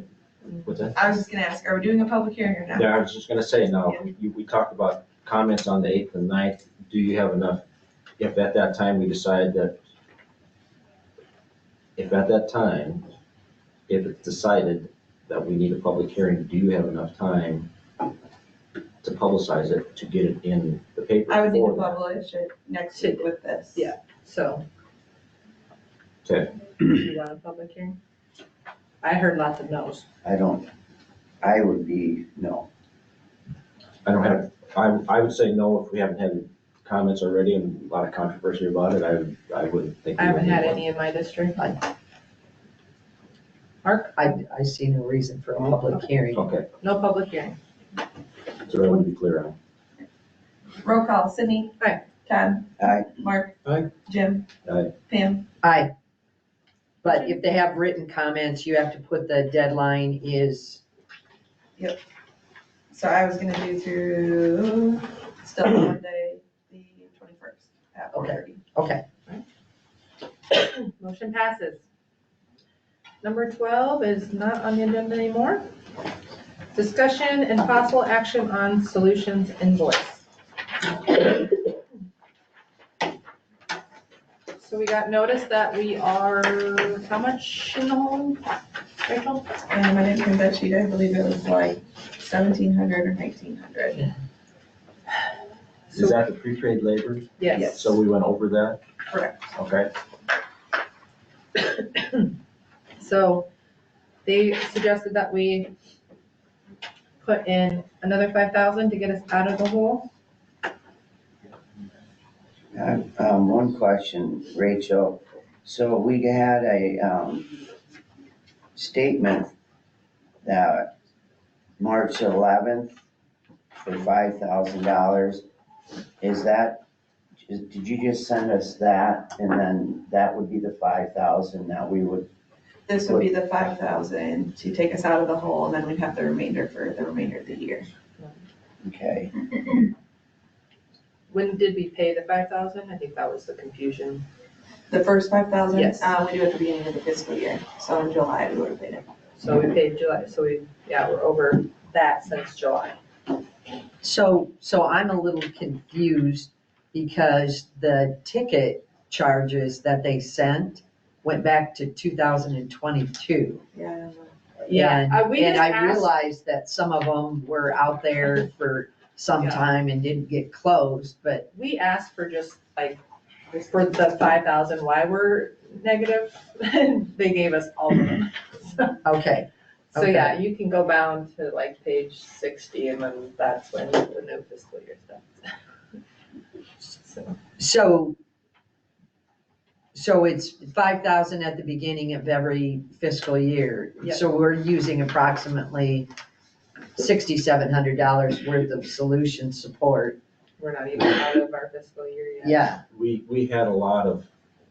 Speaker 3: What's that?
Speaker 19: I was just gonna ask, are we doing a public hearing or not?
Speaker 3: Yeah, I was just gonna say, now, we talked about comments on the 8th and 9th. Do you have enough, if at that time we decide that, if it's decided that we need a public hearing, do you have enough time to publicize it, to get it in the paper?
Speaker 19: I would need to
Speaker 3: for that?
Speaker 19: publish it next week with this.
Speaker 2: Yeah. So,
Speaker 3: Okay,
Speaker 2: do you want a public hearing? I heard lots of no's.
Speaker 16: I would be, no.
Speaker 3: I don't have, I would say no if we haven't had comments already and a lot of controversy about it. I wouldn't think.
Speaker 2: I
Speaker 3: we
Speaker 2: haven't
Speaker 3: would
Speaker 2: had
Speaker 3: need
Speaker 2: any in my district.
Speaker 4: I see no reason for a public hearing.
Speaker 3: one. Okay,
Speaker 2: No public hearing.
Speaker 3: so that would be clear on.
Speaker 19: Roll call, Sydney.
Speaker 2: Aye.
Speaker 19: Todd.
Speaker 16: Aye.
Speaker 19: Mark.
Speaker 5: Aye.
Speaker 19: Jim.
Speaker 3: Aye.
Speaker 19: Pam.
Speaker 4: Aye. But if they have written comments, you have to put the deadline is,
Speaker 19: So I was gonna do through still Monday, the 21st at 4:30.
Speaker 4: okay.
Speaker 2: Motion passes. Number 12 is not on the agenda anymore. Discussion and possible action on solutions invoice. So we got notice that we are, how much in the hole, Rachel?
Speaker 19: And I didn't print that sheet, I believe it was like 1,700 or 1,900.
Speaker 3: Is that the prepaid labor?
Speaker 2: Yes.
Speaker 3: So we went over that?
Speaker 19: Correct.
Speaker 3: Okay.
Speaker 2: So they suggested that we put in another 5,000 to get us out of the hole.
Speaker 16: One question, Rachel. So we had a, statement that March 11th for $5,000. Did you just send us that? And then that would be the 5,000 that we would,
Speaker 19: This would be the 5,000 to take us out of the hole, and then we'd have the remainder for the remainder of the year.
Speaker 16: okay.
Speaker 2: When did we pay the 5,000? I think that was the confusion.
Speaker 19: The first 5,000?
Speaker 2: Yes.
Speaker 19: We do at the beginning of the fiscal year, so in July we would have paid it.
Speaker 2: So we paid July, so we're over that since July.
Speaker 4: So I'm a little confused because the ticket charges that they sent went back to 2022.
Speaker 19: Yeah.
Speaker 2: Yeah, we
Speaker 4: And
Speaker 2: just
Speaker 4: I
Speaker 2: asked-
Speaker 4: realized that some of them were out there for some
Speaker 2: Yeah.
Speaker 4: time and didn't get closed, but
Speaker 2: We asked for just like, for the 5,000, why we're negative, they gave us all of them.
Speaker 4: okay.
Speaker 2: So
Speaker 4: Okay.
Speaker 2: yeah, you can go down to like page 60 and then that's when the new fiscal year starts. So,
Speaker 4: So So it's 5,000 at the beginning of every fiscal year.
Speaker 2: Yep.
Speaker 4: So we're using approximately $6,700 worth of solution support.
Speaker 2: We're not even out of our fiscal year yet.
Speaker 4: Yeah,
Speaker 3: We had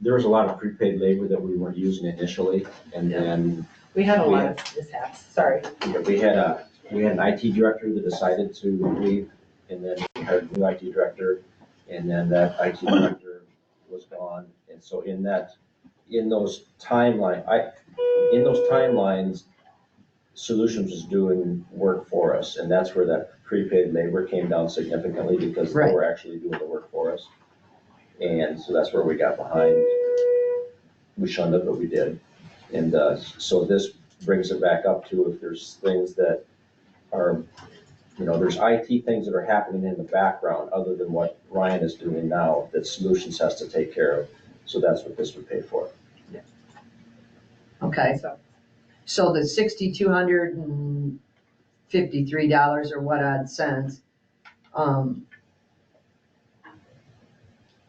Speaker 3: there was a lot of prepaid labor that we weren't using initially, and then
Speaker 2: We had a lot of mishaps, sorry.
Speaker 3: we had an IT director that decided to leave, and then we hired a new IT director, and then that IT director was gone. And so in those timelines, Solutions is doing work for us, and that's where that prepaid labor came down significantly because they
Speaker 4: Right.
Speaker 3: were actually doing the work for us. And so that's where we got behind. We shunned it, but we did. And so this brings it back up to if there's things that are, there's IT things that are happening in the background other than what Ryan is doing now that Solutions has to take care of. So that's what this would pay for.
Speaker 4: okay. So the $6,253 or what odd cents,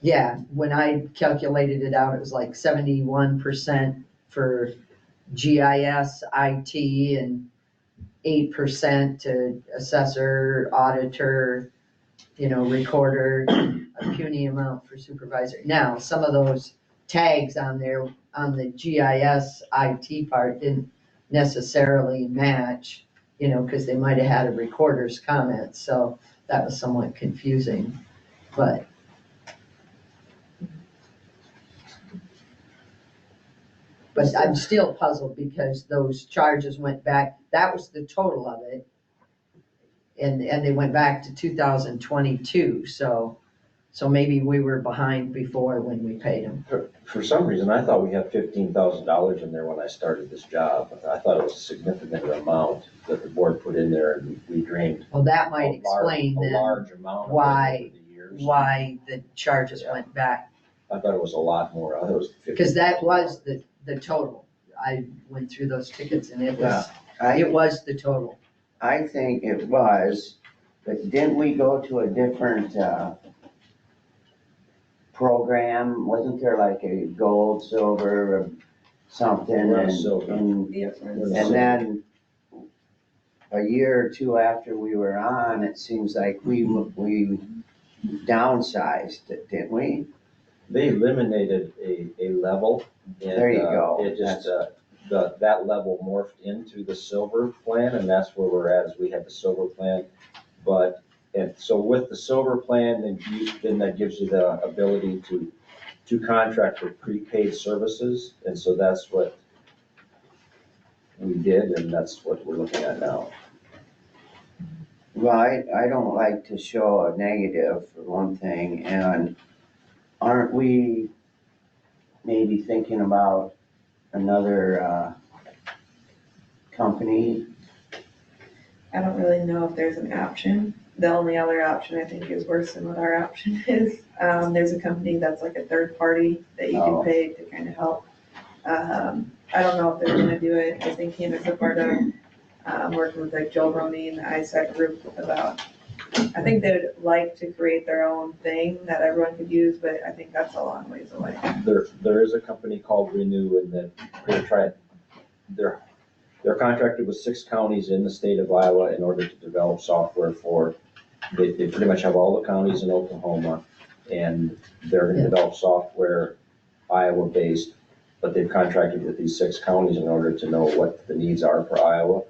Speaker 4: yeah, when I calculated it out, it was like 71% for GIS, IT, and 8% to assessor, auditor, recorder, a puny amount for supervisor. Now, some of those tags on there, on the GIS, IT part didn't necessarily match, because they might have had a recorder's comment, so that was somewhat confusing, but. But I'm still puzzled because those charges went back, that was the total of it. And they went back to 2022, so maybe we were behind before when we paid them.
Speaker 3: For some reason, I thought we had $15,000 in there when I started this job. I thought it was a significant amount that the board put in there, and we drained.
Speaker 4: Well, that might explain
Speaker 3: a
Speaker 4: then
Speaker 3: large amount
Speaker 4: why
Speaker 3: over the years.
Speaker 4: the charges went back.
Speaker 3: I thought it was a lot more. I thought it was 50.
Speaker 4: Because that was the total. I went through those tickets and it was the total.
Speaker 16: I think it was, but didn't we go to a different, program? Wasn't there like a gold, silver, or something?
Speaker 3: We're on silver.
Speaker 16: And then a year or two after we were on, it seems like we downsized it, didn't we?
Speaker 3: They eliminated a level. And,
Speaker 16: There you go.
Speaker 3: It just, that level morphed into the silver plan, and that's where we're at, is we have the silver plan. And so with the silver plan, then that gives you the ability to contract for prepaid services. And so that's what we did, and that's what we're looking at now.
Speaker 16: Well, I don't like to show a negative for one thing, and aren't we maybe thinking about another company?
Speaker 19: I don't really know if there's an option. The only other option I think is worse than what our option is. There's a company that's like a third party that you can pay to kind of help. I don't know if they're gonna do it. I was thinking as a part of working with like Joel Roney and the ISAC group about, I think they would like to create their own thing that everyone could use, but I think that's a long ways away.
Speaker 3: There is a company called Renew, and that they're contracted with 6 counties in the state of Iowa in order to develop software for, they pretty much have all the counties in Oklahoma, and they're gonna develop software Iowa-based, but they've contracted with these 6 counties in order to know what the needs are for Iowa,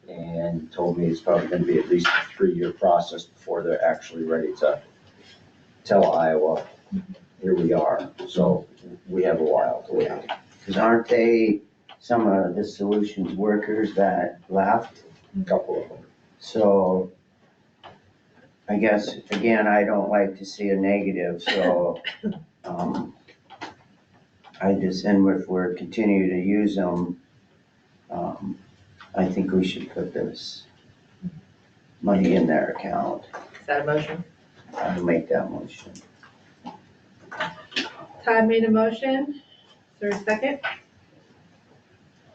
Speaker 3: and told me it's probably gonna be at least a 3-year process before they're actually ready to tell Iowa, here we are. So we have a while to wait.
Speaker 16: Because aren't they some of the solutions workers that left?
Speaker 3: A couple of them.
Speaker 16: So I guess, again, I don't like to see a negative, so, and if we're continuing to use them, I think we should put this money in their account.
Speaker 2: Is that a motion?
Speaker 16: I'll make that motion.
Speaker 2: Todd made a motion. Is there a second?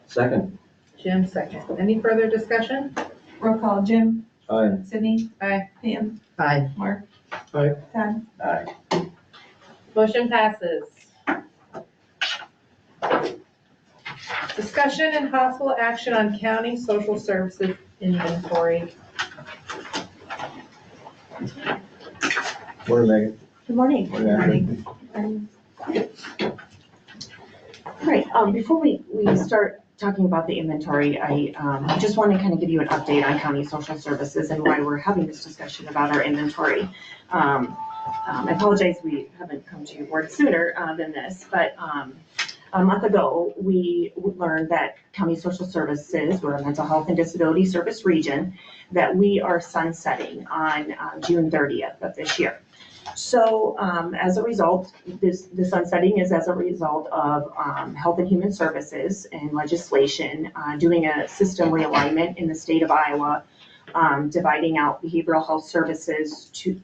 Speaker 3: Second.
Speaker 2: Jim, second. Any further discussion?
Speaker 19: Roll call, Jim,
Speaker 3: Aye.
Speaker 19: Sydney,
Speaker 2: Aye.
Speaker 19: Pam,
Speaker 4: Aye.
Speaker 19: Mark,
Speaker 5: Aye.
Speaker 19: Todd.
Speaker 16: Aye.
Speaker 2: Motion passes. Discussion and possible action on county social services inventory.
Speaker 16: Morning, Megan.
Speaker 21: Good morning.
Speaker 16: Morning.
Speaker 21: Right, before we start talking about the inventory, I just want to kind of give you an update on county social services and why we're having this discussion about our inventory. I apologize we haven't come to your board sooner than this, but a month ago, we learned that County Social Services, we're a mental health and disability service region, that we are sunsetting on June 30th of this year. So as a result, the sunsetting is as a result of Health and Human Services and legislation doing a system realignment in the state of Iowa, dividing out behavioral health services to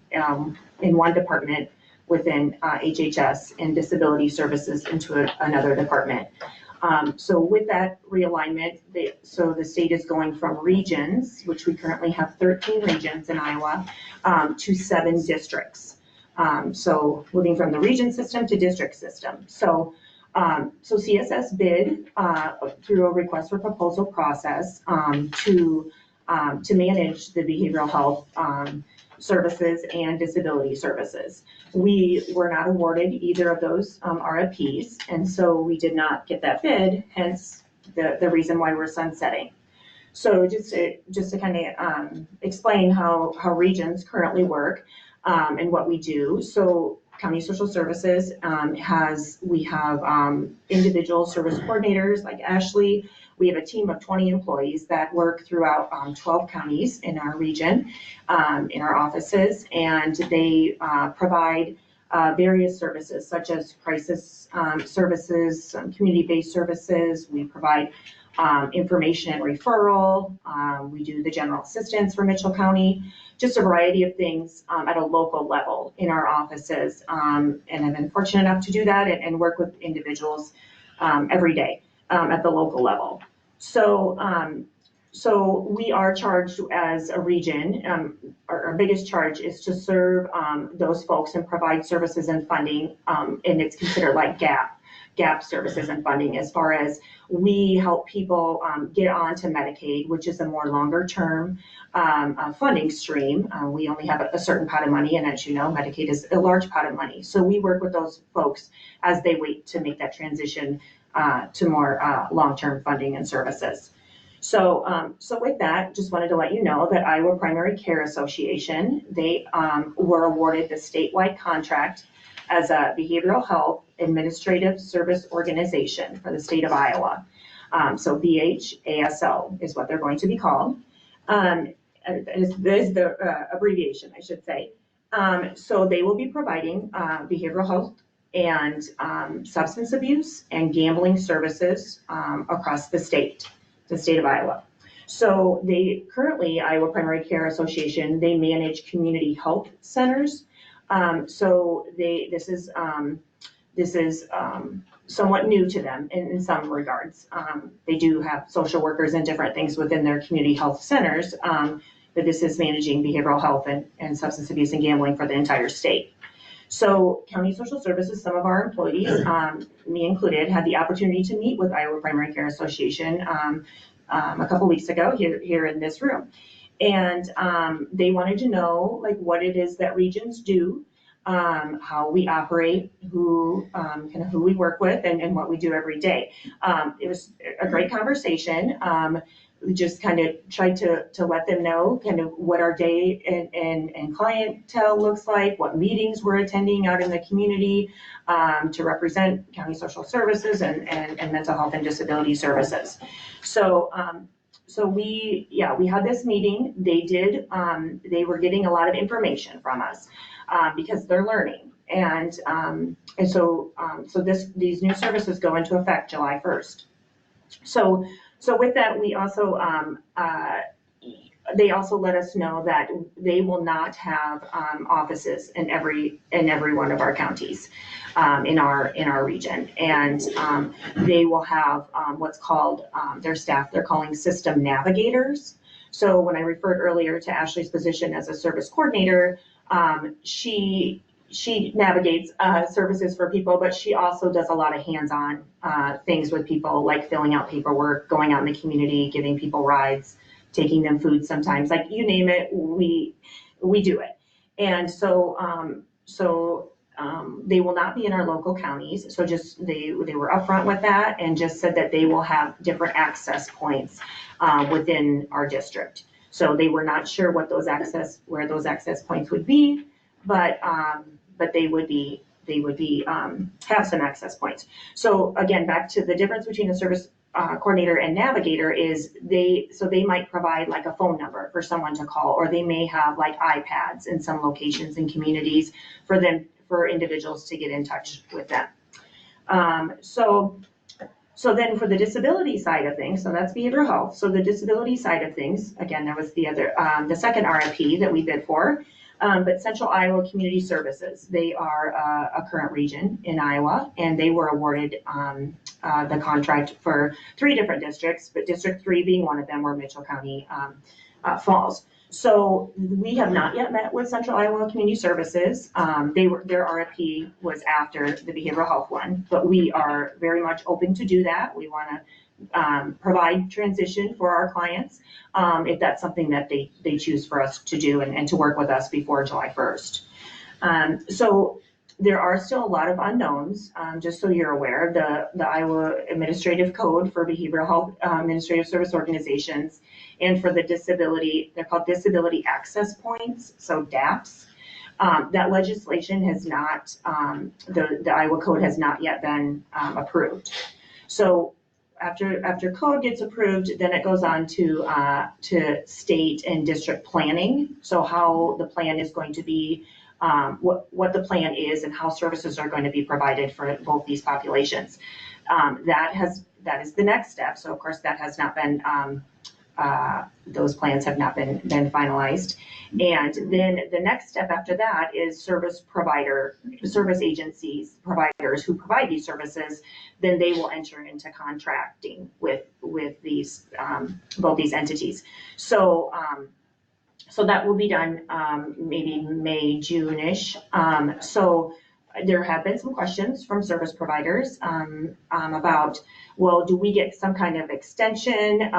Speaker 21: in one department within HHS and disability services into another department. So with that realignment, so the state is going from regions, which we currently have 13 regions in Iowa, to 7 districts. So moving from the region system to district system. So CSS bid through a request for proposal process to manage the behavioral health services and disability services. We were not awarded either of those RFPs, and so we did not get that bid, hence the reason why we're sunsetting. So just to kind of explain how regions currently work and what we do. So County Social Services we have individual service coordinators like Ashley. We have a team of 20 employees that work throughout 12 counties in our region, in our offices, and they provide various services such as crisis services, community-based services. We provide information and referral. We do the general assistance for Mitchell County, just a variety of things at a local level in our offices. And I've been fortunate enough to do that and work with individuals every day at the local level. So we are charged as a region. Our biggest charge is to serve those folks and provide services and funding, and it's considered like gap services and funding, as far as we help people get onto Medicaid, which is a more longer term funding stream. We only have a certain pot of money, and as you know, Medicaid is a large pot of money. So we work with those folks as they wait to make that transition to more long-term funding and services. So with that, just wanted to let you know that Iowa Primary Care Association, they were awarded the statewide contract as a behavioral health administrative service organization for the state of Iowa. So BHASO is what they're going to be called. This is the abbreviation, I should say. So they will be providing behavioral health and substance abuse and gambling services across the state of Iowa. So they currently, Iowa Primary Care Association, they manage community health centers. So this is somewhat new to them in some regards. They do have social workers and different things within their community health centers, but this is managing behavioral health and substance abuse and gambling for the entire state. So County Social Services, some of our employees, me included, had the opportunity to meet with Iowa Primary Care Association a couple weeks ago here in this room. And they wanted to know like what it is that regions do, how we operate, who we work with, and what we do every day. It was a great conversation. We just kind of tried to let them know kind of what our day and clientele looks like, what meetings we're attending out in the community to represent County Social Services and mental health and disability services. So we had this meeting. They were getting a lot of information from us because they're learning. And so these new services go into effect July 1st. So with that, we also, they also let us know that they will not have offices in every one of our counties in our region. And they will have what's called their staff, they're calling system navigators. So when I referred earlier to Ashley's position as a service coordinator, she she navigates services for people, but she also does a lot of hands-on things with people, like filling out paperwork, going out in the community, giving people rides, taking them food sometimes, like you name it, we do it. And so they will not be in our local counties. So just they were upfront with that and just said that they will have different access points within our district. So they were not sure where those access points would be, but they would have some access points. So again, back to the difference between a service coordinator and navigator is they might provide like a phone number for someone to call, or they may have like iPads in some locations and communities for individuals to get in touch with them. So then for the disability side of things, so that's behavioral health. So the disability side of things, again, that was the second RFP that we bid for. But Central Iowa Community Services, they are a current region in Iowa, and they were awarded the contract for 3 different districts, but District 3 being one of them, where Mitchell County falls. So we have not yet met with Central Iowa Community Services. Their RFP was after the behavioral health one, but we are very much open to do that. We want to provide transition for our clients if that's something that they choose for us to do and to work with us before July 1st. So there are still a lot of unknowns, just so you're aware. The Iowa Administrative Code for Behavioral Health Administrative Service Organizations, and for the disability, they're called Disability Access Points, so DAPS. That legislation has not, the Iowa Code has not yet been approved. So after code gets approved, then it goes on to state and district planning. So how the plan is going to be, what the plan is and how services are going to be provided for both these populations. That is the next step. So of course that has not been, those plans have not been finalized. And then the next step after that is service agencies, providers who provide these services, then they will enter into contracting with these, both these entities. So that will be done maybe May, June-ish. So there have been some questions from service providers about, well, do we get some kind of extension?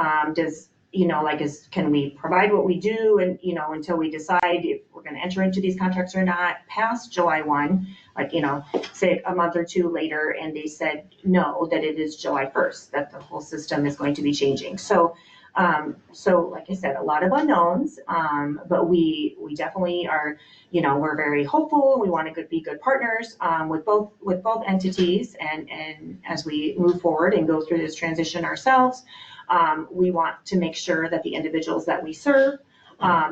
Speaker 21: Can we provide what we do and, until we decide if we're going to enter into these contracts or not past July 1, say a month or 2 later, and they said no, that it is July 1st, that the whole system is going to be changing. So like I said, a lot of unknowns, but we definitely are, we're very hopeful. We want to be good partners with both entities, and as we move forward and go through this transition ourselves, we want to make sure that the individuals that we serve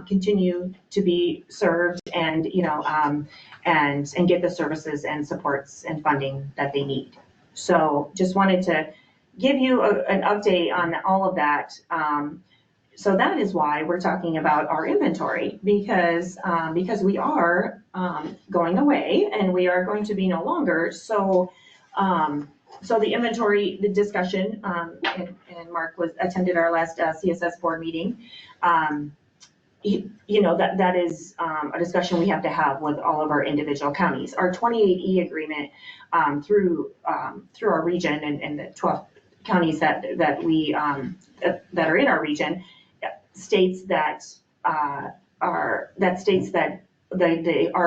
Speaker 21: continue to be served and and get the services and supports and funding that they need. So just wanted to give you an update on all of that. So that is why we're talking about our inventory, because we are going away and we are going to be no longer. So the inventory, the discussion, and Mark attended our last CSS board meeting. That is a discussion we have to have with all of our individual counties. Our 28E agreement through our region and the 12 counties that are in our region states that our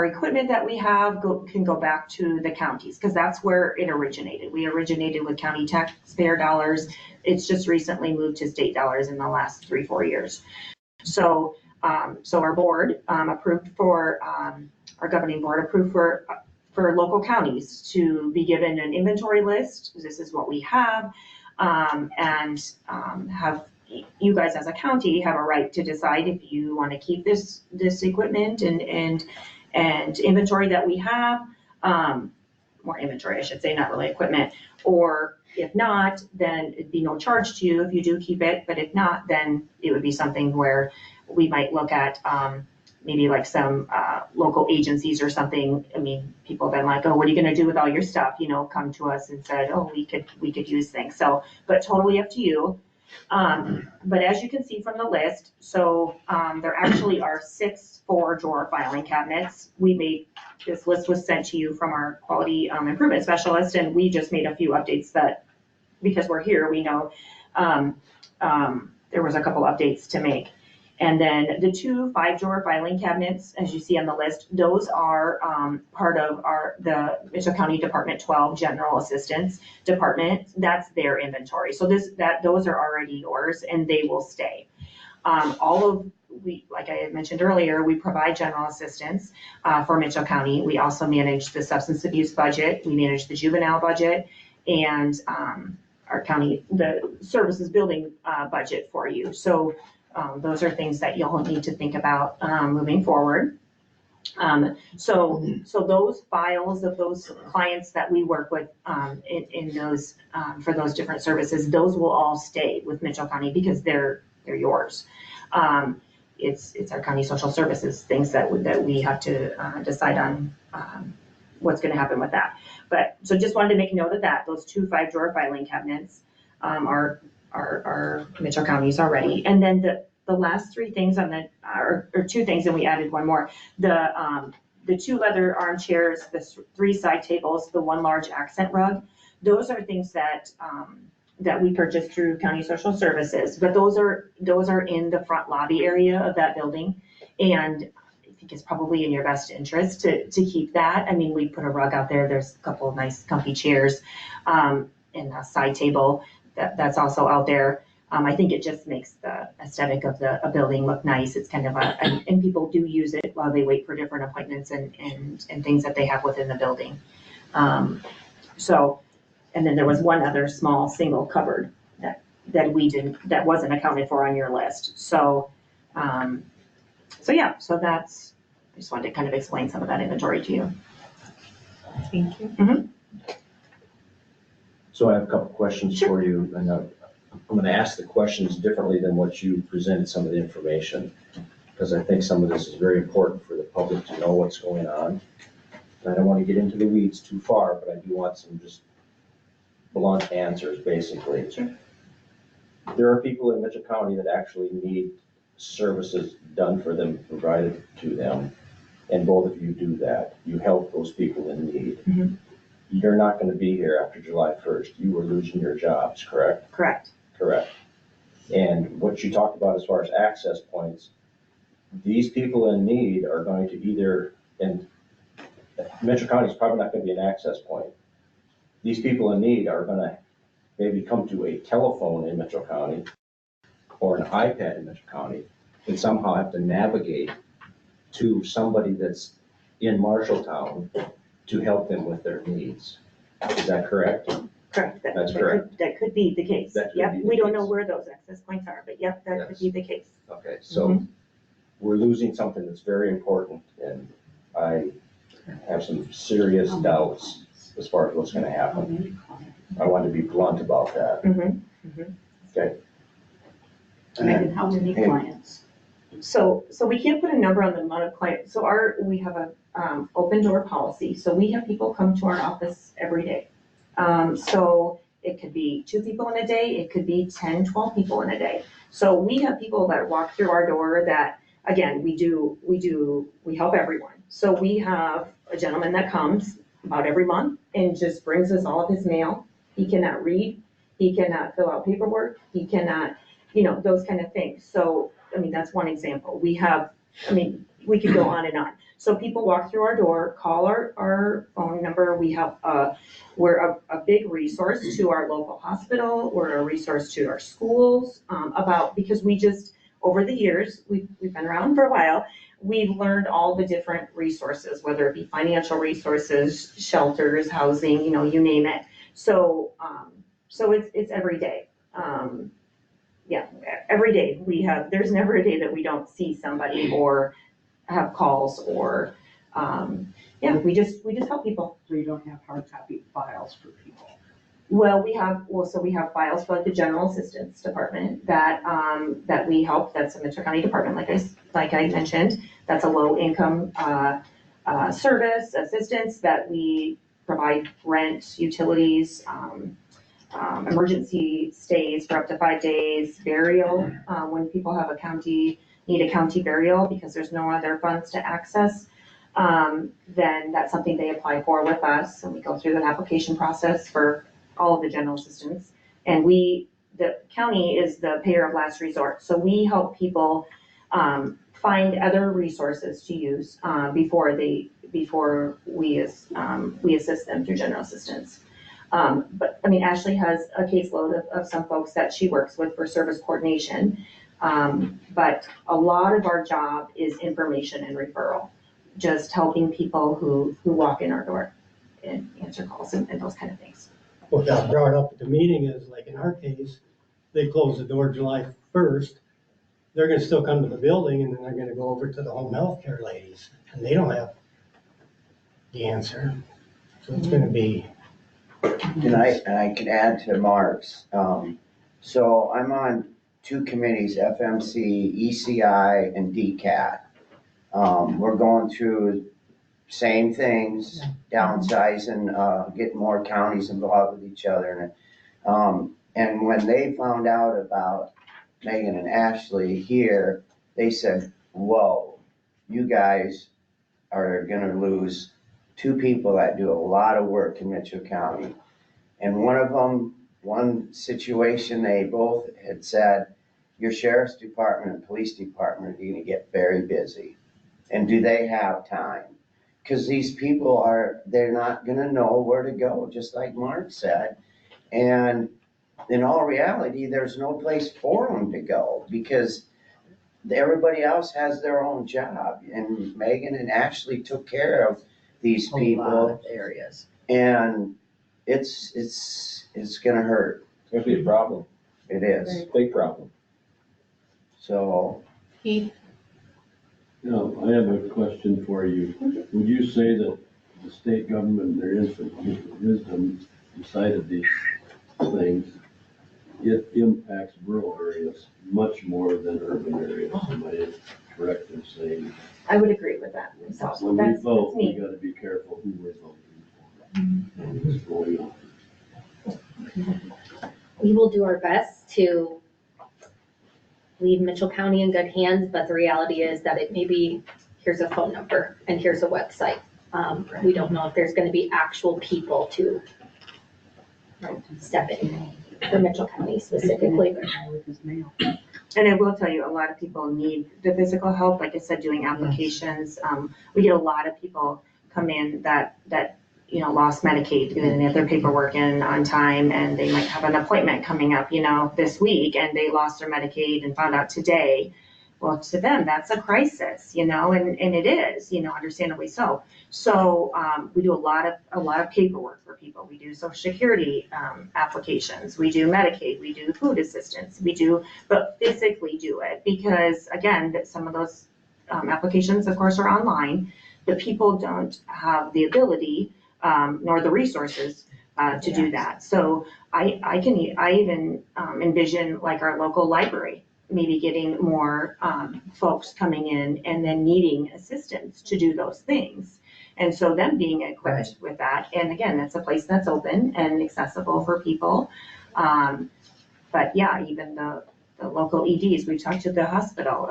Speaker 21: equipment that we have can go back to the counties, because that's where it originated. We originated with county taxpayer dollars. It's just recently moved to state dollars in the last 3-4 years. So our board approved for our governing board approved for local counties to be given an inventory list. This is what we have, and have you guys as a county have a right to decide if you want to keep this equipment and inventory that we have, more inventory, I should say, not really equipment, or if not, then it'd be no charge to you if you do keep it. But if not, then it would be something where we might look at maybe like some local agencies or something. I mean, people have been like, oh, what are you going to do with all your stuff? Come to us and said, oh, we could use things. So, but totally up to you. But as you can see from the list, so there actually are 6 4-drawer filing cabinets. This list was sent to you from our quality improvement specialist, and we just made a few updates that, because we're here, we know there was a couple updates to make. And then the 2 5-drawer filing cabinets, as you see on the list, those are part of the Mitchell County Department 12 General Assistance Department. That's their inventory. So those are already yours, and they will stay. Like I had mentioned earlier, we provide general assistance for Mitchell County. We also manage the substance abuse budget. We manage the juvenile budget, and our county, the services building budget for you. So those are things that you'll need to think about moving forward. So those files of those clients that we work with in those for those different services, those will all stay with Mitchell County because they're yours. It's our county social services things that we have to decide on what's going to happen with that. But so just wanted to make note of that. Those 2 5-drawer filing cabinets are Mitchell County's already. And then the last 3 things on the or 2 things, and we added one more. The 2 leather armchairs, the 3 side tables, the 1 large accent rug. Those are things that we purchased through County Social Services, but those are in the front lobby area of that building, and I think it's probably in your best interest to keep that. I mean, we put a rug out there. There's a couple of nice comfy chairs, and a side table that's also out there. I think it just makes the aesthetic of a building look nice. It's kind of and people do use it while they wait for different appointments and things that they have within the building. And then there was one other small single cupboard that wasn't accounted for on your list. So yeah, so I just wanted to kind of explain some of that inventory to you.
Speaker 2: Thank you.
Speaker 21: Mm-hmm.
Speaker 3: So I have a couple questions for you, and I'm going to ask the questions differently than what you presented some of the information, because I think some of this is very important for the public to know what's going on. And I don't want to get into the weeds too far, but I do want some just blunt answers, basically.
Speaker 21: Sure.
Speaker 3: There are people in Mitchell County that actually need services done for them, provided to them, and both of you do that. You help those people in need.
Speaker 21: Mm-hmm.
Speaker 3: You're not going to be here after July 1st. You were losing your jobs, correct?
Speaker 21: Correct.
Speaker 3: Correct. And what you talked about as far as access points, these people in need are going to either, and Mitchell County is probably not going to be an access point. These people in need are going to maybe come to a telephone in Mitchell County or an iPad in Mitchell County and somehow have to navigate to somebody that's in Marshalltown to help them with their needs. Is that correct?
Speaker 21: Correct.
Speaker 3: That's correct.
Speaker 21: That could be the case.
Speaker 3: That could
Speaker 21: Yep.
Speaker 3: be the
Speaker 21: We don't
Speaker 3: case.
Speaker 21: know where those access points are, but yep, that could be the case.
Speaker 3: Okay, so we're losing something that's very important, and I have some serious doubts as far as what's going to happen. I want to be blunt about that. Okay.
Speaker 9: Megan, how many clients?
Speaker 21: So we can't put a number on the amount of clients. So we have a open door policy. So we have people come to our office every day. So it could be 2 people in a day. It could be 10, 12 people in a day. So we have people that walk through our door that, again, we help everyone. So we have a gentleman that comes about every month and just brings us all of his mail. He cannot read. He cannot fill out paperwork. He cannot, those kind of things. So, I mean, that's one example. We could go on and on. So people walk through our door, call our phone number. We're a big resource to our local hospital. We're a resource to our schools because we just, over the years, we've been around for a while, we've learned all the different resources, whether it be financial resources, shelters, housing, you name it. So it's every day. Every day there's never a day that we don't see somebody or have calls or, we just help people.
Speaker 9: So you don't have hard copy files for people?
Speaker 21: Well, we have files for the General Assistance Department that we help. That's a Mitchell County department, like I mentioned. That's a low income service assistance that we provide rent, utilities, emergency stays for up to 5 days, burial, when people have need a county burial because there's no other funds to access, then that's something they apply for with us, and we go through an application process for all of the general assistance. And the county is the payer of last resort, so we help people find other resources to use before we assist them through general assistance. But I mean, Ashley has a caseload of some folks that she works with for service coordination. But a lot of our job is information and referral, just helping people who walk in our door and answer calls and those kind of things.
Speaker 5: What got brought up at the meeting is, like in our case, they closed the door July 1st. They're gonna still come to the building and then they're gonna go over to the home health care ladies, and they don't have the answer. So it's gonna be.
Speaker 16: And I can add to Mark's. So I'm on 2 committees, FMC, ECI, and DCAT. We're going through same things, downsizing, getting more counties involved with each other. And when they found out about Megan and Ashley here, they said, whoa, you guys are gonna lose 2 people that do a lot of work in Mitchell County. And one situation, they both had said, your sheriff's department and police department are gonna get very busy. And do they have time? Because these people they're not gonna know where to go, just like Mark said. And in all reality, there's no place for them to go because everybody else has their own job. And Megan and Ashley took care of these people.
Speaker 4: A lot of areas.
Speaker 16: And it's gonna hurt.
Speaker 3: It's gonna be a problem.
Speaker 16: It is.
Speaker 3: Big problem.
Speaker 16: So.
Speaker 2: Keith?
Speaker 20: No, I have a question for you. Would you say that the state government, in their infinite wisdom, decided these things, it impacts rural areas much more than urban areas? Am I correct in saying?
Speaker 21: I would agree with that myself.
Speaker 20: When we vote, we
Speaker 21: me.
Speaker 20: gotta be careful who we're voting for and what's going on.
Speaker 1: We will do our best to leave Mitchell County in good hands, but the reality is that it may be, here's a phone number and here's a website. We don't know if there's gonna be actual people to step in for Mitchell County specifically.
Speaker 21: And I will tell you, a lot of people need the physical help, like I said, doing applications. We get a lot of people come in that lost Medicaid, and they have their paperwork in on time, and they might have an appointment coming up, this week, and they lost their Medicaid and found out today. Well, to them, that's a crisis, and it is, understandably so. So we do a lot of paperwork for people. We do Social Security applications. We do Medicaid. We do food assistance. But physically do it because, again, that some of those applications, of course, are online, but people don't have the ability nor the resources to do that. So I even envision like our local library, maybe getting more folks coming in and then needing assistance to do those things. And so them being equipped with that. And again, that's a place that's open and accessible for people. But yeah, even the local EDs, we talked to the hospital,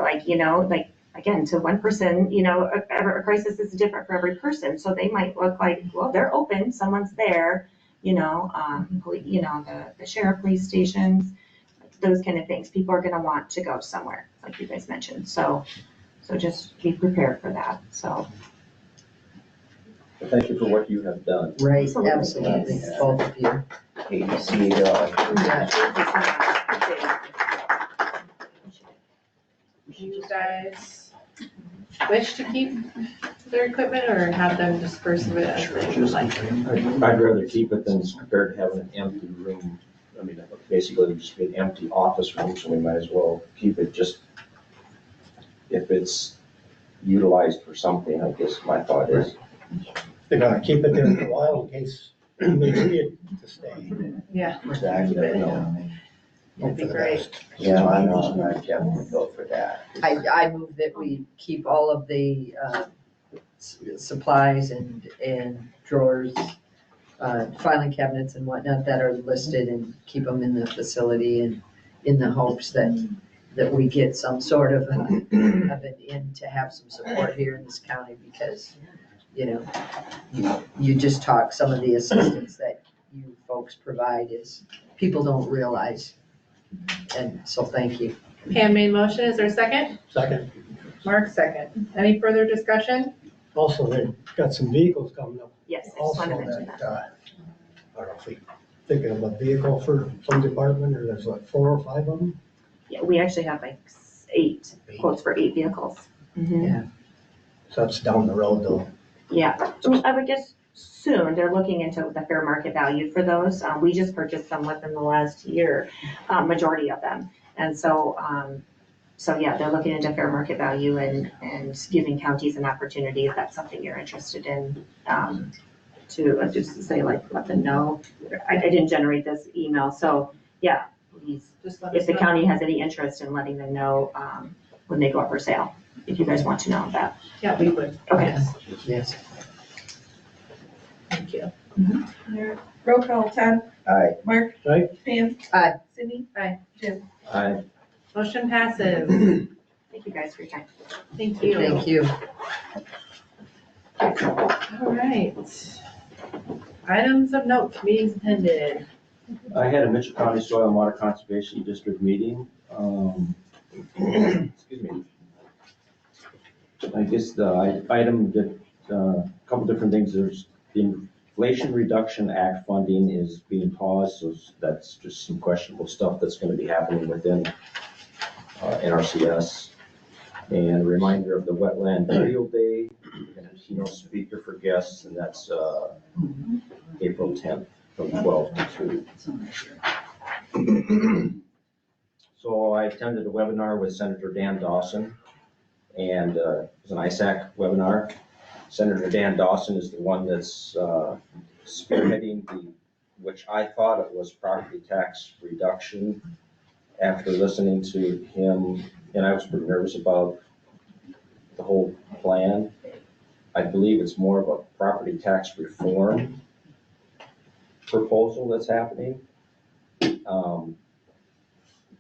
Speaker 21: again, to one person, a crisis is different for every person. So they might look like, well, they're open, someone's there, the sheriff, police stations, those kind of things. People are going to want to go somewhere, like you guys mentioned. So just be prepared for that. So.
Speaker 3: Thank you for what you have done.
Speaker 4: Right, absolutely, both of you.
Speaker 2: Do you guys wish to keep their equipment or have them dispose of it as they would like?
Speaker 3: I'd rather keep it than compared to having an empty room. I mean, basically it'd just be an empty office room, so we might as well keep it just if it's utilized for something, I guess my thought is.
Speaker 5: They're gonna keep it there for a while in case they need it to stay.
Speaker 2: Yeah.
Speaker 16: Exactly.
Speaker 2: That'd be great.
Speaker 16: Yeah, I know, I definitely go for that.
Speaker 4: I move that we keep all of the supplies and drawers filing cabinets and whatnot that are listed and keep them in the facility and in the hopes that we get some sort of an in to have some support here in this county because, you know, you just talk, some of the assistance that you folks provide is, people don't realize. And so thank you.
Speaker 2: Pam made motion, is there a second?
Speaker 5: Second.
Speaker 2: Mark second. Any further discussion?
Speaker 5: Also, they've got some vehicles coming up.
Speaker 21: Yes, I just
Speaker 5: Also,
Speaker 21: wanted to mention that.
Speaker 5: I don't know if we thinking of a vehicle for some department, or there's like 4 or 5 of them.
Speaker 21: Yeah, we actually have like 8 quotes for 8 vehicles.
Speaker 4: Yeah.
Speaker 5: So that's down the road though.
Speaker 21: Yeah, I would guess soon, they're looking into the fair market value for those. We just purchased them within the last year, majority of them. And so, yeah, they're looking into fair market value and giving counties an opportunity if that's something you're interested in, to just say like, let them know. I didn't generate this email, so yeah, please, if the county has any interest in letting them know, when they go up for sale, if you guys want to know that.
Speaker 2: Yeah, we would.
Speaker 21: Okay.
Speaker 4: Yes.
Speaker 2: Thank you.
Speaker 19: Roll call, Todd.
Speaker 16: Aye.
Speaker 19: Mark.
Speaker 5: Aye.
Speaker 19: Pam.
Speaker 4: Aye.
Speaker 19: Cindy. Aye. Jim.
Speaker 3: I,
Speaker 2: Motion passes.
Speaker 21: Thank you guys for your time.
Speaker 2: Thank you.
Speaker 4: Thank you.
Speaker 2: All right. Items of note, meetings attended.
Speaker 3: I had a Mitchell County Soil and Water Conservation District meeting. Excuse me. I guess the item did a couple different things. There's the Inflation Reduction Act funding is being paused, so that's just some questionable stuff that's going to be happening within NRCS. And a reminder of the Wetland Field Day, and a keynote speaker for guests, and that's April 10th from 12 to 2. So I attended a webinar with Senator Dan Dawson, and it was an ISAC webinar. Senator Dan Dawson is the one that's spearheading which I thought it was property tax reduction. After listening to him, and I was pretty nervous about the whole plan. I believe it's more of a property tax reform proposal that's happening.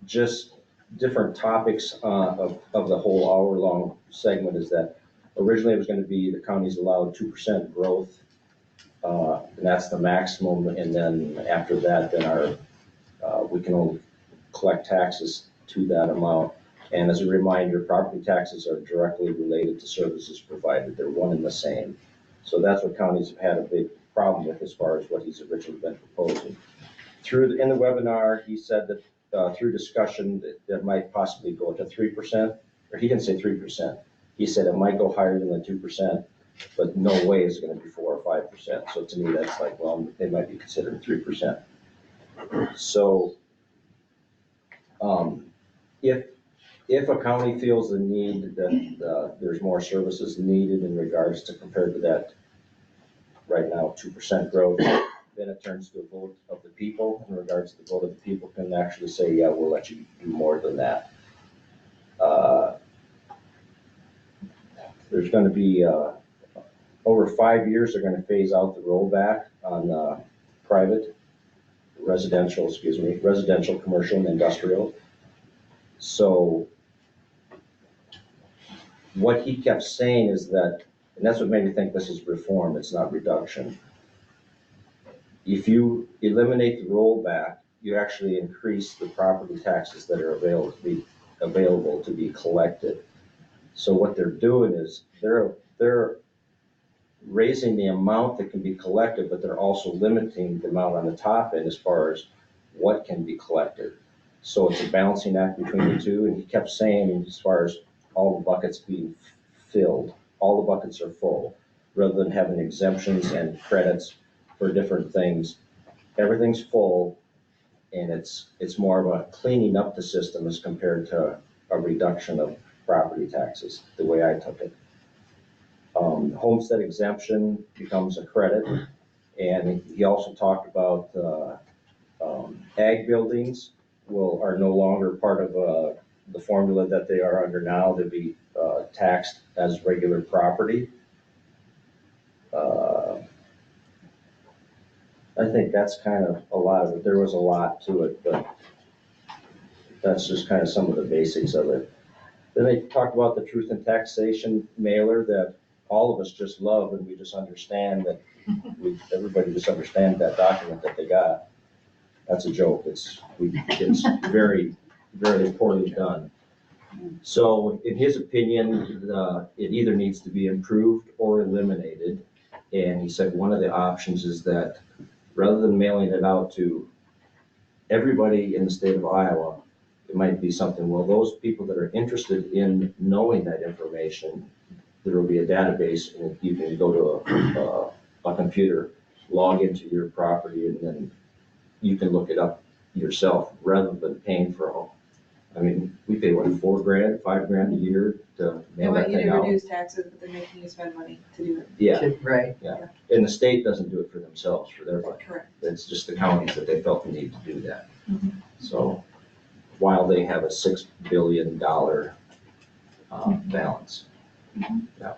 Speaker 3: Just different topics of the whole hour-long segment is that originally it was going to be the county's allowed 2% growth, and that's the maximum. And then after that, then we can only collect taxes to that amount. And as a reminder, property taxes are directly related to services provided. They're one and the same. So that's what counties have had a big problem with as far as what he's originally been proposing. In the webinar, he said that through discussion that might possibly go to 3%, or he didn't say 3%. He said it might go higher than the 2%, but no way is it going to be 4 or 5%. So to me, that's like, well, they might be considering 3%. So if a county feels the need that there's more services needed in regards to compared to that right now 2% growth, then it turns to a vote of the people. In regards to the vote of the people, can actually say, yeah, we'll let you do more than that. There's going to be over 5 years, they're going to phase out the rollback on residential, commercial, and industrial. So what he kept saying is that, and that's what made me think this is reform, it's not reduction. If you eliminate the rollback, you actually increase the property taxes that are available to be collected. So what they're doing is they're raising the amount that can be collected, but they're also limiting the amount on the top end as far as what can be collected. So it's a balancing act between the two. And he kept saying, as far as all the buckets being filled, all the buckets are full, rather than having exemptions and credits for different things. Everything's full, and it's more of a cleaning up the system as compared to a reduction of property taxes, the way I took it. Homestead exemption becomes a credit, and he also talked about ag buildings are no longer part of the formula that they are under now. They'll be taxed as regular property. I think that's kind of a lot of it. There was a lot to it, but that's just kind of some of the basics of it. Then they talked about the truth and taxation mailer that all of us just love, and we just understand that everybody just understands that document that they got. That's a joke. It's very, very poorly done. So in his opinion, it either needs to be improved or eliminated. And he said one of the options is that rather than mailing it out to everybody in the state of Iowa, it might be something, well, those people that are interested in knowing that information, there will be a database and you can go to a computer, log into your property, and then you can look it up yourself rather than paying for all. I mean, we pay what, $4,000, $5,000 a year to
Speaker 19: They
Speaker 3: mail
Speaker 19: want
Speaker 3: that
Speaker 19: you
Speaker 3: thing
Speaker 19: to
Speaker 3: out?
Speaker 19: reduce taxes, but they're making you spend money to do it.
Speaker 3: Yeah,
Speaker 4: Right.
Speaker 3: yeah. And the state doesn't do it for themselves, for their budget.
Speaker 19: Correct.
Speaker 3: It's just the counties that they felt the need to do that.
Speaker 19: Mhm.
Speaker 3: So while they have a $6 billion balance. Yeah.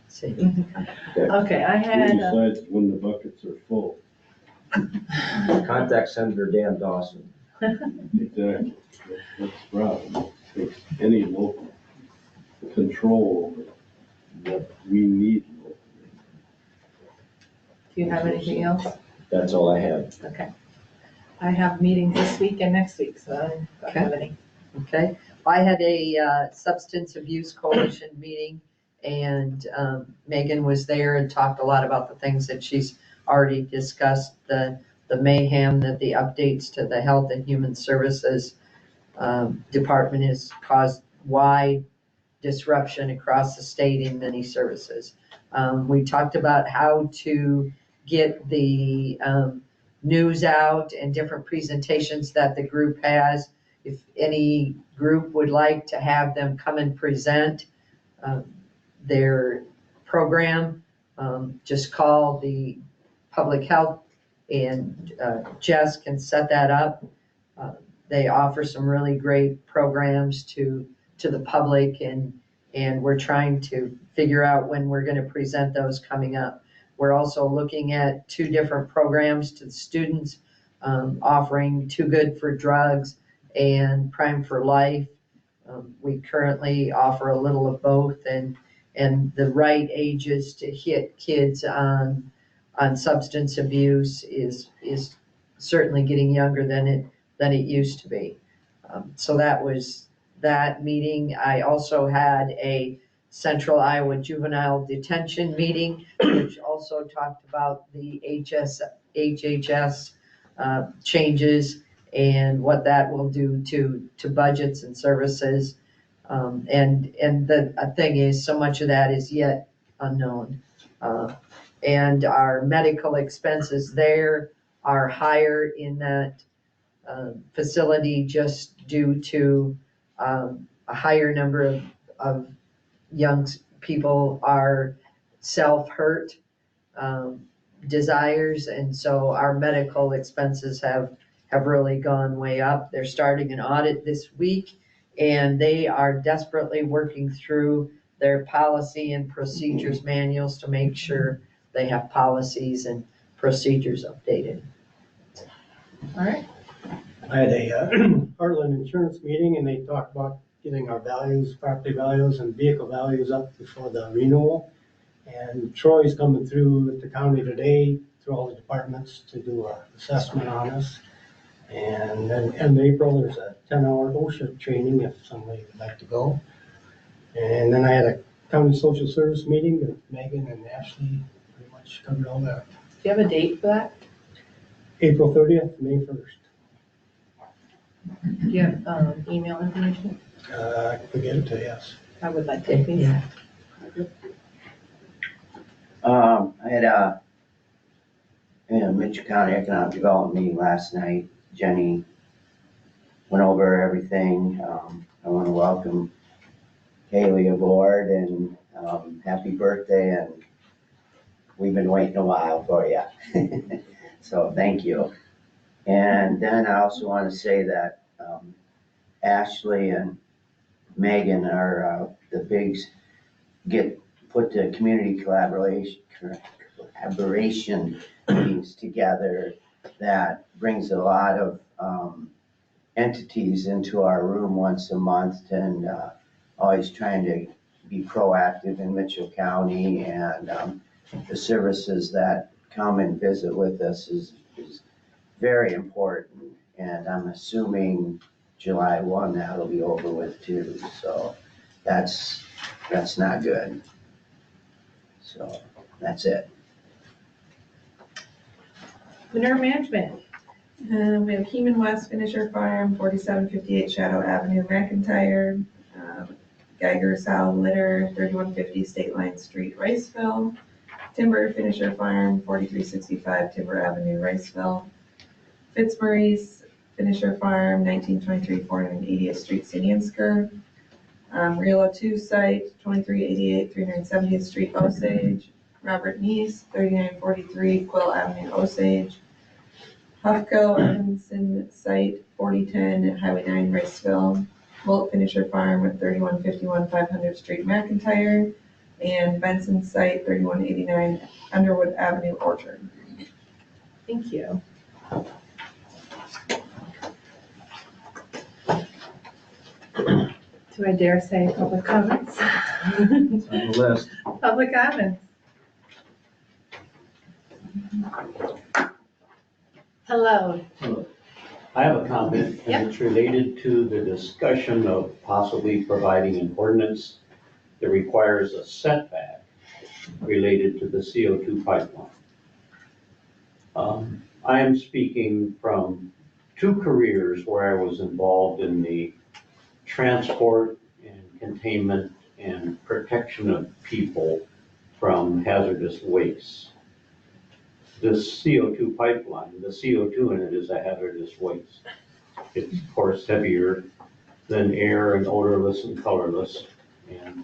Speaker 4: See.
Speaker 2: Okay, I
Speaker 20: Who
Speaker 2: had,
Speaker 20: decides when the buckets are full?
Speaker 3: Contact Senator Dan Dawson.
Speaker 20: Exactly. That's the problem. It's any local control over what we need locally.
Speaker 2: do you have anything else?
Speaker 3: That's all I have.
Speaker 2: Okay. I have meetings this week and next week, so I don't have any.
Speaker 4: Okay, I had a substance abuse coalition meeting, and Megan was there and talked a lot about the things that she's already discussed, the mayhem that the updates to the Health and Human Services Department has caused wide disruption across the state in many services. We talked about how to get the news out and different presentations that the group has. If any group would like to have them come and present their program, just call the public health and Jess can set that up. They offer some really great programs to the public, and we're trying to figure out when we're going to present those coming up. We're also looking at 2 different programs to the students, offering Too Good for Drugs and Prime for Life. We currently offer a little of both, and the right ages to hit kids on substance abuse is certainly getting younger than it used to be. So that was that meeting. I also had a Central Iowa Juvenile Detention meeting, which also talked about the HHS changes and what that will do to budgets and services. And the thing is, so much of that is yet unknown. And our medical expenses there are higher in that facility just due to a higher number of young people are self-hurt desires, and so our medical expenses have really gone way up. They're starting an audit this week, and they are desperately working through their policy and procedures manuals to make sure they have policies and procedures updated.
Speaker 2: All right.
Speaker 5: I had a Heartland Insurance meeting, and they talked about getting our values, property values and vehicle values up before the renewal. And Troy's coming through with the county today, through all the departments to do an assessment on us. And then in April, there's a 10-hour OSHA training if somebody would like to go. And then I had a county social service meeting with Megan and Ashley, pretty much covered all that.
Speaker 2: Do you have a date for that?
Speaker 5: April 30th, May 1st.
Speaker 2: Do you have email information?
Speaker 5: I could get it to you, yes.
Speaker 2: I would like to, please.
Speaker 4: Yeah.
Speaker 16: I had a Mitchell County Economic Development meeting last night. Jenny went over everything. I want to welcome Haley aboard and happy birthday, and we've been waiting a while for you. So thank you. And then I also want to say that Ashley and Megan are the bigs get put to community aberration meetings together that brings a lot of entities into our room once a month and always trying to be proactive in Mitchell County, and the services that come and visit with us is very important. And I'm assuming July 1, that'll be over with too. So that's not good. So that's it.
Speaker 2: Manure management.
Speaker 19: We have Heman West Finisher Farm, 4758 Shadow Avenue, McIntyre. Geiger Sow Litter, 3150 State Line Street, Riceville. Timber Finisher Farm, 4365 Timber Avenue, Riceville. Fitzmaurice Finisher Farm, 1923 480th Street, Siniansker. Relo 2 Site, 2388 370th Street, Osage. Robert Neese, 3943 Quill Avenue, Osage. Huffco Evanson Site, 4010 Highway 9, Riceville. Volt Finisher Farm at 3151 500th Street, McIntyre. And Benson Site, 3189 Underwood Avenue, Orchard.
Speaker 2: Thank you. Do I dare say public comments?
Speaker 10: It's on the list.
Speaker 2: Public comments. Hello.
Speaker 7: I have a comment, and it's related to the discussion of possibly providing an ordinance that requires a setback related to the CO2 pipeline. I am speaking from 2 careers where I was involved in the transport and containment and protection of people from hazardous waste. This CO2 pipeline, the CO2 in it is a hazardous waste. It's of course heavier than air and odorless and colorless. And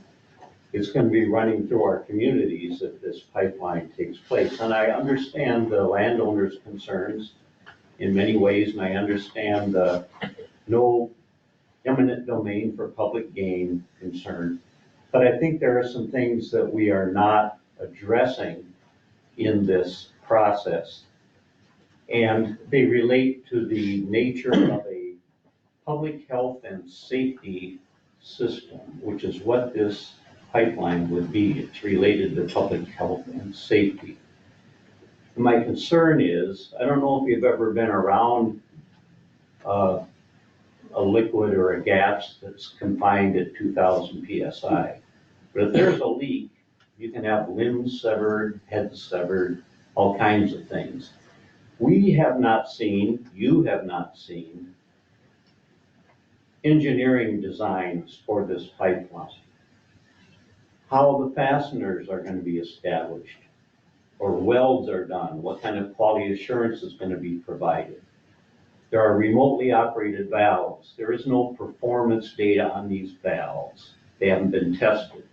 Speaker 7: it's going to be running through our communities if this pipeline takes place. And I understand the landowners' concerns in many ways, and I understand the no eminent domain for public gain concern. But I think there are some things that we are not addressing in this process. And they relate to the nature of a public health and safety system, which is what this pipeline would be. It's related to public health and safety. And my concern is, I don't know if you've ever been around a liquid or a gas that's confined at 2000 PSI. But if there's a leak, you can have limbs severed, heads severed, all kinds of things. We have not seen, you have not seen, engineering designs for this pipeline. How the fasteners are going to be established, or welds are done, what kind of quality assurance is going to be provided. There are remotely operated valves. There is no performance data on these valves. They haven't been tested.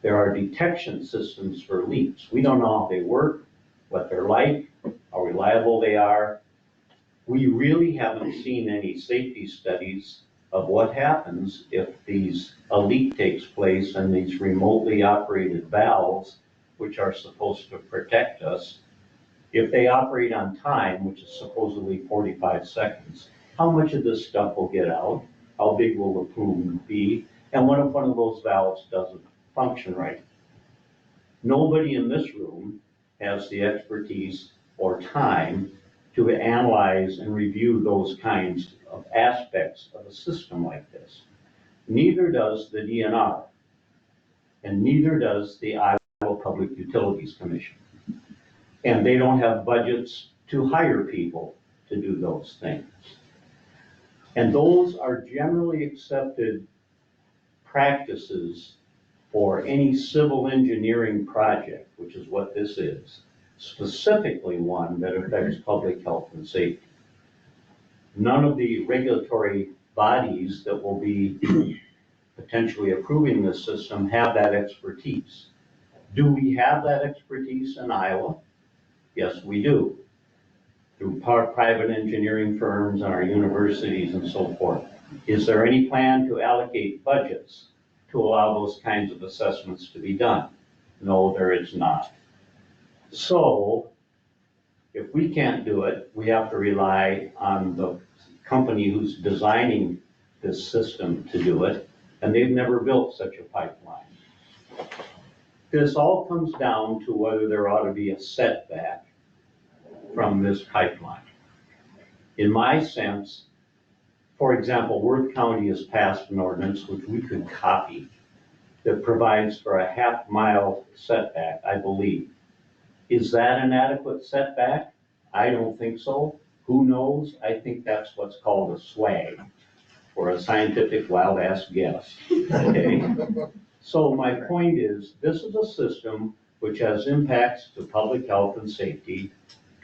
Speaker 7: There are detection systems for leaks. We don't know how they work, what they're like, how reliable they are. We really haven't seen any safety studies of what happens if a leak takes place and these remotely operated valves, which are supposed to protect us, if they operate on time, which is supposedly 45 seconds, how much of this stuff will get out? How big will the plume be? And what if one of those valves doesn't function right? Nobody in this room has the expertise or time to analyze and review those kinds of aspects of a system like this. Neither does the DNR, and neither does the Iowa Public Utilities Commission. And they don't have budgets to hire people to do those things. And those are generally accepted practices for any civil engineering project, which is what this is, specifically one that affects public health and safety. None of the regulatory bodies that will be potentially approving this system have that expertise. Do we have that expertise in Iowa? Yes, we do. Through private engineering firms and our universities and so forth. Is there any plan to allocate budgets to allow those kinds of assessments to be done? No, there is not. So if we can't do it, we have to rely on the company who's designing this system to do it, and they've never built such a pipeline. This all comes down to whether there ought to be a setback from this pipeline. In my sense, for example, Worth County has passed an ordinance which we could copy that provides for a half-mile setback, I believe. Is that an adequate setback? I don't think so. Who knows? I think that's what's called a swag, or a scientific wild-ass guess, okay? So my point is, this is a system which has impacts to public health and safety,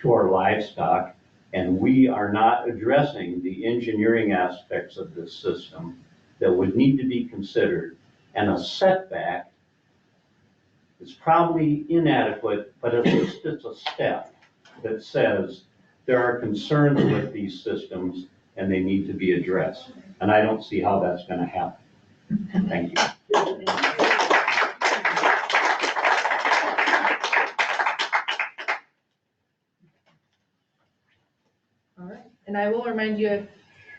Speaker 7: to our livestock, and we are not addressing the engineering aspects of this system that would need to be considered. And a setback is probably inadequate, but at least it's a step that says there are concerns with these systems and they need to be addressed. And I don't see how that's gonna happen. Thank you.
Speaker 2: All right, and I will remind you if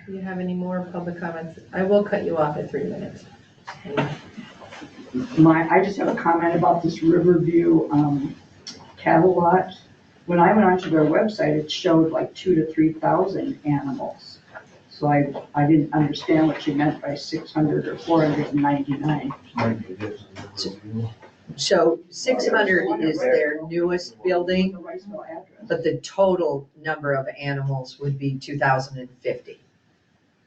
Speaker 2: you have any more public comments, I will cut you off at 3 minutes.
Speaker 9: I just have a comment about this Riverview cattle lot. When I went onto their website, it showed like 2,000 to 3,000 animals. So I didn't understand what you meant by 600 or 499.
Speaker 4: So 600 is their newest building, but the total number of animals would be 2,050.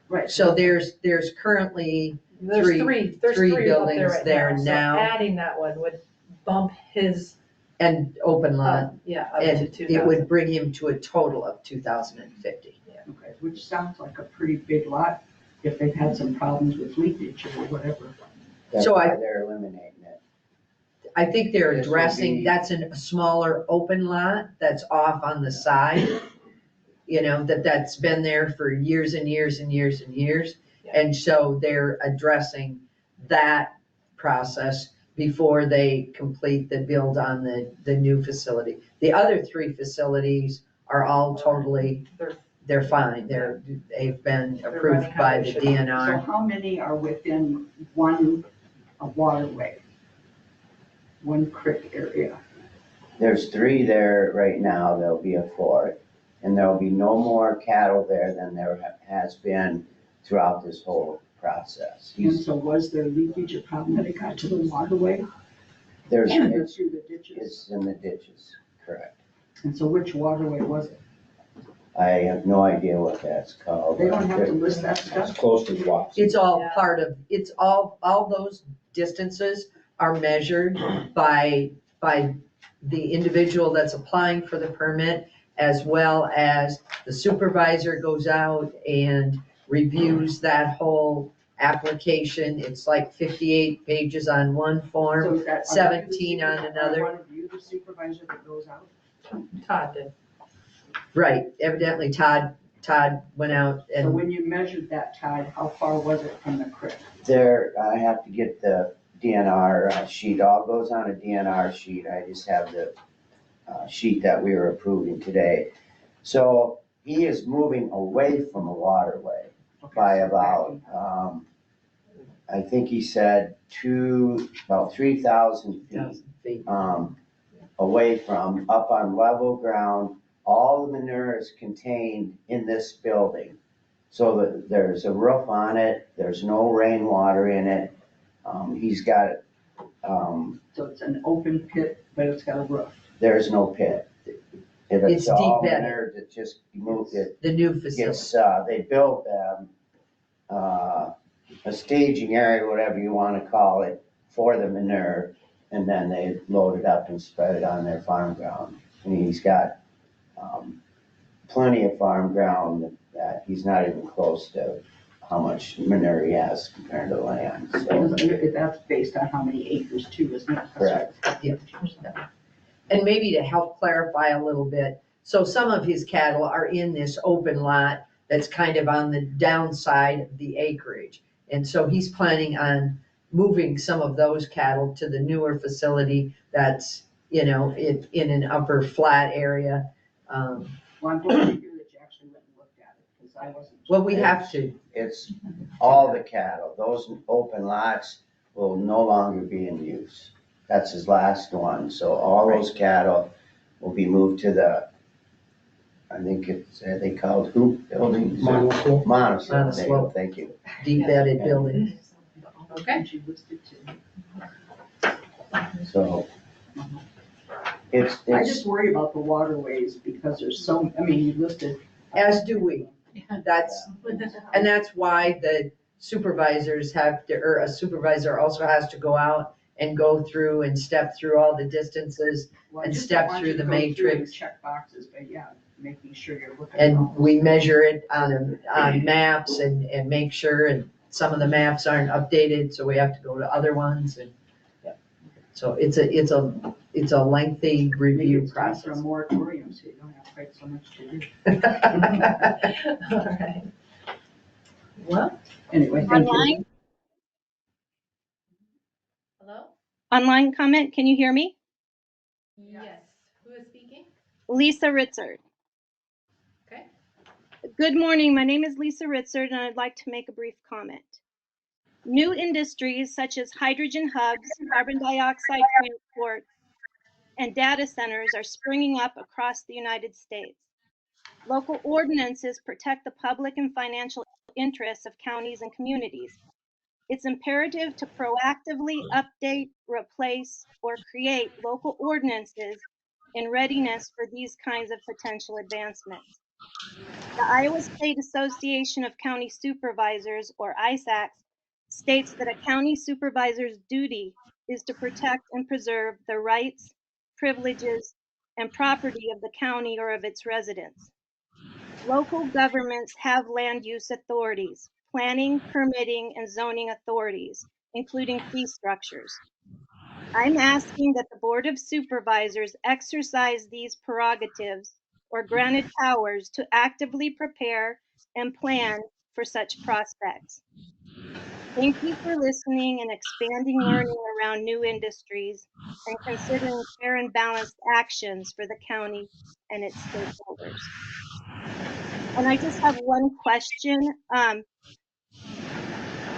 Speaker 9: Right.
Speaker 4: So there's currently
Speaker 2: There's
Speaker 4: three
Speaker 2: three
Speaker 4: buildings
Speaker 2: up
Speaker 4: there
Speaker 2: right
Speaker 4: now.
Speaker 2: So adding that one would bump his,
Speaker 4: and open lot,
Speaker 2: yeah, up to
Speaker 4: and
Speaker 2: 2,000.
Speaker 4: it would bring him to a total of 2,050.
Speaker 9: Okay, which sounds like a pretty big lot if they've had some problems with leakage or whatever.
Speaker 16: That's
Speaker 4: So
Speaker 16: why they're eliminating it.
Speaker 4: I think they're
Speaker 16: This would
Speaker 4: addressing,
Speaker 16: be-
Speaker 4: that's a smaller open lot that's off on the side. You know, that's been there for years and years and years and years. And so they're addressing that process before they complete the build on the new facility. The other three facilities are all totally, they're fine. They've been approved by the
Speaker 9: So
Speaker 4: DNR.
Speaker 9: how many are within one waterway? One creek area?
Speaker 16: There's 3 there right now, there'll be a 4th, and there'll be no more cattle there than there has been throughout this whole process.
Speaker 9: And so was there leakage or problem when it got to the waterway?
Speaker 16: There's,
Speaker 9: Through
Speaker 16: it's,
Speaker 9: the ditches?
Speaker 16: it's in the ditches, correct.
Speaker 9: And so which waterway was it?
Speaker 16: I have no idea what that's called.
Speaker 9: They don't have to list that stuff?
Speaker 13: Close to Watts.
Speaker 4: It's all part of, it's all those distances are measured by the individual that's applying for the permit, as well as the supervisor goes out and reviews that whole application. It's like 58 pages on one
Speaker 9: So
Speaker 4: form,
Speaker 9: is that-
Speaker 4: 17 on another.
Speaker 9: One of you, the supervisor that goes out?
Speaker 2: Todd did.
Speaker 4: Right, evidently Todd went out
Speaker 9: So
Speaker 4: and,
Speaker 9: when you measured that tide, how far was it from the creek?
Speaker 16: There, I have to get the DNR sheet, all goes on a DNR sheet, I just have the sheet that we were approving today. So he is moving away from a waterway by about, I think he said about 3,000 feet. Away from, up on level ground, all the manure is contained in this building. So that there's a roof on it, there's no rainwater in it. He's got,
Speaker 9: So it's an open pit, but it's got a roof.
Speaker 16: there's no pit.
Speaker 4: It's
Speaker 16: all
Speaker 4: deep
Speaker 16: manure that just moved it.
Speaker 4: the new facility.
Speaker 16: Gets, they built a staging area, whatever you wanna call it, for the manure. And then they load it up and spread it on their farm ground. And he's got, plenty of farm ground that he's not even close to how much manure he has compared to the land, so.
Speaker 9: That's based on how many acres too, isn't it?
Speaker 16: Correct.
Speaker 4: Yeah. And maybe to help clarify a little bit, so some of his cattle are in this open lot that's kind of on the downside of the acreage. And so he's planning on moving some of those cattle to the newer facility that's in an upper flat area.
Speaker 9: Well, I'm glad to hear that you actually went and looked at it, because I wasn't.
Speaker 4: Well, we have to.
Speaker 16: It's all the cattle. Those open lots will no longer be in use. That's his last one. So all those cattle will be moved to the, I think it's, they called hoop buildings.
Speaker 5: Monoslope.
Speaker 16: Monoslope, there you go. Thank you.
Speaker 4: Deep bedded building.
Speaker 2: Okay.
Speaker 16: So
Speaker 9: I
Speaker 16: it's,
Speaker 9: just worry about the waterways because there's so, I mean, you listed.
Speaker 4: As do we. And that's why the supervisors have to, or a supervisor also has to go out and go through and step through all the distances
Speaker 9: Well, I
Speaker 4: and
Speaker 9: just
Speaker 4: step
Speaker 9: want
Speaker 4: through
Speaker 9: you to
Speaker 4: the
Speaker 9: go through and
Speaker 4: matrix.
Speaker 9: check boxes, but yeah, making sure you're looking. at all
Speaker 4: And
Speaker 9: those
Speaker 4: we
Speaker 9: things.
Speaker 4: measure it on maps and make sure, and some of the maps aren't updated, so we have to go to other ones and, yeah. So it's a lengthy
Speaker 9: Maybe
Speaker 4: review
Speaker 9: it's time for a
Speaker 4: process.
Speaker 9: moratorium, so you don't have quite so much to do.
Speaker 2: All right. Well,
Speaker 9: Anyway, thank you.
Speaker 12: Online,
Speaker 2: hello?
Speaker 12: online comment, can you hear me?
Speaker 2: Yes. Who is speaking?
Speaker 12: Lisa Ritzard.
Speaker 2: Okay.
Speaker 12: Good morning, my name is Lisa Ritzard and I'd like to make a brief comment. New industries such as hydrogen hubs, carbon dioxide transport, and data centers are springing up across the United States. Local ordinances protect the public and financial interests of counties and communities. It's imperative to proactively update, replace, or create local ordinances in readiness for these kinds of potential advancements. The Iowa State Association of County Supervisors, or ISACS, states that a county supervisor's duty is to protect and preserve the rights, privileges, and property of the county or of its residents. Local governments have land use authorities, planning, permitting, and zoning authorities, including fee structures. I'm asking that the Board of Supervisors exercise these prerogatives or granted powers to actively prepare and plan for such prospects. Thank you for listening and expanding learning around new industries and considering fair and balanced actions for the county and its stakeholders. And I just have one question.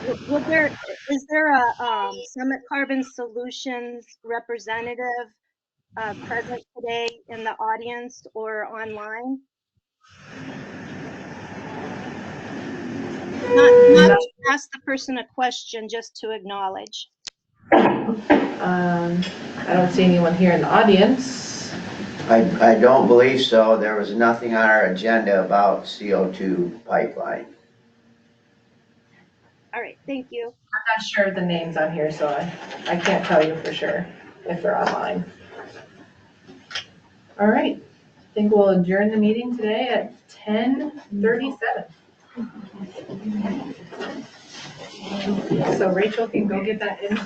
Speaker 12: Is there a Summit Carbon Solutions representative present today in the audience or online? Not to ask the person a question, just to acknowledge.
Speaker 2: I don't see anyone here in the audience.
Speaker 16: I don't believe so. There was nothing on our agenda about CO2 pipeline.
Speaker 12: All right, thank you.
Speaker 2: I'm not sure of the names on here, so I can't tell you for sure if they're online. All right, I think we'll adjourn the meeting today at 10:37. So Rachel can go get that in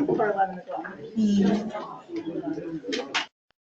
Speaker 2: for 11 o'clock.